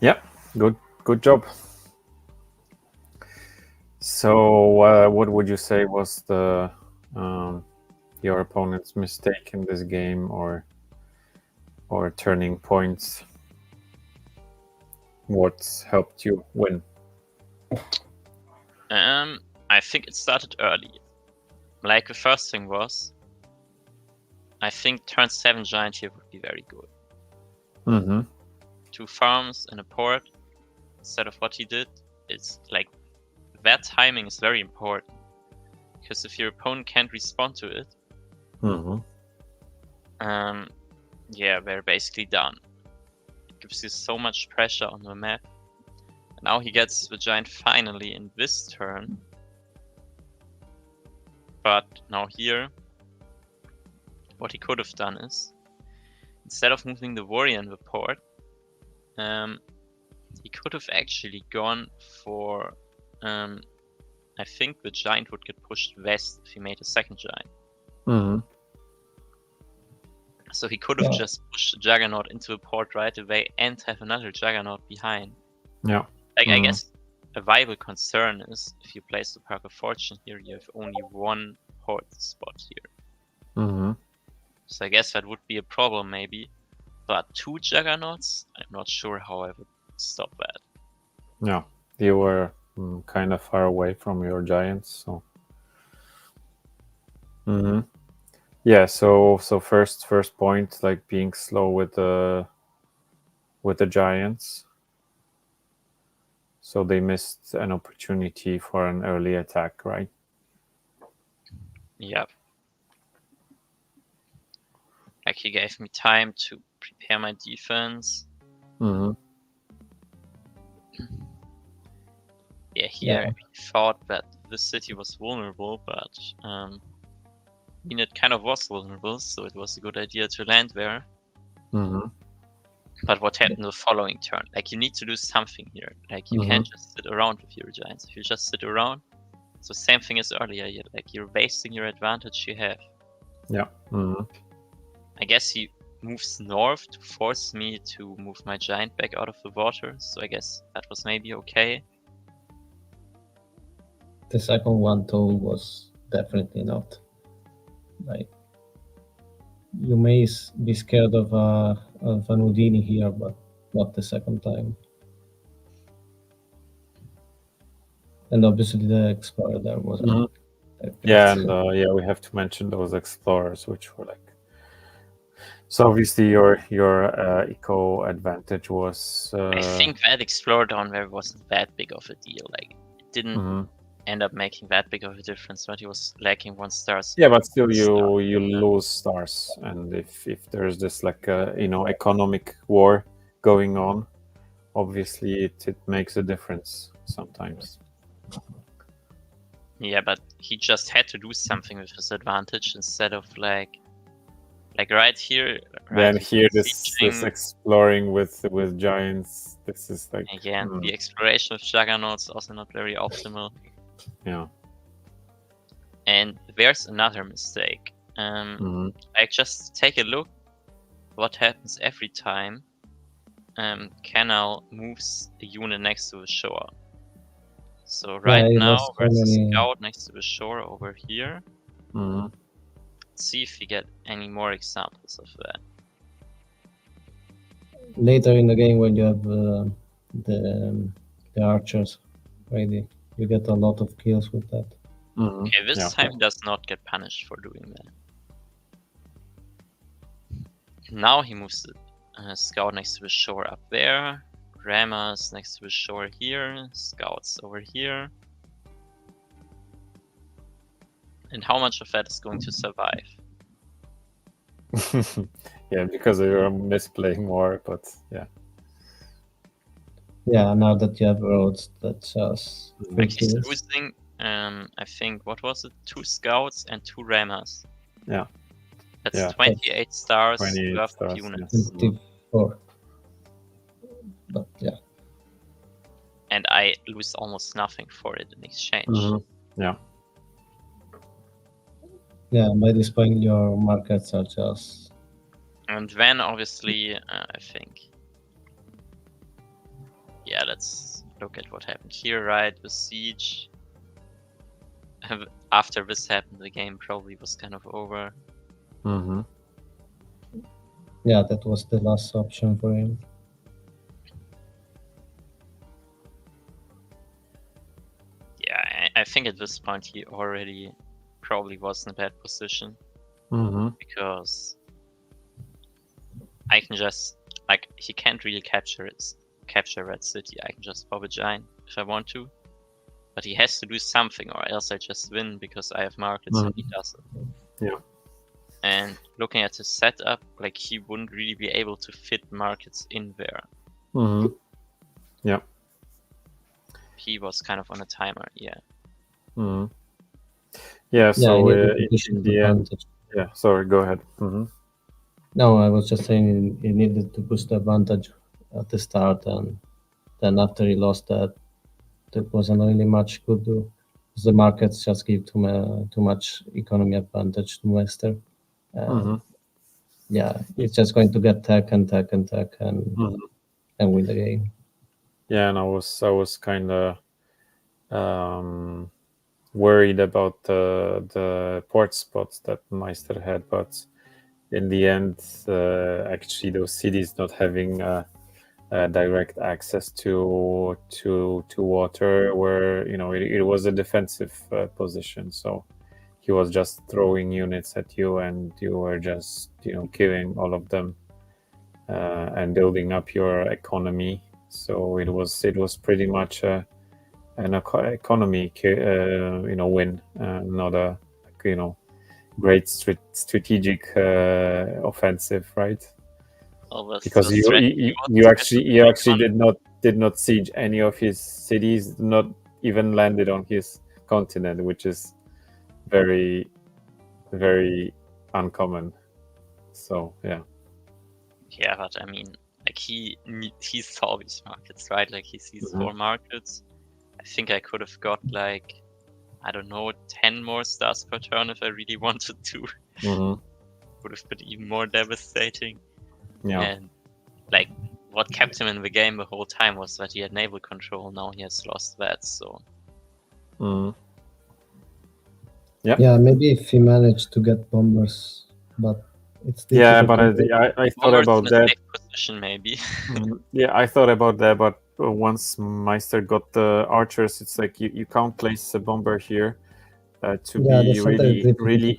Yeah, good job. So, what would you say was the your opponent's mistake in this game, or turning points? What helped you win? I think it started early. Like the first thing was, I think turn 7 giant here would be very good. 2 farms and a port instead of what he did. It's like that timing is very important, because if your opponent can't respond to it, yeah, they're basically done. It gives you so much pressure on the map. And now he gets the giant finally in this turn. But now here, what he could have done is, instead of moving the warrior in the port, he could have actually gone for, I think the giant would get pushed west if he made a second giant. So he could have just pushed the Juggernaut into the port right away and have another Juggernaut behind. Yeah. Like, I guess a viable concern is, if you place the Park of Fortune here, you have only one port spot here. So I guess that would be a problem maybe. But 2 Juggernauts, I'm not sure how I would stop that. Yeah, you were kind of far away from your giants, so. Yeah, so first point, like being slow with the giants. So they missed an opportunity for an early attack, right? Yeah. Like, he gave me time to prepare my defense. Yeah, here he thought that this city was vulnerable, but I mean, it kind of was vulnerable, so it was a good idea to land there. But what happened the following turn? Like, you need to do something here. Like, you can't just sit around with your giants. If you just sit around, so same thing as earlier. Like, you're wasting your advantage you have. Yeah. I guess he moves north to force me to move my giant back out of the water. So I guess that was maybe okay. The second one though was definitely not. Like, you may be scared of an Houdini here, but not the second time. And obviously the Explorer there was. Yeah, and we have to mention those explorers, which were like. So obviously your eco advantage was. I think that Explorer down there wasn't that big of a deal. Like, it didn't end up making that big of a difference, but he was lacking 1 star. Yeah, but still you lose stars, and if there's this like economic war going on, obviously it makes a difference sometimes. Yeah, but he just had to do something with his advantage instead of like right here. Then here this exploring with giants. This is like again the exploration with Juggernauts also not very optimal. Yeah. And there's another mistake. Like, just take a look what happens every time Canal moves a unit next to the shore. So right now there's a scout next to the shore over here. Let's see if we get any more examples of that. Later in the game, when you have the archers ready, you get a lot of kills with that. Okay, this time he does not get punished for doing that. Now he moves the scout next to the shore up there. Rammers next to the shore here. Scouts over here. And how much of that is going to survive? Yeah, because you're misplaying more, but yeah. Yeah, now that you have roads, that's just Like he's losing, I think, what was it? 2 scouts and 2 rammers. Yeah. That's Yeah. 28 stars 28 worth stars, of yeah. units. 24. But yeah. And I lose almost nothing for it in exchange. Yeah. Yeah, by this point your markets are just... And then obviously, I think, yeah, let's look at what happened here, right? The siege. After this happened, the game probably was kind of over. Yeah, that was the last option for him. Yeah, I think at this point he already probably was in a bad position. Because I can just, like, he can't really capture Red City. I can just pop a giant if I want to. But he has to do something, or else I just win because I have markets and he doesn't. Yeah. And looking at his setup, like, he wouldn't really be able to fit markets in there. Yeah. He was kind of on a timer, yeah. Yeah, so in the end, advantage. yeah, sorry, go ahead. No, I was just saying he needed to push the advantage at the start, and then after he lost that, there wasn't really much could do. The markets just give too much economy advantage to Meister. Yeah, it's just going to get tech and win the game. Yeah, and I was kind of worried about the port spots that Meister had, but in the end, actually, those cities not having direct access to water, where it was a defensive position, so he was just throwing units at you, and you were just killing all of them and building up your economy. So it was pretty much an economy win, not a great strategic offensive, right? Because you actually did not siege any of his cities, not even landed on his continent, which is very, very uncommon. So yeah. Yeah, but I mean, like, he saw these markets, right? Like, he sees 4 markets. I think I could have got, like, I don't know, 10 more stars per turn if I really wanted to. Would have been even more devastating. Yeah. And, like, what kept him in the game the whole time was that he had naval control. Now he has lost that, so... Yeah, maybe if he managed to get bombers, but it's yeah, but I thought about that. Position, maybe. Yeah, I thought about that, but once Meister got the archers, it's like you can't place a bomber here to be really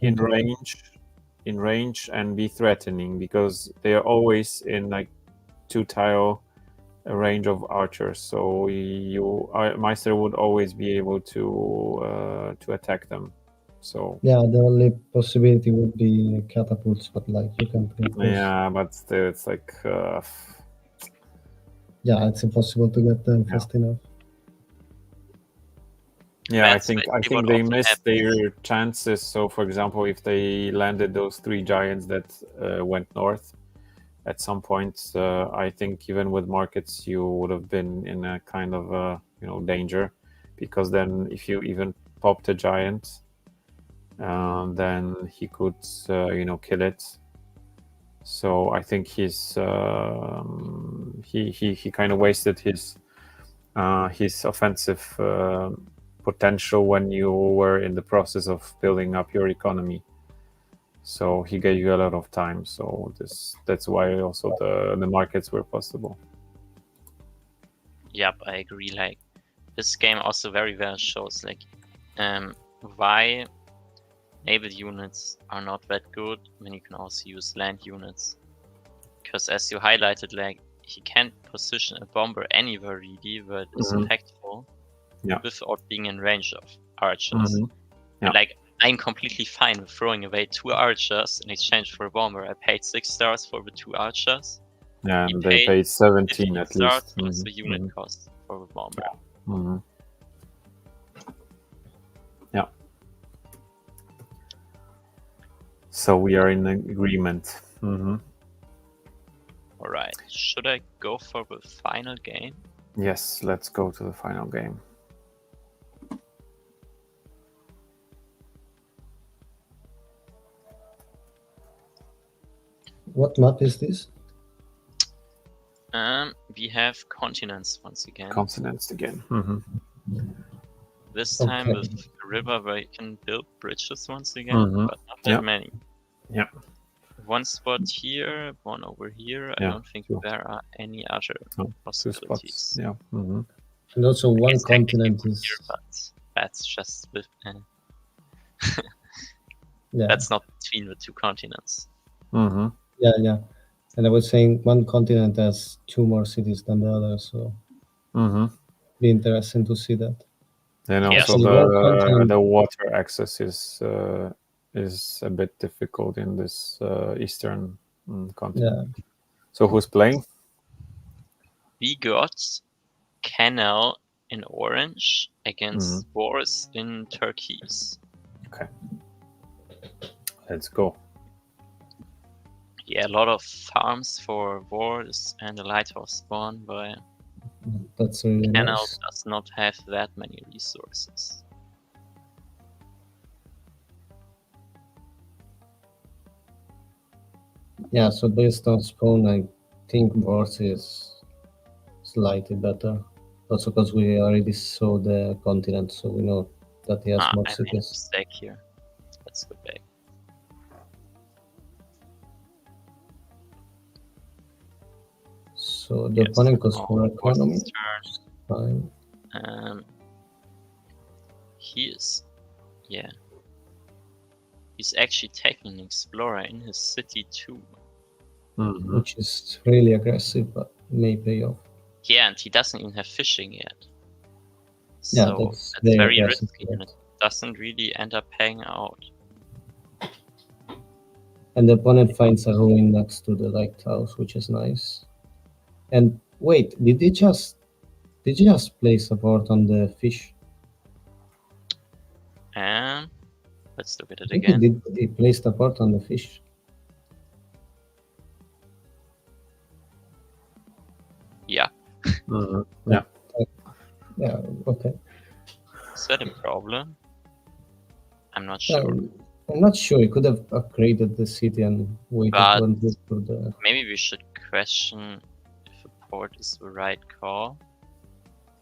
in range and be threatening, because they are always in like 2-tile range of archers. So Meister would always be able to attack them. So yeah, the only possibility would be catapults, but like you can. Yeah, but still, it's like. Yeah, it's impossible to get them fast enough. Yeah, I think they missed their chances. So, for example, if they landed those 3 giants that went north, at some point, I think even with markets, you would have been in a kind of danger, because then if you even popped a giant, then he could kill it. So I think he kind of wasted his offensive potential when you were in the process of building up your economy. So he gave you a lot of time. So that's why also the markets were possible. Yep, I agree. Like, this game also very well shows like why naval units are not that good when you can also use land units. Because as you highlighted, like, he can't position a bomber anywhere really where it is impactful without being in range of archers. And, like, I'm completely fine with throwing away 2 archers in exchange for a bomber. I paid 6 stars for the 2 archers. Yeah, He and they paid 17 at stars least. plus the unit cost for the bomber. Yeah. So we are in agreement. Alright, should I go for the final game? Yes, let's go to the final game. What map is this? We have continents once again. Continents again. This time with a river where you can build bridges once again, but not that many. Yeah. One spot here, one over here. I don't think there are any other possibilities. 2 spots. Yeah. And also one continent is... Here, but that's just with... That's not between the 2 continents. Yeah. And I was saying one continent has 2 more cities than the other, so be interesting to see that. And also the water access is a bit difficult in this eastern continent. Yeah. So who's playing? We got Canal in orange against Boris in turquoise. Okay. Let's go. Yeah, a lot of farms for Boris and a lighthouse spawn, but that's really Canal nice. does not have that many resources. Yeah, so based on spawn, I think Boris is slightly better. Also because we already saw the continent, so we know that he has more I made a cities. mistake here. Let's go back. So the opponent goes for economy. Fine. He's actually taking an explorer in his city too. Which is really aggressive, but may pay off. Yeah, and he doesn't even have fishing yet. Yeah, So that's it's very very aggressive, risky, and it doesn't really end up paying out. And the opponent finds a ruin next to the lighthouse, which is nice. And wait, did you just place support on the fish? Let's look at it I think again. Did he place support on the fish? Yeah. Yeah. Yeah, okay. Is that a problem? I'm not sure. I'm not sure. He could have upgraded the city and waited But for the... maybe we should question if a port is the right call.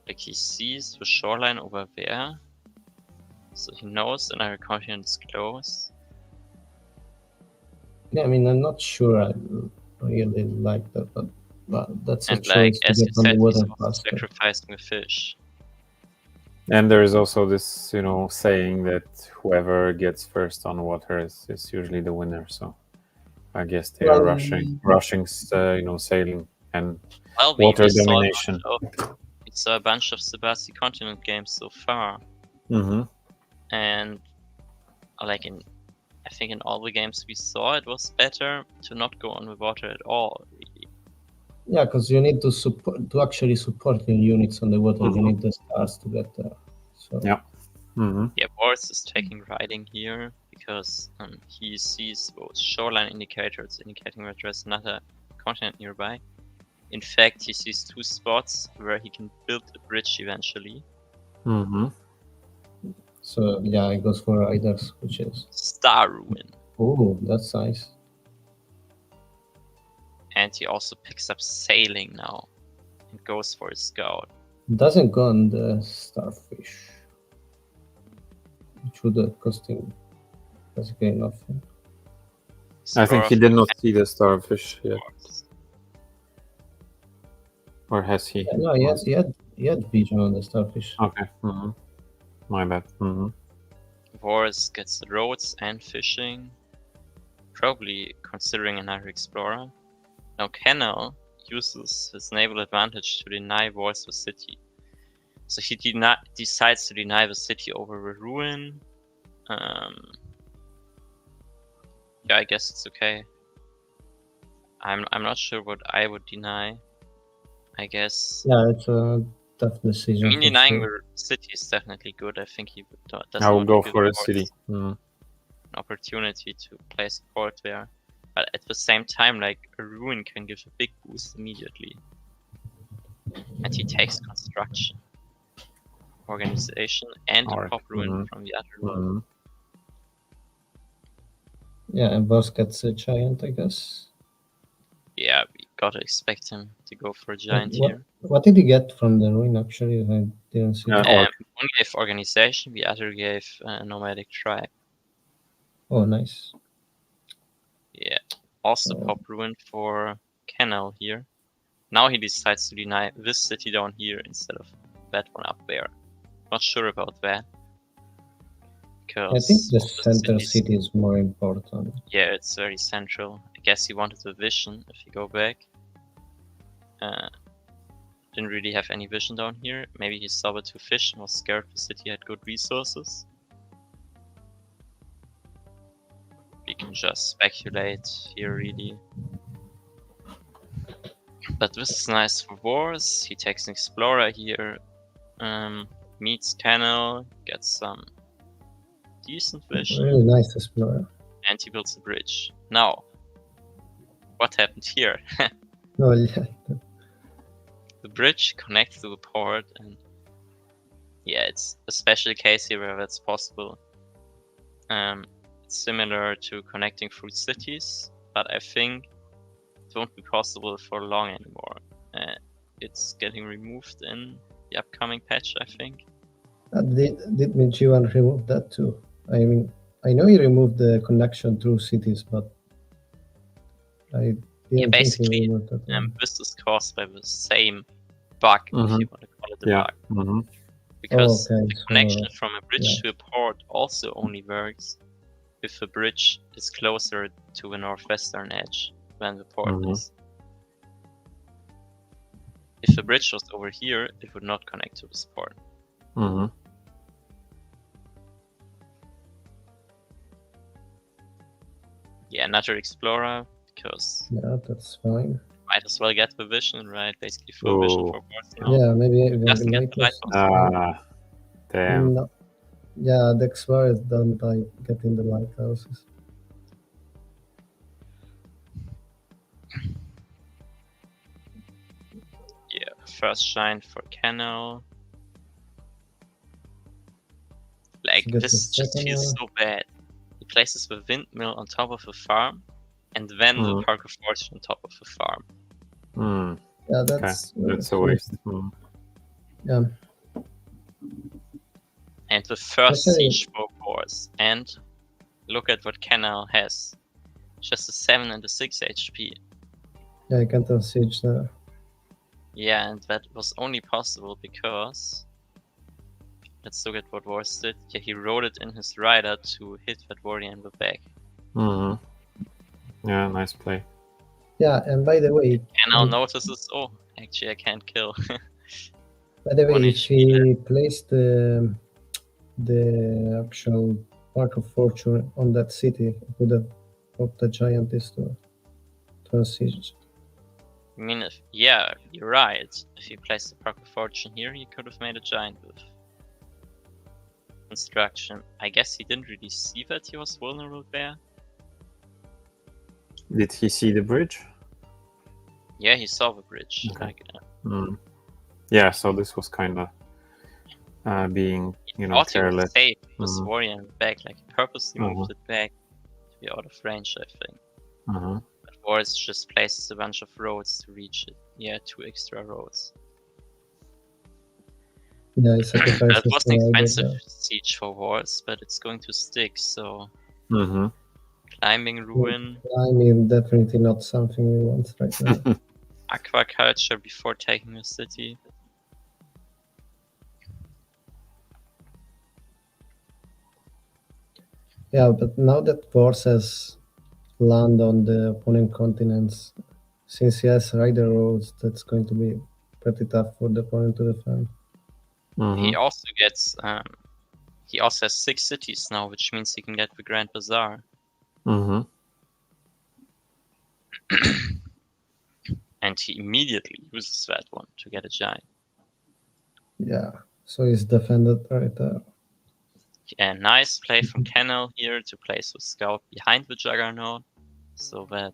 Like, he sees the shoreline over there, so he knows another continent is close. Yeah, I mean, I'm not sure I really like that, but that's a And like, choice to as you get on said, the water he's also faster. sacrificing the fish. And there is also this, saying that whoever gets first on water is usually the winner. So I guess they are rushing, sailing and water domination. We saw a bunch of ZEBASI continent games so far, and like I think in all the games we saw, it was better to not go on the water at all. Really. Yeah, because you need to actually support your units on the water. You need the stars to get there. So. Yeah. Yeah, Boris is taking riding here because he sees those shoreline indicators indicating that there's another continent nearby. In fact, he sees 2 spots where he can build a bridge eventually. So yeah, it goes for riders, which is Star Ruin. Oh, that's nice. And he also picks up sailing now and goes for a scout. Doesn't go on the starfish. It should have cost him basically nothing. I think he did not see the starfish yet. Or has he? Yeah, no, he had vision on the starfish. Okay. My bad. Boris gets roads and fishing. Probably considering another explorer. Now Canal uses his naval advantage to deny wars the city. So he decides to deny the city over a ruin. Yeah, I guess it's okay. I'm not sure what I would deny. I guess. Yeah, it's a tough decision. I mean, for denying sure. the city is definitely good. I think he doesn't I will want go to give for a Boris city. an opportunity to place a port there. But at the same time, like, a ruin can give a big boost immediately. And he takes construction, organization, and a pop ruin from the other one. Yeah, and Boris gets a giant, I guess. Yeah, we gotta expect him to go for a giant here. What did he get from the ruin, actually? I didn't see. One gave organization, the other gave nomadic tribe. Oh, nice. Yeah, also pop ruin for Canal here. Now he decides to deny this city down here instead of that one up there. Not sure about that. I think the center city is more important. Yeah, it's very central. I guess he wanted a vision if you go back. Didn't really have any vision down here. Maybe he saw it to fish and was scared the city had good resources. We can just speculate here, really. But this is nice for wars. He takes an explorer here, meets Canal, gets some decent vision. Really nice explorer. And he builds a bridge. Now, what happened here? Oh, yeah. The bridge connects to the port, and yeah, it's a special case here where that's possible. It's similar to connecting through cities, but I think it won't be possible for long anymore. It's getting removed in the upcoming patch, I think. Did Michiwan remove that too? I mean, I know he removed the connection through cities, but I didn't think he removed that. This is caused by the same bug, if you want to call it a bug. Because the connection from a bridge to a port also only works if the bridge is closer to the northwestern edge than the port is. If the bridge was over here, it would not connect to this port. Yeah, another explorer, because that's fine. Might as well get the vision, right? Basically full vision for Boris now. Yeah, maybe doesn't get the lighthouse. Damn. No. Yeah, the explorers don't get in the lighthouses. Yeah, first shine for Canal. Like, this just feels so bad. He places the windmill on top of the farm, and then the Park of Fortune on top of the farm. Yeah, that's a waste. Yeah. And the first siege for Boris. And look at what Canal has. Just a 7 and a 6 HP. Yeah, I can't siege there. Yeah, and that was only possible because... Let's look at what Boris did. Yeah, he rode it in his rider to hit that warrior in the back. Yeah, nice play. Yeah, and by the way... Canal notices, oh, actually I can't kill. By the way, if he placed the actual Park of Fortune on that city, it would have popped a giant to siege. I mean, yeah, you're right. If you placed the Park of Fortune here, you could have made a giant with construction. I guess he didn't really see that he was vulnerable there. Did he see the bridge? Yeah, he saw the bridge. Okay. Yeah, so this was kind of being, careless. He was warrior in the back, like he purposely moved it back to be out of range, I think. But Boris just places a bunch of roads to reach it. Yeah, 2 extra roads. Yeah, that was an expensive siege for Boris, but it's going to stick, so... Climbing ruin. Climbing, definitely not something we want right now. Aquaculture before taking the city. Yeah, but now that Boris has land on the opponent continents, since he has rider roads, that's going to be pretty tough for the opponent to defend. He also gets he also has 6 cities now, which means he can get the Grand Bazaar. And he immediately uses that one to get a giant. Yeah, so he's defended right there. And nice play from Kennel here to place the scout behind the Juggernaut, so that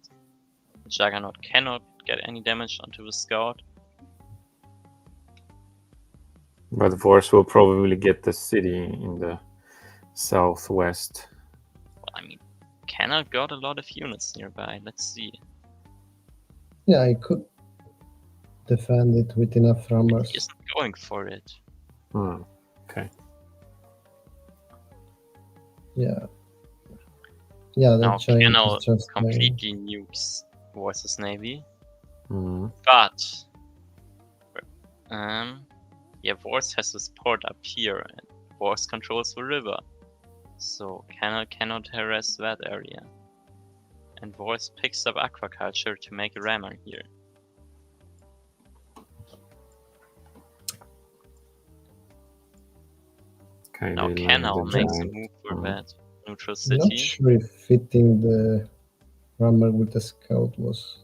the Juggernaut cannot get any damage onto the scout. But Boris will probably get the city in the southwest. Well, I mean, Kennel got a lot of units nearby. Let's see. Yeah, he could defend it with enough rammers. He isn't going for it. Okay. Yeah. Yeah, Now that giant Kennel is just completely nukes Boris's navy. Mhm. But yeah, Boris has his port up here, and Boris controls the river, so Kennel cannot harass that area. And Boris picks up aquaculture to make a rammer here. Okay, Now they land Kennel the makes a giant. move for that neutral I'm not city. sure if fitting the rammer with the scout was.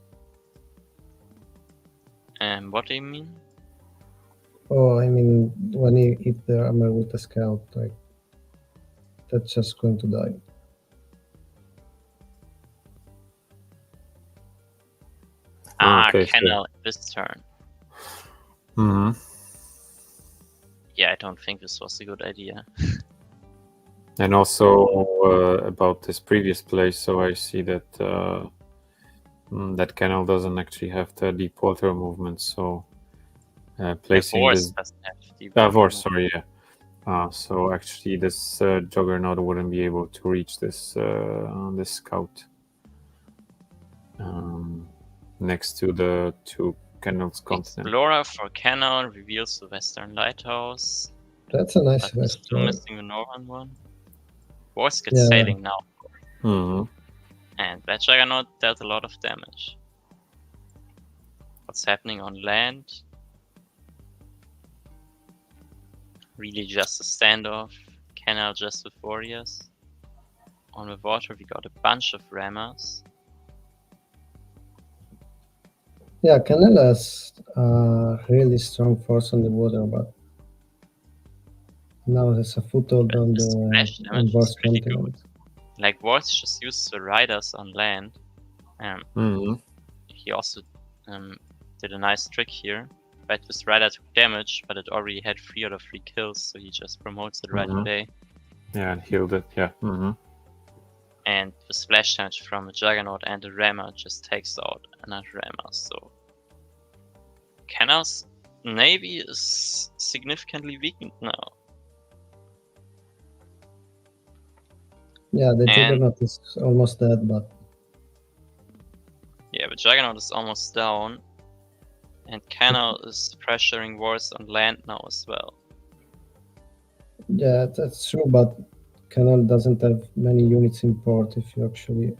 And what do you mean? Oh, I mean, when he hit the rammer with the scout, like, that's just going to die. Okay, Kennel this turn. Yeah, I don't think this was a good idea. And also about this previous play, so I see that that Kennel doesn't actually have the deep water movement, so placing Boris this doesn't have deep water Boris, movement. sorry, yeah. So actually, this Juggernaut wouldn't be able to reach this this scout next to the two Kennel's continent. Explorer for Kennel reveals the western lighthouse. That's a nice But we're vest. still missing the northern one. Boris gets sailing now. And that Juggernaut dealt a lot of damage. What's happening on land? Really just a standoff. Kennel just with warriors. On the water we got a bunch of rammers. Yeah, Kennel has a really strong force on the water, but now there's a foothold on The the splash damage Boris is pretty continent. good. Like Boris just used the riders on land. He also did a nice trick here. But this rider took damage, but it already had 3 out of 3 kills, so he just promotes it right away. Yeah, and healed it, yeah. And the splash damage from a Juggernaut and a rammer just takes out another rammer, so Kennel's navy is significantly weakened now. Yeah, the Juggernaut is almost dead, but yeah, the Juggernaut is almost down, and Kennel is pressuring wars on land now as well. yeah, that's true, but Kennel doesn't have many units in port if you actually.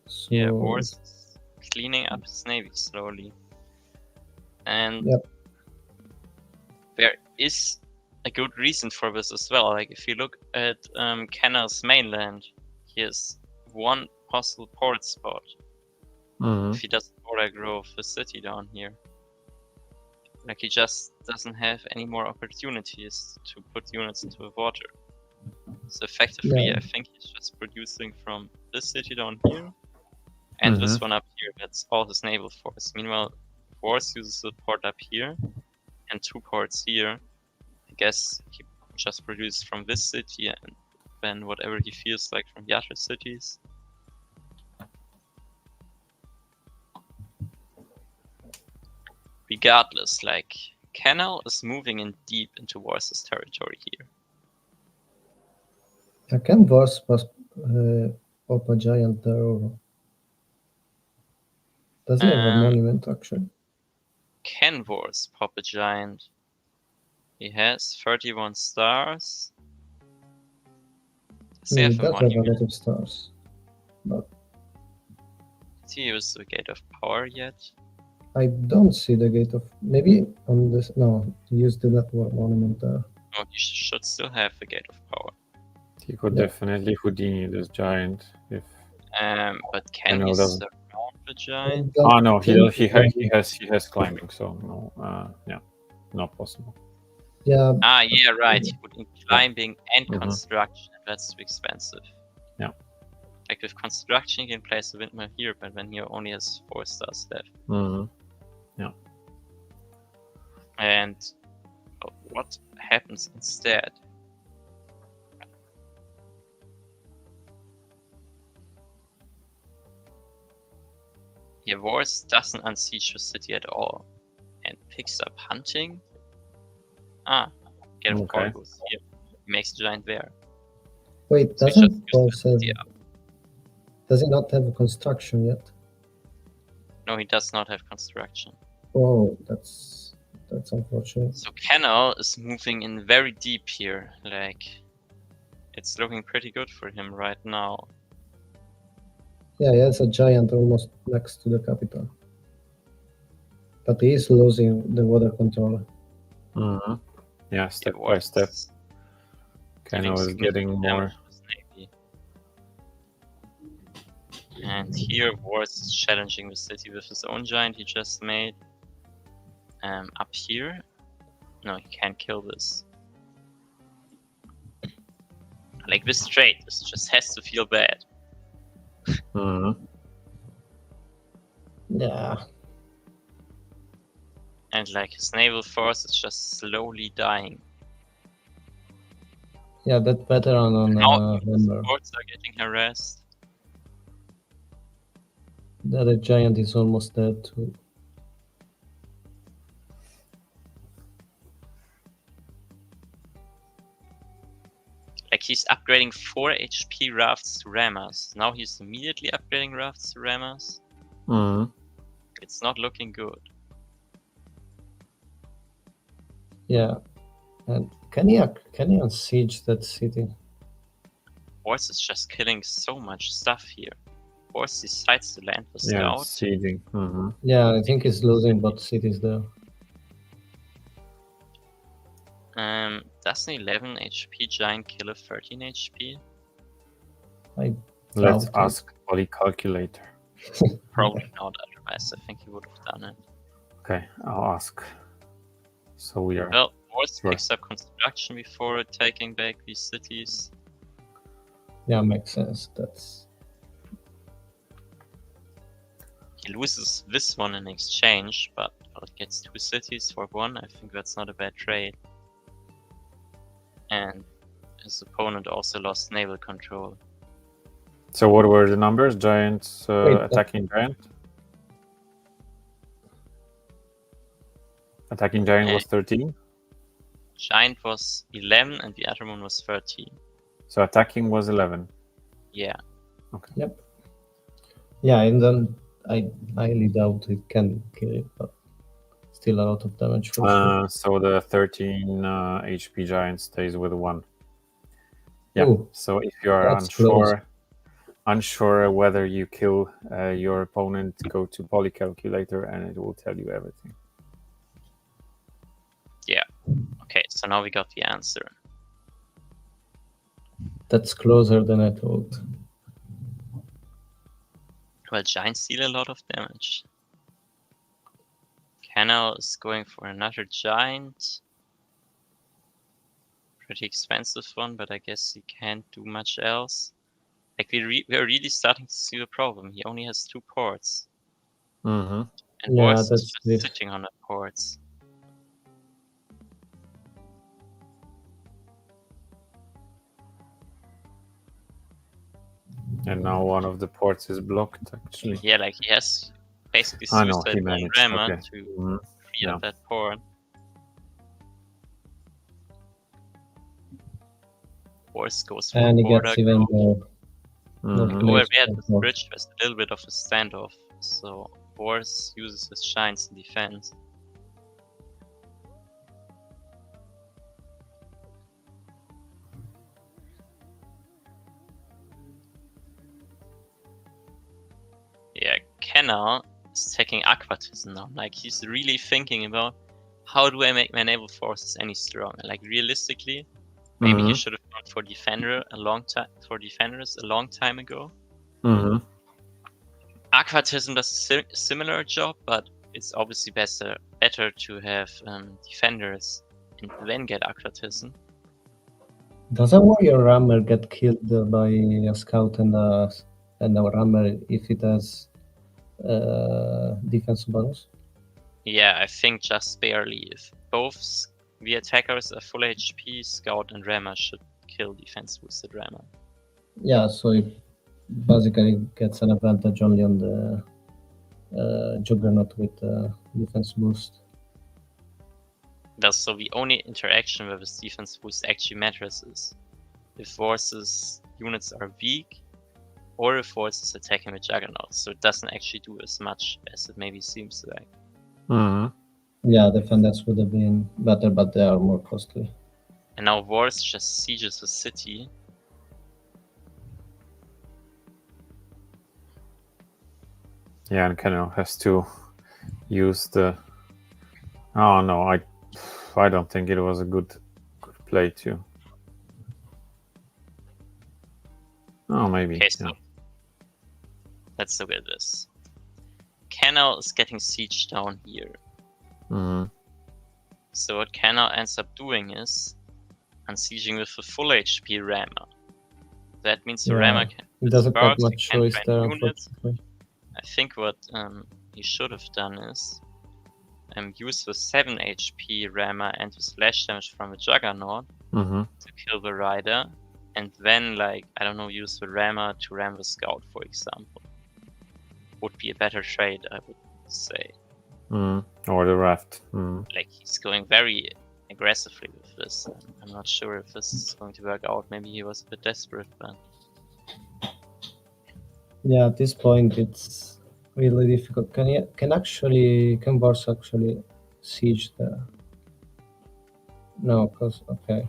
So, yeah, Boris is cleaning up his navy slowly. And there is a good reason for this as well. Like if you look at Kennel's mainland, he has one possible port spot. If he doesn't order grow the city down here. Like he just doesn't have any more opportunities to put units into the water. So effectively I think he's just producing from this city down here and this one up here. That's all his naval force. Meanwhile, Boris uses the port up here and 2 ports here. I guess he just produces from this city and then whatever he feels like from the other cities. Regardless, like, Kennel is moving in deep into Boris's territory here. Can Boris pop a giant there? Or does he have a monument actually? Can Boris pop a giant? He has 31 stars. Does he have a does have a monument? lot of stars. But Do you use the Gate of Power yet? I don't see the gate of... Maybe on this... No, use the network monument there. Oh, you should still have the Gate of Power. He could Yeah. definitely Houdini this giant if. But can know he doesn't. surround the giant? Oh no, he think has climbing, so no, yeah, not possible. Yeah, Ah, yeah, right. He would need climbing and Mhm. construction. That's too expensive. Yeah. Like with construction, you can place a windmill here, but when he only has 4 stars left. Hmm. And what happens instead? Here, Boris doesn't unsiege the city at all and picks up hunting. Ah, get of Okay. goes here. He makes a giant there. wait, So he doesn't just Boris used the have... city up. Does he not have a construction yet? No, he does not have construction. Oh, that's unfortunate. So Canal is moving in very deep here. Like, it's looking pretty good for him right now. Yeah, he has a giant almost next to the capital. But he is losing the water control. Hmm. Yeah, step Yeah, by Boris step. is Canal giving is getting significant more. damage to his navy. And here Boris is challenging the city with his own giant he just made. Up here, no, he can't kill this. Like this trade, this just has to feel bad. Hmm. Yeah, And like his naval force is just slowly dying. yeah, that veteran on Now his Hammer. forts are getting harassed. The other giant is almost dead too. Like he's upgrading 4 HP rafts to rammers. Now he's immediately upgrading rafts to rammers. Hmm. It's not looking good. Yeah, and can he unsiege that city? Boris is just killing so much stuff here. Boris decides to land the Yeah, scout. sieging. Hmm. Yeah, I think he's losing both cities there. Does an 11 HP giant kill a 13 HP? Let's Doubt it. ask Poly Calculator. Probably not, otherwise I think he would have done it. Okay, I'll ask. So we are. Well, Boris Right. picks up construction before taking back these cities. Yeah, makes sense. That's He loses this one in exchange, but gets 2 cities for 1. I think that's not a bad trade. And his opponent also lost naval control. So what were the numbers? Giants Wait, attacking giant. Attacking giant was 13. Giant was 11 and the other one was 13. So attacking was 11. Yeah. Yep. Yeah, and then I highly doubt it can kill it, but still a lot of damage for sure. So the 13 HP giant stays with 1. Yeah. Ooh, So if you are that's close. unsure whether you kill your opponent, go to Poly Calculator and it will tell you everything. Okay, so now we got the answer. That's closer than I thought. Well, giants deal a lot of damage. Canal is going for another giant. Pretty expensive one, but I guess he can't do much else. Like we're really starting to see the problem. He only has 2 ports. Mm-hmm. And Yeah, Boris is that's just it. sitting on the ports. And now one of the ports is blocked, actually. Yeah, like he has basically I know, suicide he one managed, rammer okay. to Mhm. free Yeah. up that port. Boris goes for And he border gets even control. more. Mhm. Not Where place we had this control. bridge, there's a little bit of a standoff. So Boris uses his giants in defense. Yeah, Kenna is taking Aquatism now. Like, he's really thinking about, how do I make my naval forces any stronger? Like, realistically, maybe he should have gone for defenders a long time ago. Aquatism does a similar job, but it's obviously better to have defenders and then get Aquatism. Does a warrior rammer get killed by a scout and a rammer if it has defense bonus? Yeah, I think just barely. If both the attackers are full HP, scout and rammer should kill defense boosted rammer. Yeah, so it basically gets an advantage only on the juggernaut with defense boost. So the only interaction where this defense boost actually matters is if forces units are weak, or if forces attacking with juggernaut. So it doesn't actually do as much as it maybe seems like. Yeah, defenders would have been better, but they are more costly. And now Boris just sieges the city. Yeah, and Kenna has to use the. Oh no, I don't think it was a good play too. Oh, maybe. Okay, so let's look at this. Kenna is getting sieged down here. So what Kenna ends up doing is unsieging with a full HP rammer. That means the rammer can. He doesn't have sparks, much he can choice train there, units. unfortunately. I think what he should have done is use the 7 HP rammer and the slash damage from the juggernaut to kill the rider, and then, like, I don't know, use the rammer to ram the scout, for example. Would be a better trade, I would say. Or the raft. Like, he's going very aggressively with this. I'm not sure if this is going to work out. Maybe he was a bit desperate, but Yeah, at this point it's really difficult. Can Boris actually siege the? No, because okay.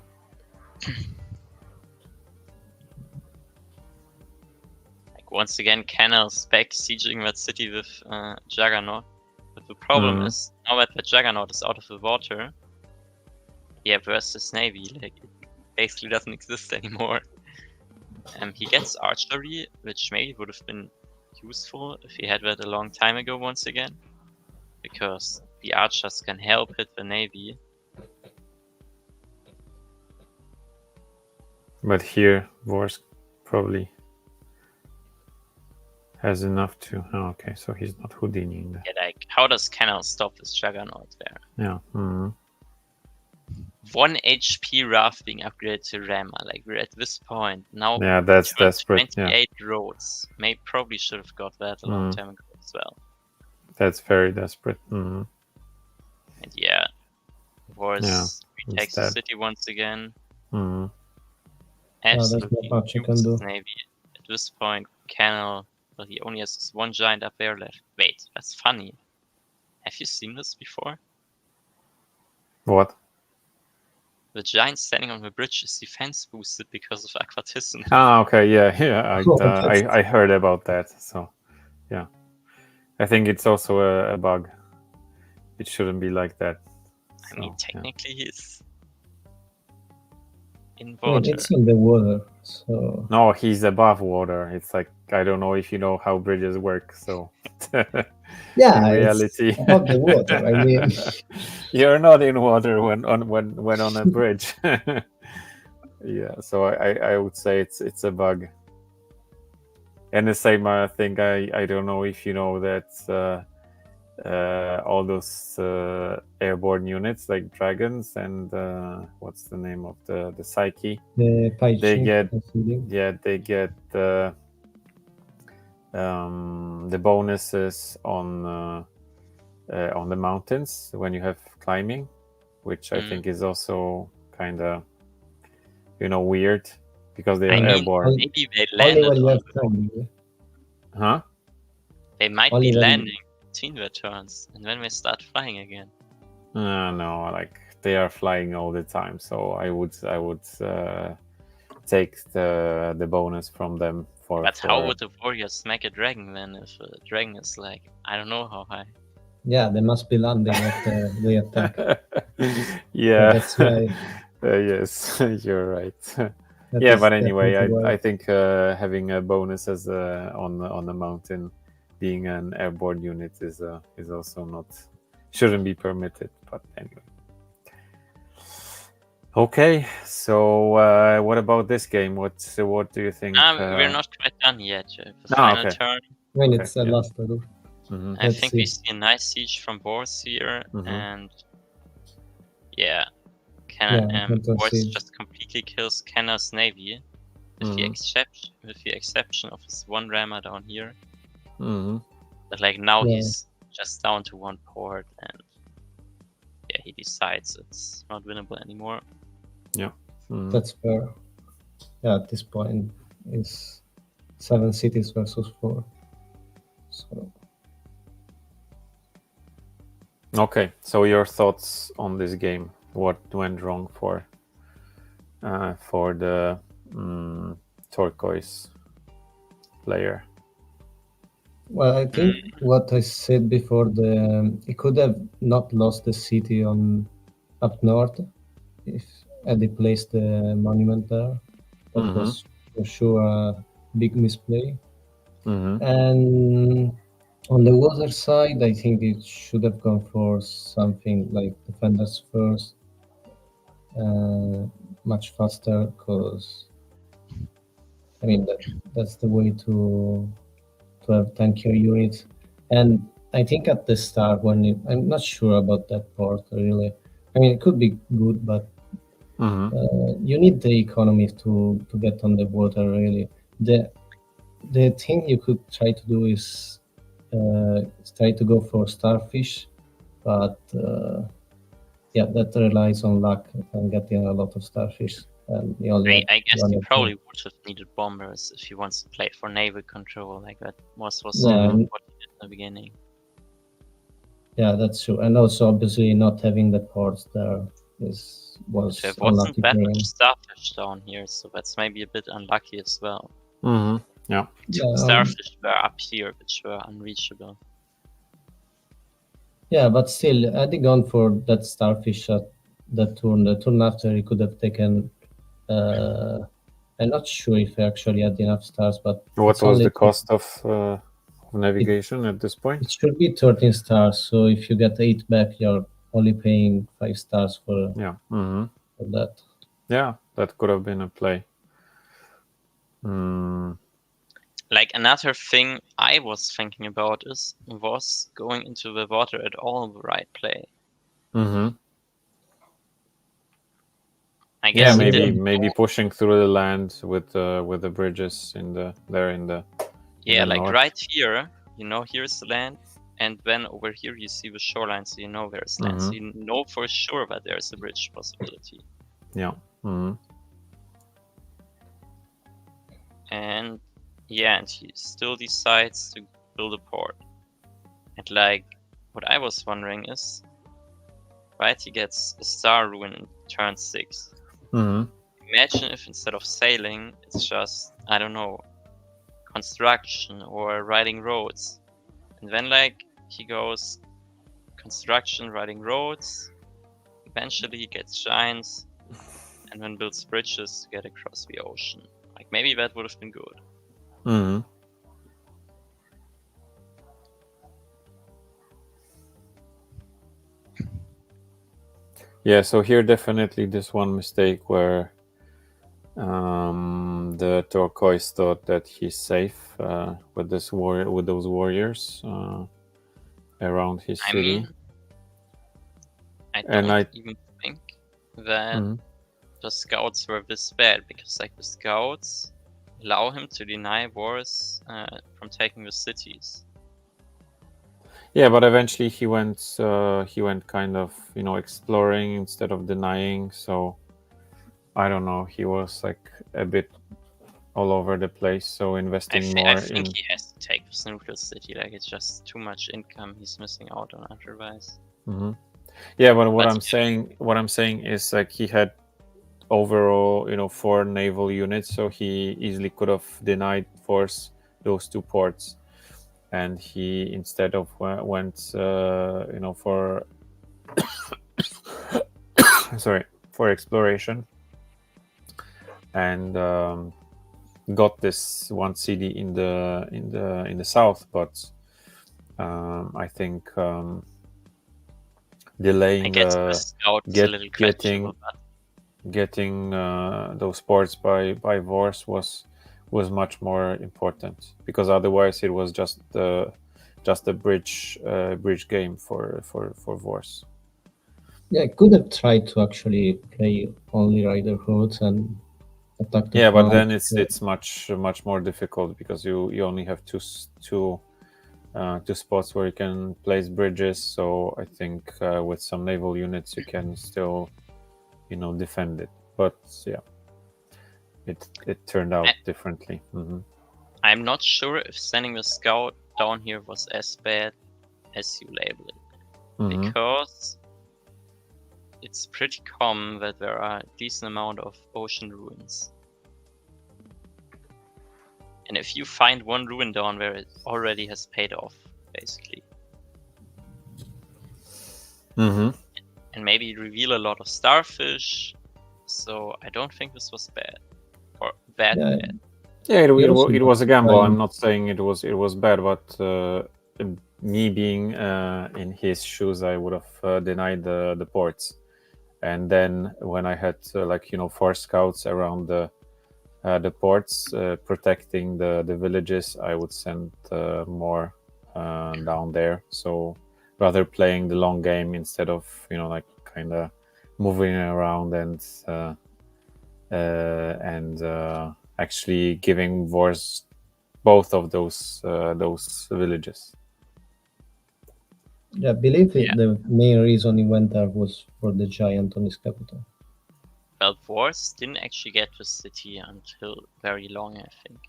like, once again, Kenna's back sieging that city with Juggernaut. But the problem is, now that the Juggernaut is out of the water, yeah, versus Navy, like, it basically doesn't exist anymore. He gets archery, which maybe would have been useful if he had that a long time ago once again, because the archers can help hit the Navy. But here, Boris probably has enough to. Oh, okay, so he's not Houdiniing that. Yeah, like, how does Kenna stop this Juggernaut there? Yeah. 1 HP Raft being upgraded to Rammer. Like, we're at this point now. Yeah, that's desperate. 28 roads. Probably should have got that a long time ago as well. That's very desperate. And yeah, Boris retakes the city once again. Absolutely there's not much you can uses do. Navy. At this point, Canal, well, he only has this one giant up there left. Wait, that's funny. Have you seen this before? What? The giant standing on the bridge is defense boosted because of Aquatism. Ah, okay, yeah. I heard about that. So, yeah, I think it's also a bug. It shouldn't be like that. I mean, technically, he's in I mean, water. it's in the water, so No, he's above water. It's like, I don't know if you know how bridges work. So, yeah, in reality, it's above the water. I mean, you're not in water when on a bridge. Yeah, so I would say it's a bug. And the same thing, I don't know if you know that all those airborne units like dragons and what's the name of the Psyche? the Pai They Chi, get I think. the bonuses on the mountains when you have climbing, which I think is also kind of weird because they are airborne. Maybe they Only landed when you on have climbing. Huh? They might Only be when- landing between their turns, and then they start flying again. No, like they are flying all the time. So I would take the bonus from them But how would the warrior smack a dragon then if a dragon is like, I don't know how high? Yeah, they must be landing after the attack. Yeah, that's why. Yes, you're right. That Yeah, is but anyway, definitely why. I think having a bonus as on the mountain, being an airborne unit is also not, shouldn't be permitted. But anyway. Okay, so what about this game? What do you think? We're not quite done yet. The final okay. turn. I mean, it's the yeah. last turn. Mhm. I Let's think see. we see a nice siege from Boris here, and yeah, Boris siege. just completely kills Kenner's navy, with the exception of his one rammer down here. But like now he's just down to one port, and yeah, he decides it's not winnable anymore. Yeah, that's fair. Yeah, at this point it's 7 cities versus 4. So okay, so your thoughts on this game? What went wrong for the turquoise player? Well, I think what I said before, he could have not lost the city on up north if Eddie placed the monument there. That was for sure a big misplay. And on the water side, I think it should have gone for something like defenders first, much faster, because I mean that's the way to have tankier units. And I think at the start, I'm not sure about that part really. I mean, it could be good, but you need the economy to get on the water really. The thing you could try to do is try to go for starfish, but yeah, that relies on luck and getting a lot of starfish. And I guess you probably would have needed bombers if you want to play for naval control, like that was what you did in the beginning. Yeah, that's true. And also, obviously, not having the ports there was there wasn't that much starfish down here, so that's maybe a bit unlucky as well. Yeah. Two starfish were up here, which were unreachable. Yeah, but still, had he gone for that starfish at that turn, the turn after he could have taken. I'm not sure if he actually had enough stars, but what was the cost of navigation at this point? It should be 13 stars. So if you get 8 back, you're only paying 5 stars for for that. Yeah, that could have been a play. Like another thing I was thinking about was going into the water at all the right play. I guess maybe pushing through the land with the bridges in the like north. right here, here's the land, and then over here you see the shoreline, so you know there's land, so you know for sure that there's a bridge possibility. Yeah. And and he still decides to build a port. And like, what I was wondering is, right, he gets a star ruin in turn 6. Imagine if instead of sailing, it's just, I don't know, construction or riding roads. And then like, he goes construction, riding roads, eventually he gets giants, and then builds bridges to get across the ocean. Like, maybe that would have been good. Yeah, so here definitely this one mistake where the turquoise thought that he's safe with those warriors around his city. I don't even think that the scouts were this bad, because like the scouts allow him to deny Boris from taking the cities. Yeah, but eventually he went kind of exploring instead of denying. So I don't know. He was like a bit all over the place. So investing more. I think he has to take this neutral city. Like, it's just too much income he's missing out on otherwise. Yeah, but what I'm saying is like he had overall, 4 naval units, so he easily could have denied force those 2 ports, and he instead of went for sorry, for exploration, and got this one city in the south, but I think delaying I guess the scout is a little questionable, getting those ports by Vors was much more important, because otherwise it was just a bridge game for Vors. Yeah, I could have tried to actually play only Rider Hoods and attack the Yeah, but front. then it's much more difficult, because you only have two spots where you can place bridges. So I think with some naval units you can still defend it. But yeah, it turned out differently. I'm not sure if sending the scout down here was as bad as you label it, because it's pretty common that there are a decent amount of ocean ruins. And if you find one ruin down where it already has paid off, basically. And maybe reveal a lot of starfish. So I don't think this was bad. Or that bad. Yeah, it was a gamble. I'm not saying it was bad, but me being in his shoes, I would have denied the ports. And then when I had 4 scouts around the ports protecting the villages, I would send more down there. So rather playing the long game instead of kind of moving around and actually giving Vors both of those villages. Yeah, I believe the main reason he went there was for the giant on his capital. Well, Vors didn't actually get to the city until very long, I think.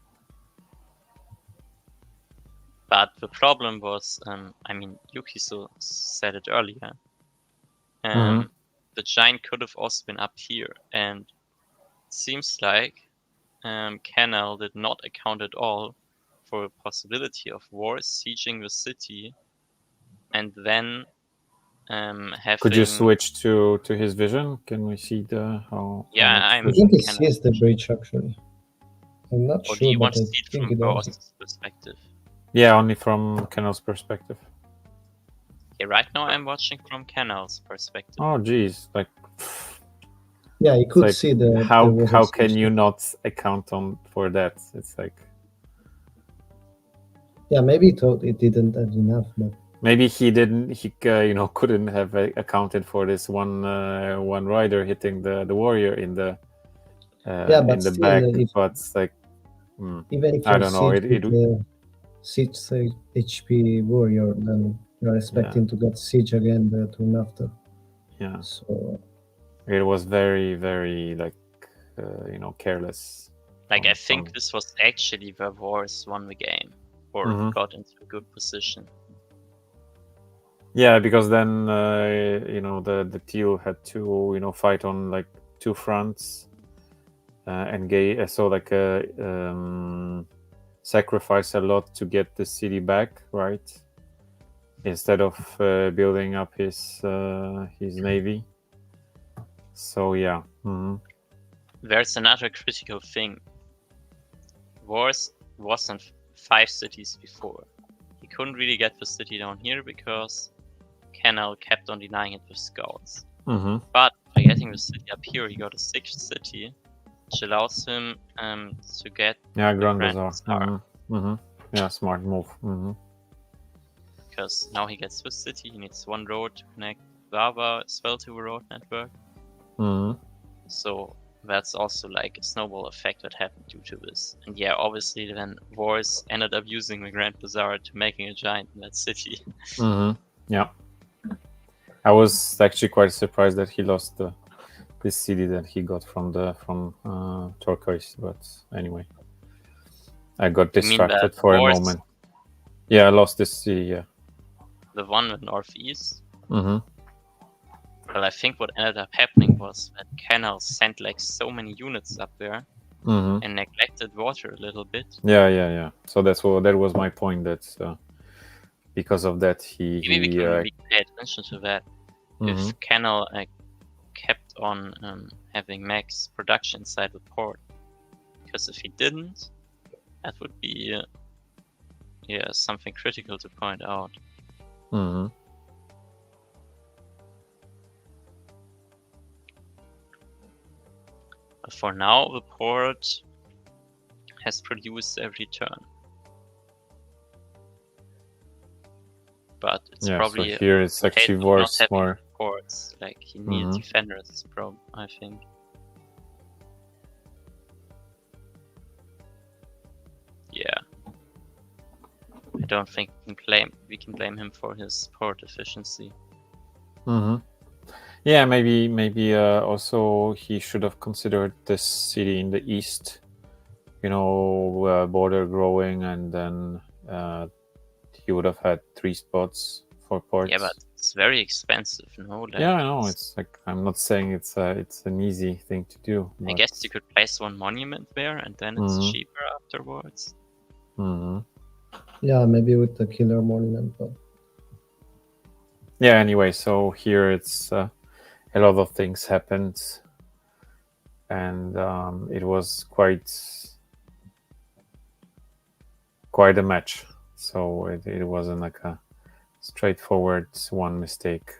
But the problem was, Yukiso said it earlier. The giant could have also been up here, and it seems like Canal did not account at all for the possibility of Vors sieging the city, and then having... Could you switch to his vision? Can we see how? Yeah, I think he sees the bridge actually. I'm not sure. Do you want but to I see it think from it was. Boris' perspective? Yeah, only from Canal's perspective. Yeah, right now I'm watching from Canal's perspective. Oh, geez, Yeah, he could see the. How can you not account for that? It's like. Yeah, maybe he thought it didn't have enough, but. Maybe he didn't. He couldn't have accounted for this one rider hitting the warrior in the but in the still, back. if, but like, even if I don't know. It 6 HP warrior, then you're expecting to get siege again the turn after. Yeah. So it was very, very careless. Like I think this was actually where Boris won the game or got into a good position. Yeah, because then the teal had to fight on 2 fronts and sacrifice a lot to get the city back, right? Instead of building up his navy. So yeah. There's another critical thing. Wars wasn't 5 cities before. He couldn't really get the city down here because Canal kept on denying it with scouts. But by getting the city up here, he got a 6th city, which allows him to get Grand Bazaar. Yeah, smart move. Because now he gets this city, he needs 1 road to connect Lava as well to the road network. So that's also like a snowball effect that happened due to this. And yeah, obviously then Boris ended up using the Grand Bazaar to making a giant in that city. Yeah. I was actually quite surprised that he lost this city that he got from Turquoise, but anyway. I got distracted for a moment. Yeah, I lost this city, yeah. The one in northeast? Well, I think what ended up happening was that Canal sent like so many units up there and neglected water a little bit. Yeah. So that was my point. That because of that, Maybe we can really pay attention to that. If Canal kept on having max production inside the port, because if he didn't, that would be something critical to point out. Mhm. But for now, the port has produced every turn. But it's probably so here it's actually worse. More ports, like he needs defenders, I think. Yeah. I don't think we can blame him for his port efficiency. Yeah, maybe also he should have considered this city in the east, border growing, and then he would have had 3 spots for ports. Yeah, but it's very expensive, no? Like, yeah, I know. It's like, I'm not saying it's an easy thing to do. I guess you could place one monument there, and then it's cheaper afterwards. Yeah, maybe with the killer monument, but yeah. Anyway, so here it's a lot of things happened, and it was quite a match. So it wasn't like a straightforward one mistake.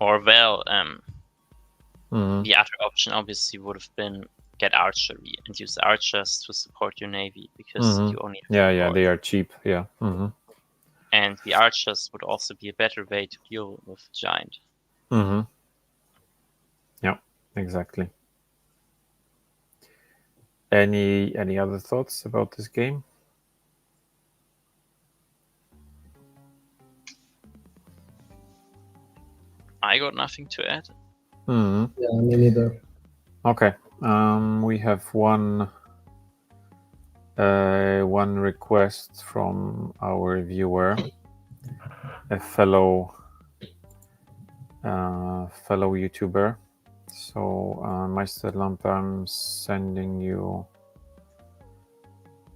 Or well, the other option obviously would have been get archery and use archers to support your navy, because you only have they are cheap. Yeah. And the archers would also be a better way to deal with giant. Yeah, exactly. Any other thoughts about this game? I got nothing to add. Yeah, me neither. Okay. We have one request from our viewer, a fellow YouTuber. So, Meisterlapme, I'm sending you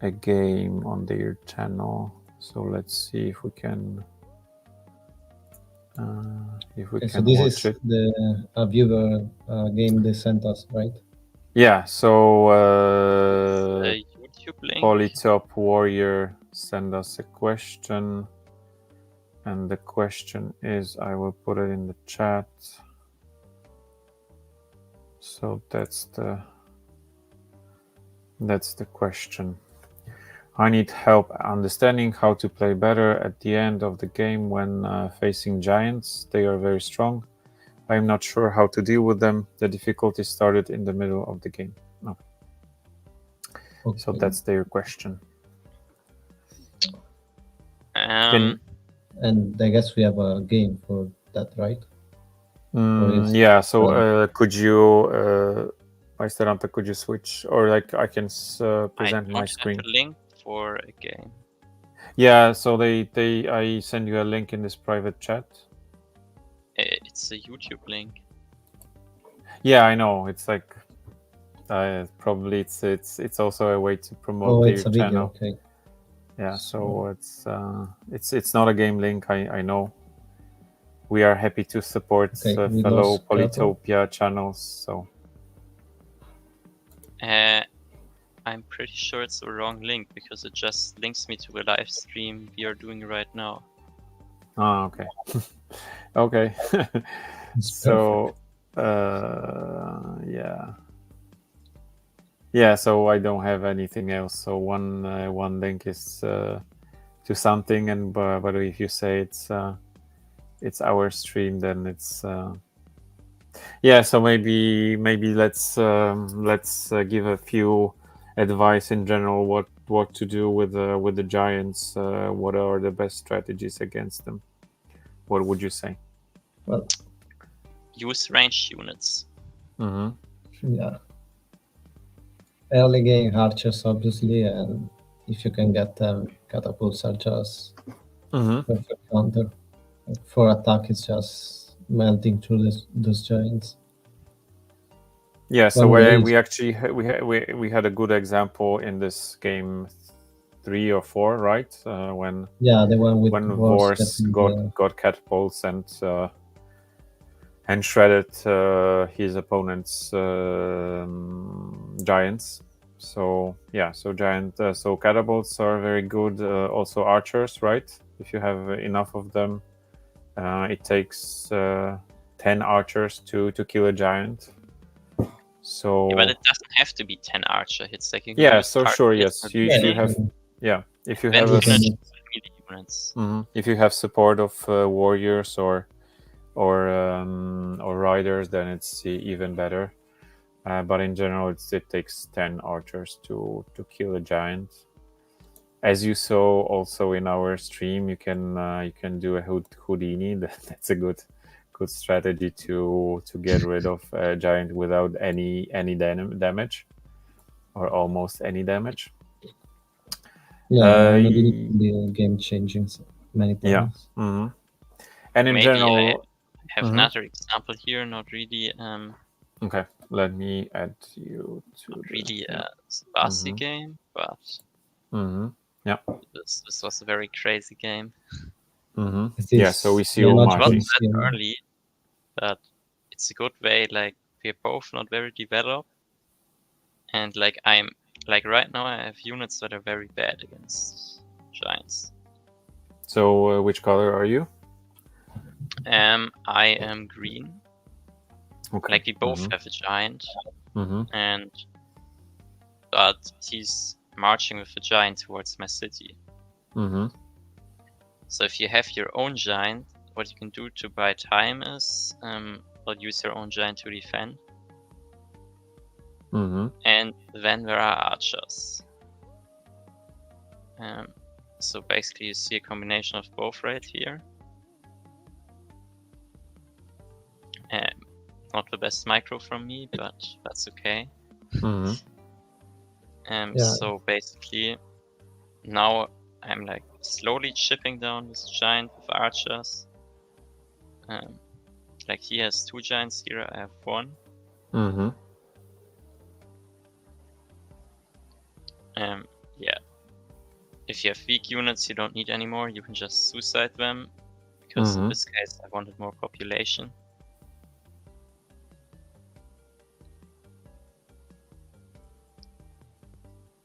a game on their channel. So let's see if we can So this watch is it. the viewer game they sent us, right? Yeah. So The YouTube link. Polytop Warrior send us a question, and the question is, I will put it in the chat. So that's the question. I need help understanding how to play better at the end of the game when facing giants. They are very strong. I'm not sure how to deal with them. The difficulty started in the middle of the game. No. Okay. So that's their question. And I guess we have a game for that, right? Yeah. So could you, Meisterlapme, could you switch, or like I can present my screen? I don't have a link for a game. Yeah. So I send you a link in this private chat. It's a YouTube link. Yeah, I know. It's like probably it's also a way to promote their it's a channel. video. Okay. Yeah, so it's not a game link. I know. We are happy to support fellow Polytopia channels. So I'm pretty sure it's the wrong link, because it just links me to a live stream we are doing right now. Ah, okay. Okay. So yeah. So I don't have anything else. So one link is to something, and but if you say it's our stream, then it's yeah. So maybe let's give a few advice in general what to do with the giants. What are the best strategies against them? What would you say? Well, use ranged units. Yeah. Early game archers, obviously, and if you can get them, catapults are just perfect counter. For attack, it's just melting through those giants. Yeah, so One way we actually we had a good example in this game 3 or 4, right? When the one with when Boris Boris getting got catapults and shredded his opponent's giants. So yeah, so so catapults are very good. Also archers, right? If you have enough of them, it takes 10 archers to kill a giant. So Yeah, but it doesn't have to be 10 archer hits. Like you can yeah, use so target sure, hits yes. or If you melee. have if you Then have you a can adjust melee units. if you have support of warriors or riders, then it's even better. But in general, it takes 10 archers to kill a giant. As you saw also in our stream, you can do a Houdini. That's a good strategy to get rid of a giant without any damage or almost any damage. Houdini can be game changing many times. Yeah. Mm-hmm. And in Maybe general, I have another example here. Not really. Okay, let me add you to not the, really a ZEBASI game, but yeah. This was a very crazy game. Yeah, so we see It Omagi. wasn't that early, but it's a good way. Like we're both not very developed, and like I'm like right now I have units that are very bad against giants. So which color are you? I am green. Okay. Like we both have a giant, and but he's marching with a giant towards my city. So if you have your own giant, what you can do to buy time is use your own giant to defend. And then there are archers. So basically you see a combination of both right here. Not the best micro from me, but that's okay. So basically now I'm like slowly chipping down this giant with archers. Like he has 2 giants here, I have 1. Yeah. If you have weak units, you don't need any more. You can just suicide them, because in this case I wanted more population.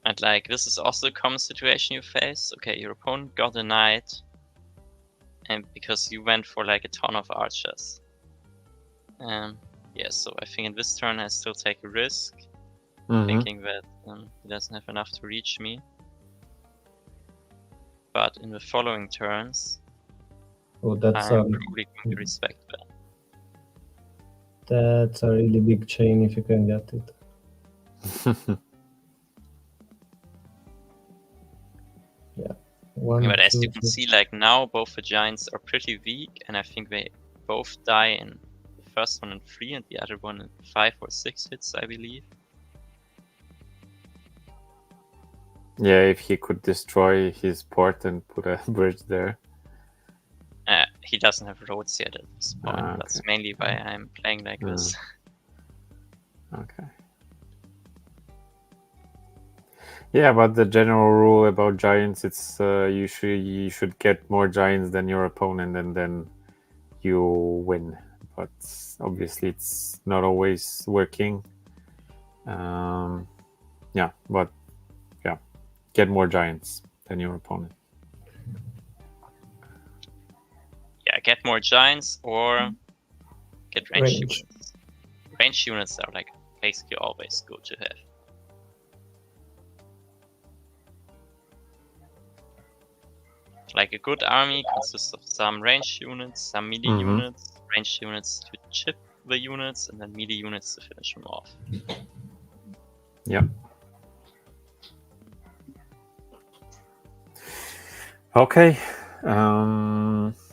And like this is also a common situation you face. Okay, your opponent got a knight, and because you went for like a ton of archers. Yeah, so I think in this turn I still take a risk, thinking that he doesn't have enough to reach me. But in the following turns, I'm probably going to respect that. That's a really big chain if you can get it. Yeah. But as you can see, like now both the giants are pretty weak, and I think they both die in the first one in 3 and the other one in 5 or 6 hits, I believe. Yeah, if he could destroy his port and put a bridge there. He doesn't have roads yet at this point. Okay. That's mainly why I'm playing like this. Okay. Yeah, but the general rule about giants, it's you should get more giants than your opponent, and then you win. But obviously, it's not always working. Yeah, but yeah, get more giants than your opponent. Yeah, get more giants or get range units. Range units are like basically always good to have. Like a good army consists of some range units, some melee units, range units to chip the units, and then melee units to finish them off. Yeah. Okay.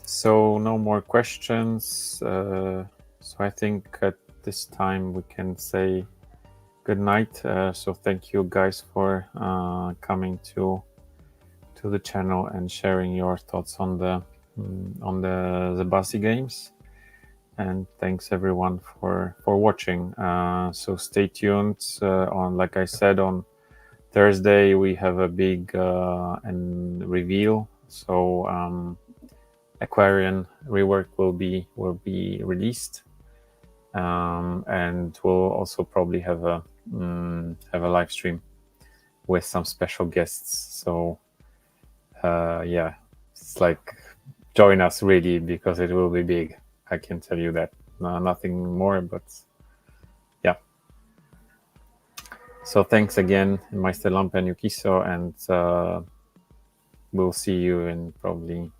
So no more questions. So I think at this time we can say good night. So thank you guys for coming to the channel and sharing your thoughts on the ZEBASI games. and thanks everyone for watching. So stay tuned. Like I said, on Thursday we have a big and reveal. So Aquarian rework will be released, and we'll also probably have a live stream with some special guests. So yeah, it's like join us really, because it will be big. I can tell you that. Nothing more, but yeah. So thanks again, Meisterlapme and Yukiso, and we'll see you in probably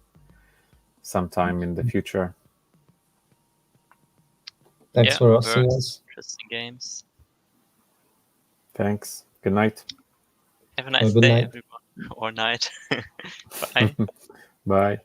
sometime in the future. Thanks for hosting us. Interesting games. Thanks. Good night. Have a nice good day, night. everyone, or night. Bye. Bye.